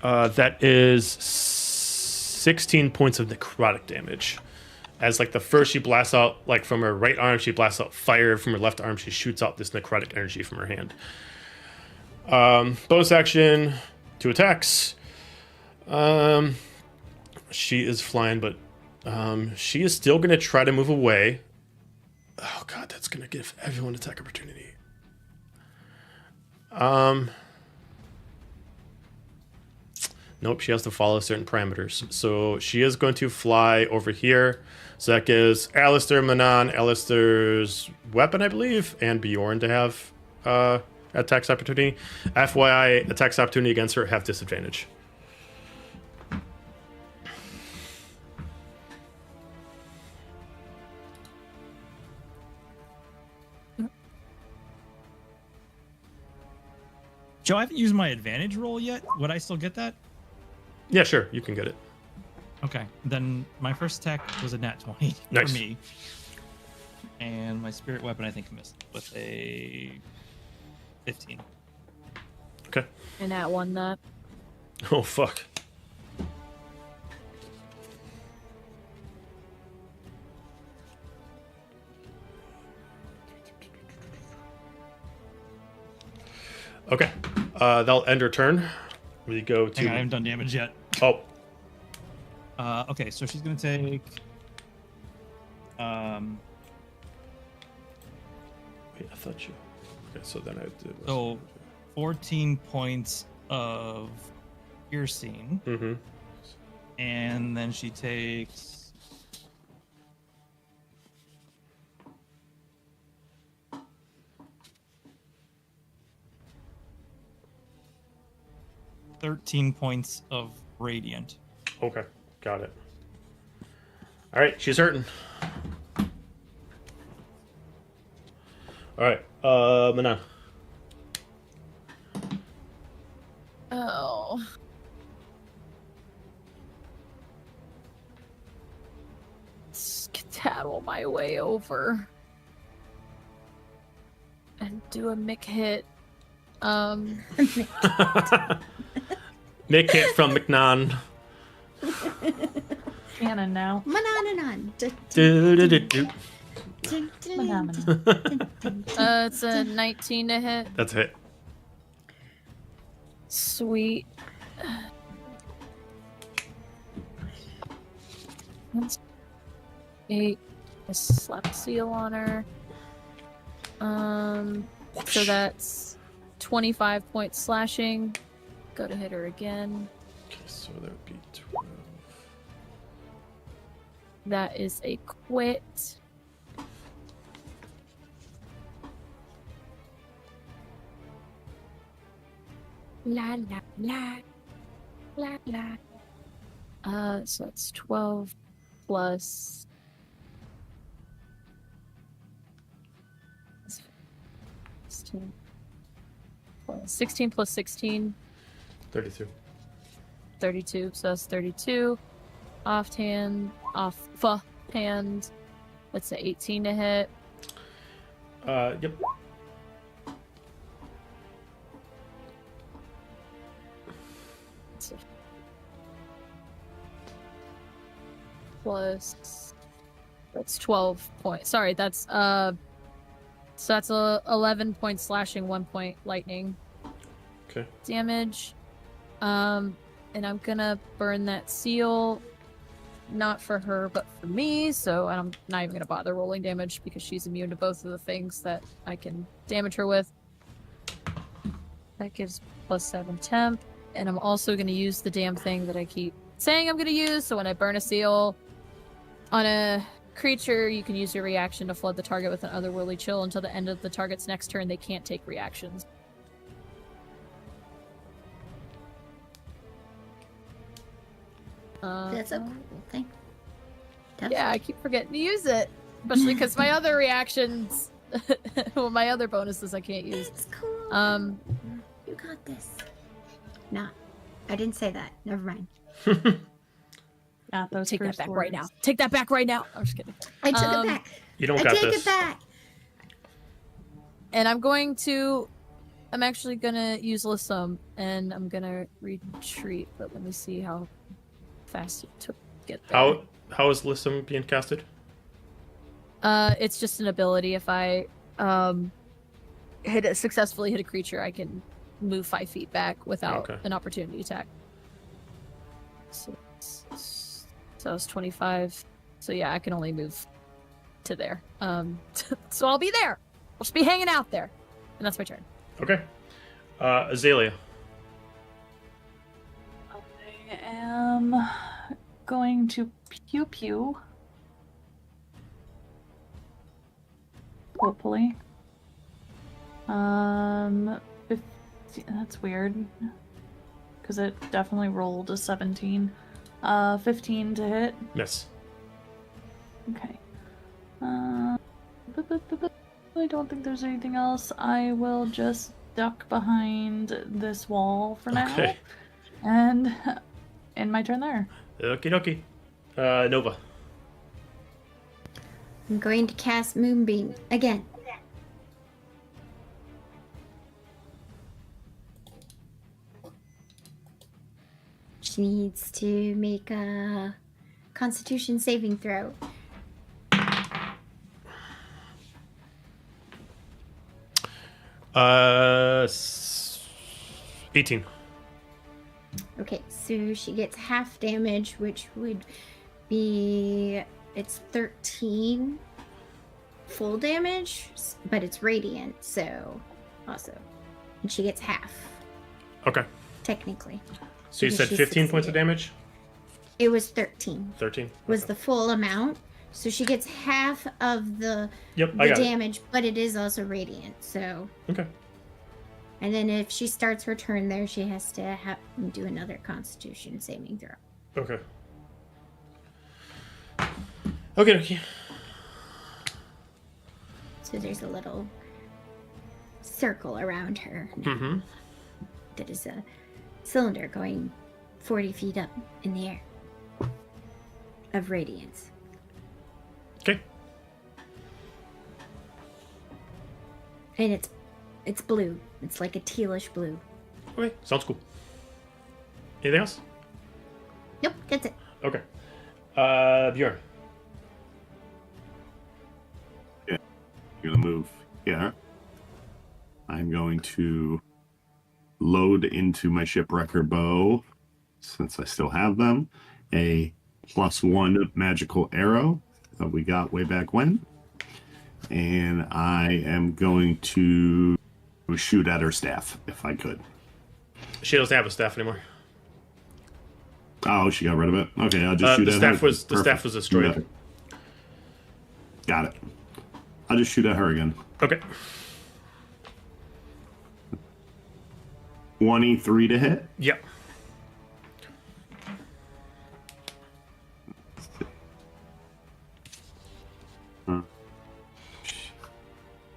Speaker 4: that is 16 points of necrotic damage. As like the first she blasts out, like from her right arm, she blasts out fire. From her left arm, she shoots out this necrotic energy from her hand. Bonus action, 2 attacks. She is flying, but she is still going to try to move away. Oh god, that's going to give everyone attack opportunity. Nope, she has to follow certain parameters. So she is going to fly over here. So that gives Alistair, Manon, Alistair's weapon, I believe, and Bjorn to have attacks opportunity. FYI, attacks opportunity against her have disadvantage.
Speaker 1: Joe, I haven't used my advantage roll yet. Would I still get that?
Speaker 4: Yeah, sure, you can get it.
Speaker 1: Okay, then my first attack was a nat 20
Speaker 4: Nice.
Speaker 1: for me. And my spirit weapon, I think, missed with a 15.
Speaker 4: Okay.
Speaker 2: And that one, that.
Speaker 4: Oh, fuck. Okay. That'll end her turn. We go to...
Speaker 1: Hang on, I haven't done damage yet.
Speaker 4: Oh.
Speaker 1: Okay, so she's going to take...
Speaker 4: Wait, I thought you... Okay, so then I did...
Speaker 1: So, 14 points of piercing.
Speaker 4: Mm-hmm.
Speaker 1: And then she takes... ...13 points of radiant.
Speaker 4: Okay, got it. All right, she's hurting. All right, Manon.
Speaker 2: Oh. Skedaddle my way over. And do a mick hit.
Speaker 4: Nick hit from McNon.
Speaker 5: Cannon now.
Speaker 9: Mananan.
Speaker 4: Do-do-do-do.
Speaker 2: It's a 19 to hit.
Speaker 4: That's a hit.
Speaker 2: Sweet. That's 8. I slap seal on her. So that's 25 points slashing. Go to hit her again.
Speaker 4: Okay, so that would be 12.
Speaker 2: That is a quit. La la la la la. So that's 12 plus 16 plus 16.
Speaker 4: 32.
Speaker 2: 32. So that's 32. Offhand. That's an 18 to hit.
Speaker 4: Yep.
Speaker 2: Plus, that's 12 points. Sorry, that's so that's 11 points slashing, 1 point lightning.
Speaker 4: Okay.
Speaker 2: Damage. And I'm gonna burn that seal, not for her, but for me. So I'm not even gonna bother rolling damage because she's immune to both of the things that I can damage her with. That gives +7 temp, and I'm also gonna use the damn thing that I keep saying I'm gonna use. So when I burn a seal on a creature, you can use your reaction to flood the target with an otherworldly chill until the end of the target's next turn. They can't take reactions.
Speaker 9: That's a cool thing.
Speaker 2: Yeah, I keep forgetting to use it, especially because my other reactions, well, my other bonuses I can't use.
Speaker 9: That's cool. You got this. Nah, I didn't say that. Never mind.
Speaker 5: Not those
Speaker 2: Take that
Speaker 5: first
Speaker 2: back
Speaker 5: words.
Speaker 2: right now. Take that back right now. I'm just kidding.
Speaker 9: I took it back.
Speaker 4: You don't
Speaker 9: I
Speaker 4: got
Speaker 9: take
Speaker 4: this.
Speaker 9: it back.
Speaker 2: And I'm actually gonna use Lissum, and I'm gonna retreat. But let me see how fast it took to get there.
Speaker 4: How is Lissum being casted?
Speaker 2: It's just an ability. If I successfully hit a creature, I can move 5 feet back without
Speaker 4: Okay.
Speaker 2: an opportunity attack. So it's 25. So yeah, I can only move to there. So I'll be there. I'll just be hanging out there, and that's my turn.
Speaker 4: Okay. Azalia.
Speaker 5: I am going to pew pew. Hopefully. 15, that's weird. Because it definitely rolled a 17. 15 to hit.
Speaker 4: Miss.
Speaker 5: Okay. I don't think there's anything else. I will just duck behind this wall for now.
Speaker 4: Okay.
Speaker 5: And end my turn there.
Speaker 4: Okie dokie. Nova.
Speaker 3: I'm going to cast Moonbeam again. She needs to make a Constitution saving throw.
Speaker 4: Uh, 18.
Speaker 3: Okay, so she gets half damage, which would be, it's 13 full damage, but it's radiant, so also. And she gets half,
Speaker 4: Okay.
Speaker 3: technically.
Speaker 4: So you
Speaker 3: Because
Speaker 4: said
Speaker 3: she
Speaker 4: 15 points of
Speaker 3: succeeded.
Speaker 4: damage?
Speaker 3: It was 13,
Speaker 4: 13?
Speaker 3: was
Speaker 4: Okay.
Speaker 3: the full amount. So she gets half of the
Speaker 4: Yep, I got
Speaker 3: damage, but it is also radiant, so.
Speaker 4: it. Okay.
Speaker 3: And then if she starts her turn there, she has to do another Constitution saving throw.
Speaker 4: Okay. Okay.
Speaker 3: So there's a little circle around her
Speaker 4: Mm-hmm.
Speaker 3: that is a cylinder going 40 feet up in the air of radiance.
Speaker 4: Okay.
Speaker 3: And it's blue. It's like a tealish blue.
Speaker 4: Okay. Sounds cool. Anything else?
Speaker 3: Nope, that's it.
Speaker 4: Okay. Bjorn.
Speaker 7: I'm gonna move here. I'm going to load into my shipwrecker bow, since I still have them, a +1 magical arrow that we got way back when. And I am going to shoot at her staff, if I could.
Speaker 4: She doesn't have a staff anymore.
Speaker 7: Oh, she got rid of it? Okay, I'll just shoot
Speaker 4: The
Speaker 7: at
Speaker 4: staff
Speaker 7: her.
Speaker 4: was destroyed.
Speaker 7: Got it. I'll just shoot at her again.
Speaker 4: Okay.
Speaker 7: 23 to hit.
Speaker 4: Yep.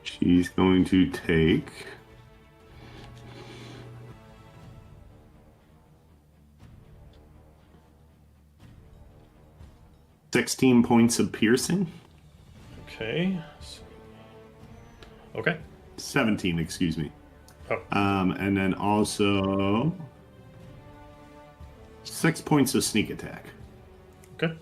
Speaker 7: She's going to take 16 points of piercing.
Speaker 4: Okay. Okay.
Speaker 7: 17, excuse me.
Speaker 4: Oh.
Speaker 7: And then also 6 points of sneak attack.
Speaker 4: Okay.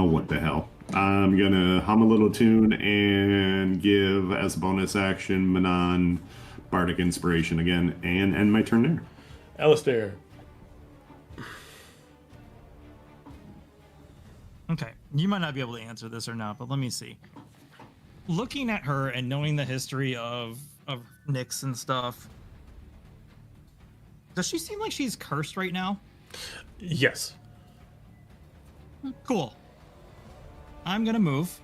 Speaker 7: What the hell? I'm gonna hum a little tune and give, as a bonus action, Manon Bardic Inspiration again, and end my turn there.
Speaker 4: Alistair.
Speaker 1: Okay, you might not be able to answer this or not, but let me see. Looking at her and knowing the history of Nyx and stuff, does she seem like she's cursed right now?
Speaker 4: Yes.
Speaker 1: Cool. I'm gonna move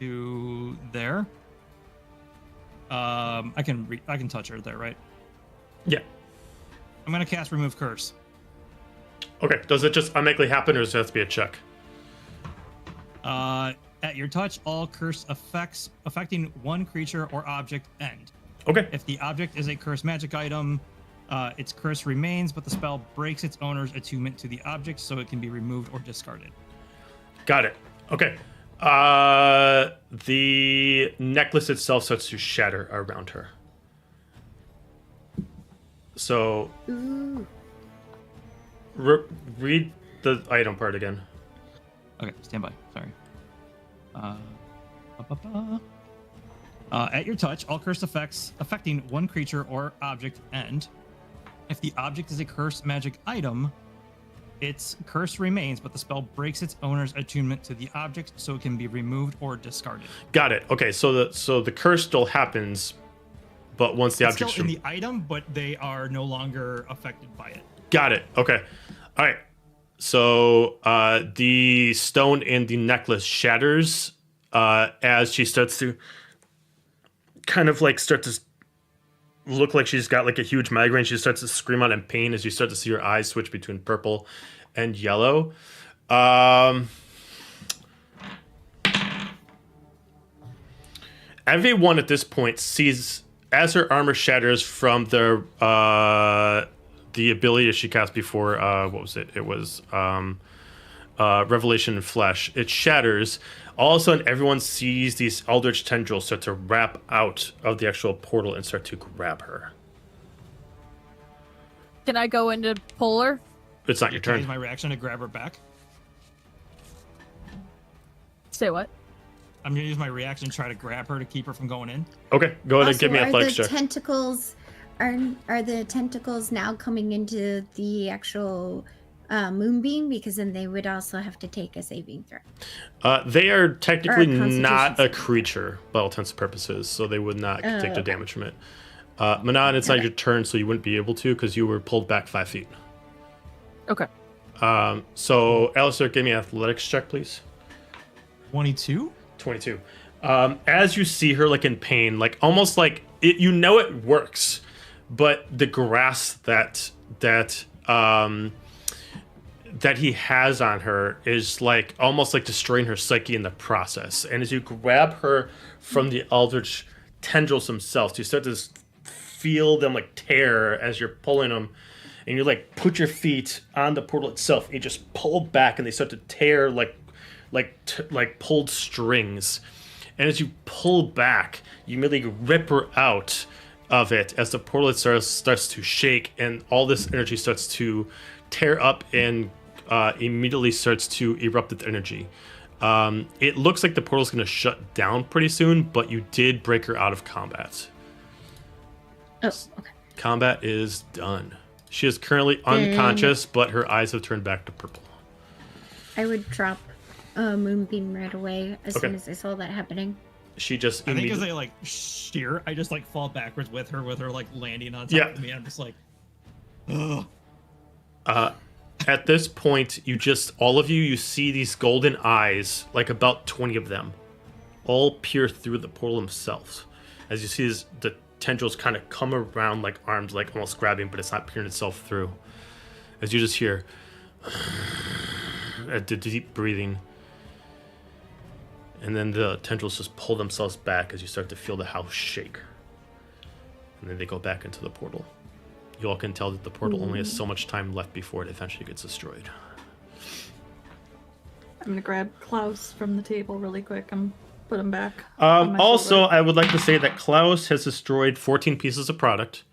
Speaker 1: to there. I can touch her there, right?
Speaker 4: Yeah.
Speaker 1: I'm gonna cast Remove Curse.
Speaker 4: Okay. Does it just automatically happen, or does it have to be a check?
Speaker 1: At your touch, all curse effects affecting one creature or object end.
Speaker 4: Okay.
Speaker 1: If the object is a cursed magic item, its curse remains, but the spell breaks its owner's attunement to the object, so it can be removed or discarded.
Speaker 4: Got it. Okay. The necklace itself starts to shatter around her. So,
Speaker 3: Ooh.
Speaker 4: read the item part again.
Speaker 1: Okay, stand by. Sorry. At your touch, all cursed effects affecting one creature or object end. If the object is a cursed magic item, its curse remains, but the spell breaks its owner's attunement to the object, so it can be removed or discarded.
Speaker 4: Got it. Okay, so the curse still happens, but once the object's
Speaker 1: still in the item, but they are no longer affected by it.
Speaker 4: Got it. Okay. All right. So the stone in the necklace shatters as she starts to kind of like start to look like she's got like a huge migraine. She starts to scream out in pain as you start to see her eyes switch between purple and yellow. Everyone at this point sees as her armor shatters from the ability she cast before. What was it? It was Revelation in Flesh. It shatters. All of a sudden, everyone sees these eldritch tendrils start to wrap out of the actual portal and start to grab her.
Speaker 2: Can I go into Polar?
Speaker 4: It's not your
Speaker 1: Can I
Speaker 4: turn.
Speaker 1: use my reaction to grab her back?
Speaker 2: Say what?
Speaker 1: I'm gonna use my reaction to try to grab her to keep her from going in.
Speaker 4: Okay, go ahead and give me
Speaker 9: Also,
Speaker 4: athletics check.
Speaker 9: tentacles are the tentacles now coming into the actual moonbeam? Because then they would also have to take a saving throw.
Speaker 4: They are technically
Speaker 9: Constitution
Speaker 4: not a
Speaker 9: saving.
Speaker 4: creature by all intents and purposes, so they would not take the
Speaker 9: okay.
Speaker 4: damage from it. Manon, it's not
Speaker 9: Okay.
Speaker 4: your turn, so you wouldn't be able to because you were pulled back 5 feet.
Speaker 2: Okay.
Speaker 4: So, Alistair, give me an athletics check, please.
Speaker 1: 22?
Speaker 4: 22. As you see her like in pain, like almost like it, you know it works, but the grasp that he has on her is like almost like destroying her psyche in the process. And as you grab her from the eldritch tendrils themselves, you start to feel them like tear as you're pulling them, and you like put your feet on the portal itself. And you just pull back, and they start to tear like pulled strings. And as you pull back, you immediately rip her out of it as the portal starts to shake, and all this energy starts to tear up and immediately starts to erupt with energy. It looks like the portal's going to shut down pretty soon, but you did break her out of combat.
Speaker 9: Oh, okay.
Speaker 4: Combat is done. She is currently unconscious, but her eyes have turned back to purple.
Speaker 9: I would drop a moonbeam right away as
Speaker 4: Okay.
Speaker 9: soon as I saw that happening.
Speaker 4: She just
Speaker 1: I think as
Speaker 4: immediately...
Speaker 1: they like sheer, I just like fall backwards with her like landing on top
Speaker 4: Yeah.
Speaker 1: of me. I'm just like, ugh.
Speaker 4: At this point, all of you see these golden eyes, like about 20 of them, all peer through the portal themselves. As you see the tendrils kind of come around like arms, like almost grabbing, but it's not peering itself through. As you just hear the deep breathing. And then the tendrils just pull themselves back as you start to feel the house shake. And then they go back into the portal. You all can tell that the portal only has so much time left before it eventually gets destroyed.
Speaker 5: I'm gonna grab Klaus from the table really quick and put him back. on my
Speaker 4: Also,
Speaker 5: shoulder.
Speaker 4: I would like to say that Klaus has destroyed 14 pieces of product.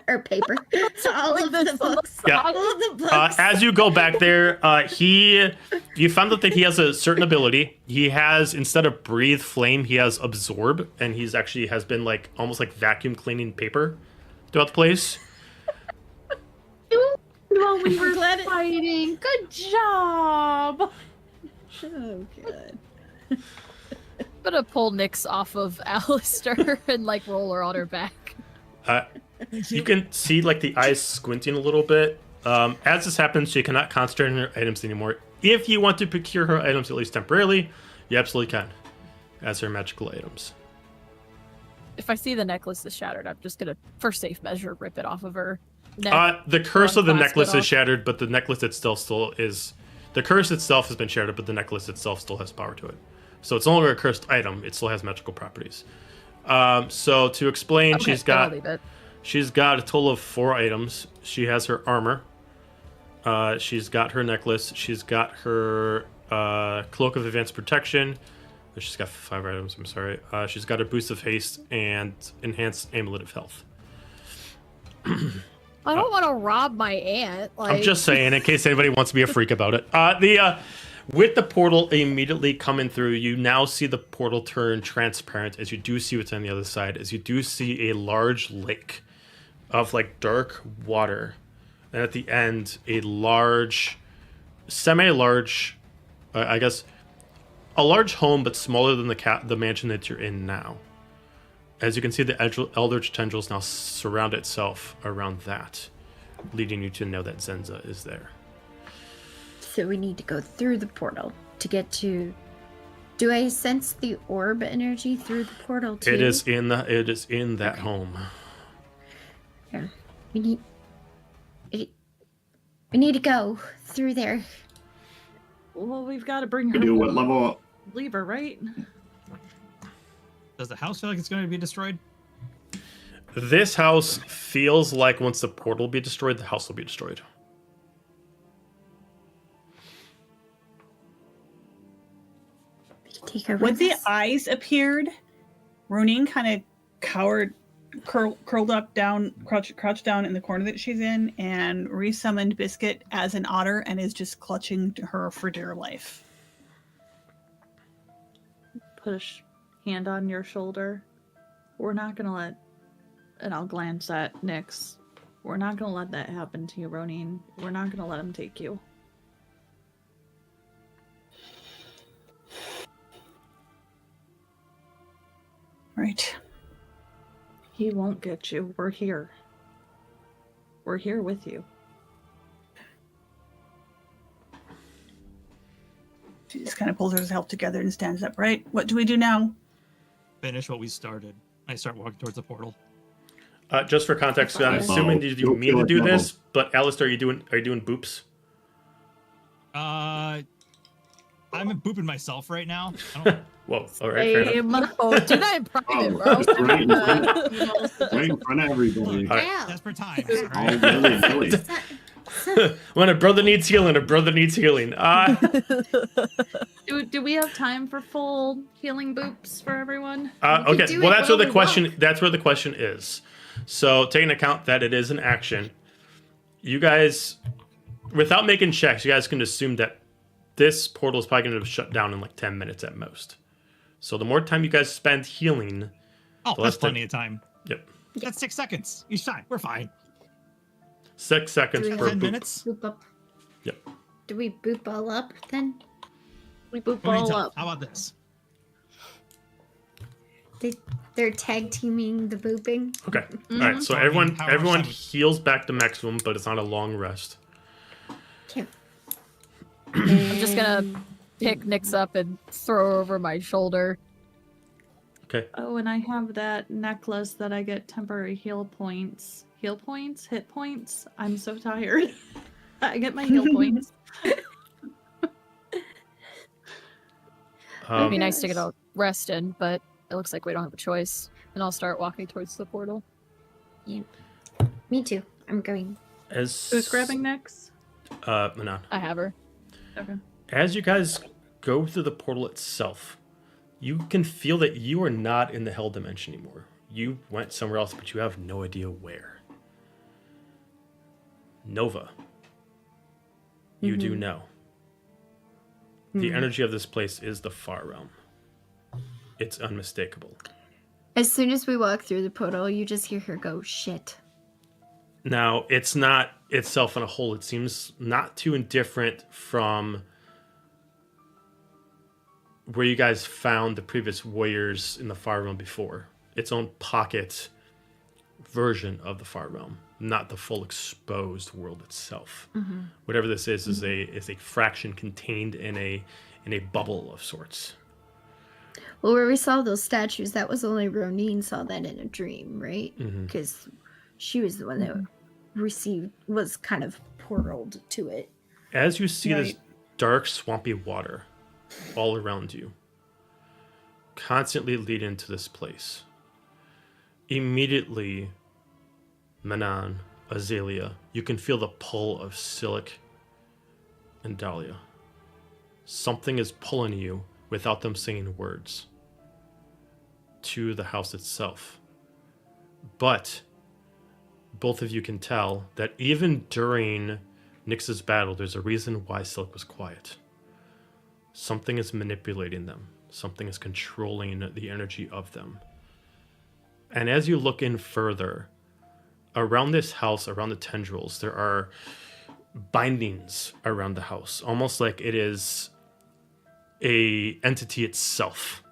Speaker 9: Or paper. So all of the books.
Speaker 4: Yeah.
Speaker 9: All of the books.
Speaker 4: As you go back there, you found out that he has a certain ability. He has, instead of breathe flame, he has absorb, and he's actually has been like almost like vacuum cleaning paper throughout the place.
Speaker 8: Well, we were
Speaker 9: Glad it-
Speaker 8: fighting. Good job.
Speaker 9: Oh, good.
Speaker 2: I'm gonna pull Nyx off of Alistair and like roll her on her back.
Speaker 4: You can see like the eyes squinting a little bit. As this happens, she cannot concentrate on her items anymore. If you want to procure her items at least temporarily, you absolutely can, as her magical items.
Speaker 2: If I see the necklace is shattered, I'm just gonna, for safe measure, rip it off of her neck.
Speaker 4: The curse of the
Speaker 2: Clasp it
Speaker 4: necklace is
Speaker 2: off.
Speaker 4: shattered, but the necklace itself still is. The curse itself has been shattered, but the necklace itself still has power to it. So it's no longer a cursed item; it still has magical properties. So to explain,
Speaker 2: Okay,
Speaker 4: she's
Speaker 2: then I'll
Speaker 4: got
Speaker 2: leave it.
Speaker 4: She's got a total of 4 items. She has her armor. She's got her necklace. She's got her cloak of advanced protection. She's got 5 items, I'm sorry. She's got her boost of haste and enhanced amulet of health.
Speaker 2: I don't want to rob my aunt. Like,
Speaker 4: I'm just saying, in case anybody wants to be a freak about it. With the portal immediately coming through, you now see the portal turn transparent as you do see what's on the other side, as you do see a large lake of like dark water. And at the end, a large, semi-large, I guess, a large home, but smaller than the mansion that you're in now. As you can see, the eldritch tendrils now surround itself around that, leading you to know that Zenza is there.
Speaker 3: So we need to go through the portal to get to. Do I sense the orb energy through the portal too?
Speaker 4: It is in that home.
Speaker 3: Yeah, we need to go through there.
Speaker 5: Well, we've got to bring her.
Speaker 7: Do what level?
Speaker 5: Leave her, right?
Speaker 1: Does the house feel like it's going to be destroyed?
Speaker 4: This house feels like once the portal will be destroyed, the house will be destroyed.
Speaker 3: Take her
Speaker 6: When
Speaker 3: with
Speaker 6: the
Speaker 3: us.
Speaker 6: eyes appeared, Roneen kind of curled up down, crouched down in the corner that she's in, and resummoned Biscuit as an otter and is just clutching to her for dear life.
Speaker 5: Push hand on your shoulder. We're not gonna let, and I'll glance at Nyx. We're not gonna let that happen to you, Roneen. We're not gonna let him take you.
Speaker 6: Right.
Speaker 5: He won't get you. We're here. We're here with you.
Speaker 6: She just kind of pulls herself together and stands up. Right. What do we do now?
Speaker 1: Finish what we started. I start walking towards the portal.
Speaker 4: Just for context, I'm assuming you
Speaker 7: Don't
Speaker 4: mean
Speaker 7: feel
Speaker 4: to
Speaker 7: like
Speaker 4: do
Speaker 7: level.
Speaker 4: this, but Alistair, are you doing boops?
Speaker 1: I'm booping myself right now. I don't...
Speaker 4: Whoa, all right, fair enough.
Speaker 2: Oh, do that in private, bro.
Speaker 7: Just right in front of everybody.
Speaker 4: All right.
Speaker 3: Yeah.
Speaker 1: Desperate times.
Speaker 7: Oh,
Speaker 1: Right?
Speaker 7: really?
Speaker 4: When a brother needs healing, a brother needs healing.
Speaker 5: Do we have time for full healing boops for everyone?
Speaker 4: Okay,
Speaker 3: do
Speaker 4: well
Speaker 3: it
Speaker 4: that's where
Speaker 3: while
Speaker 4: the
Speaker 3: we
Speaker 4: question.
Speaker 3: walk.
Speaker 4: That's where the question is. So taking account that it is an action, you guys, without making checks, you guys can assume that this portal is probably going to shut down in like 10 minutes at most. So the more time you guys spend healing,
Speaker 1: Oh,
Speaker 4: the
Speaker 1: that's
Speaker 4: less
Speaker 1: plenty of time.
Speaker 4: Yep,
Speaker 1: That's 6 seconds each time. We're fine.
Speaker 4: 6 seconds
Speaker 3: Do we
Speaker 4: per
Speaker 1: 10
Speaker 4: boop.
Speaker 1: minutes.
Speaker 3: Boop up.
Speaker 4: Yep.
Speaker 3: Do we boop all up then?
Speaker 5: We boop
Speaker 1: What do you
Speaker 5: all
Speaker 1: tell?
Speaker 5: up.
Speaker 1: How about this?
Speaker 3: They're tag teaming the booping.
Speaker 4: Okay. All right. So
Speaker 1: So, I mean,
Speaker 4: everyone
Speaker 1: how-
Speaker 4: heals back to maximum, but it's not a long rest.
Speaker 3: Okay.
Speaker 2: I'm just gonna pick Nyx up and throw her over my shoulder.
Speaker 4: Okay.
Speaker 5: Oh, and I have that necklace that I get temporary heal points. Heal points? Hit points? I'm so tired. I get my heal points.
Speaker 2: It'd be nice to get a rest in, but it looks like we don't have a choice. And I'll start walking towards the portal.
Speaker 3: Yeah. Me too. I'm going.
Speaker 5: Who's grabbing next?
Speaker 4: Manon.
Speaker 2: I have her.
Speaker 5: Okay.
Speaker 4: As you guys go through the portal itself, you can feel that you are not in the hell dimension anymore. You went somewhere else, but you have no idea where. Nova, you do know. The energy of this place is the far realm. It's unmistakable.
Speaker 3: As soon as we walk through the portal, you just hear her go, shit.
Speaker 4: Now, it's not itself in a whole. It seems not too indifferent from where you guys found the previous warriors in the Far Realm before. Its own pocket version of the Far Realm, not the full exposed world itself. Whatever this is a fraction contained in a bubble of sorts.
Speaker 3: Well, where we saw those statues, that was only Roneen saw that in a dream, right?
Speaker 4: Mhm.
Speaker 3: Because she was the one that was kind of portaled to it.
Speaker 4: As you see this
Speaker 6: Right.
Speaker 4: dark, swampy water all around you, constantly lead into this place. Immediately, Manon, Azalia, you can feel the pull of Silic and Dahlia. Something is pulling you without them saying words to the house itself. But both of you can tell that even during Nyx's battle, there's a reason why Silic was quiet. Something is manipulating them. Something is controlling the energy of them. And as you look in further, around this house, around the tendrils, there are bindings around the house, almost like it is a entity itself.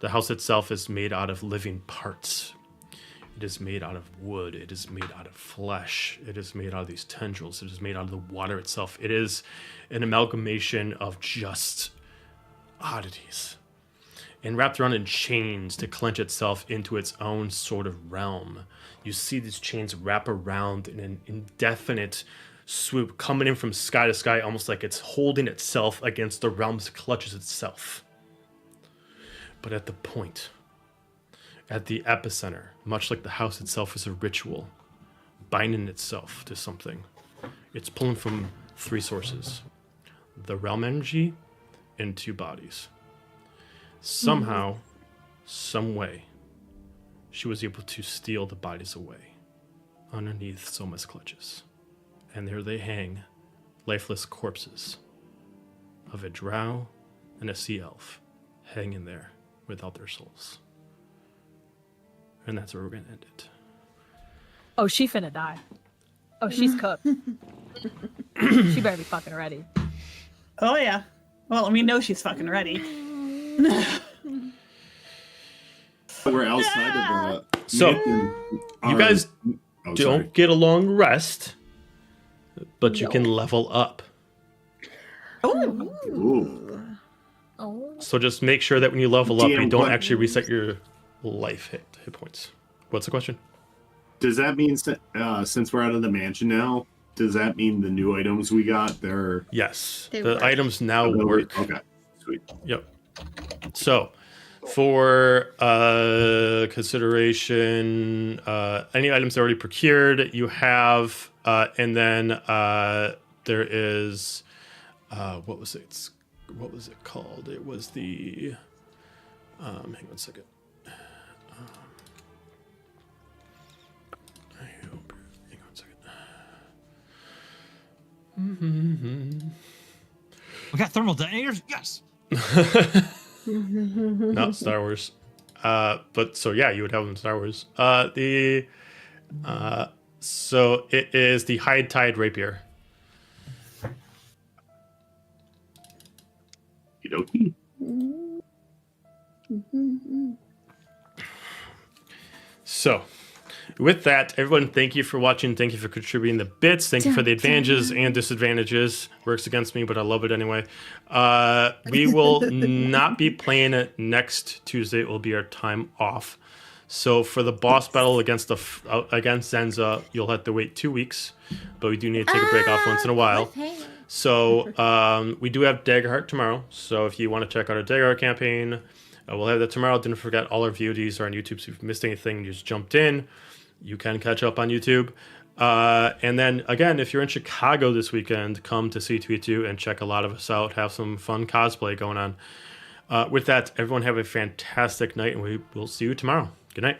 Speaker 4: The house itself is made out of living parts. It is made out of wood. It is made out of flesh. It is made out of these tendrils. It is made out of the water itself. It is an amalgamation of just oddities. And wrapped around in chains to clench itself into its own sort of realm. You see these chains wrap around in an indefinite swoop, coming in from sky to sky, almost like it's holding itself against the realms it clutches itself. But at the point, at the epicenter, much like the house itself is a ritual, binding itself to something, it's pulling from 3 sources: the realm energy and 2 bodies. Somehow, some way, she was able to steal the bodies away underneath Soma's clutches. And there they hang, lifeless corpses of a drow and a sea elf hanging there without their souls. And that's where we're going to end it.
Speaker 2: Oh, she finna die. Oh, she's cooked. She better be fucking ready.
Speaker 6: Oh yeah. Well, we know she's fucking ready.
Speaker 7: We're outside of the.
Speaker 4: So, you guys
Speaker 7: Oh,
Speaker 4: don't
Speaker 7: sorry.
Speaker 4: get a long rest, but you can level up.
Speaker 7: Ooh.
Speaker 2: Oh.
Speaker 4: So just make sure that when you level up, you
Speaker 7: DM,
Speaker 4: don't
Speaker 7: what-
Speaker 4: actually reset your life hit points. What's the question?
Speaker 7: Does that mean since we're out of the mansion now? Does that mean the new items we got? They're
Speaker 4: Yes.
Speaker 9: They
Speaker 4: The
Speaker 9: work.
Speaker 4: items now
Speaker 7: Oh,
Speaker 4: work.
Speaker 7: Okay, sweet.
Speaker 4: Yep. So, for consideration, any items already procured, you have, and then there is, what was it? What was it called? It was the, hang on a second. Hang on a second.
Speaker 1: We got thermal detonators? Yes!
Speaker 4: Not Star Wars. But so yeah, you would have them in Star Wars. So it is the Hide Tide Rapier.
Speaker 7: Okie
Speaker 4: So with that, everyone, thank you for watching. Thank you for contributing the bits. Thank you for the advantages and disadvantages. Works against me, but I love it anyway. We will not be playing it next Tuesday. It will be our time off. So for the boss battle against Zenza, you'll have to wait 2 weeks, but we do need to take a break off once in a while. So we do have Daggerheart tomorrow. So if you want to check out our Daggerheart campaign, we'll have that tomorrow. Don't forget, all our VODs are on YouTube. So if you've missed anything, you just jumped in, you can catch up on YouTube. And then again, if you're in Chicago this weekend, come to C2E2 and check a lot of us out. Have some fun cosplay going on. With that, everyone have a fantastic night, and we will see you tomorrow. Good night.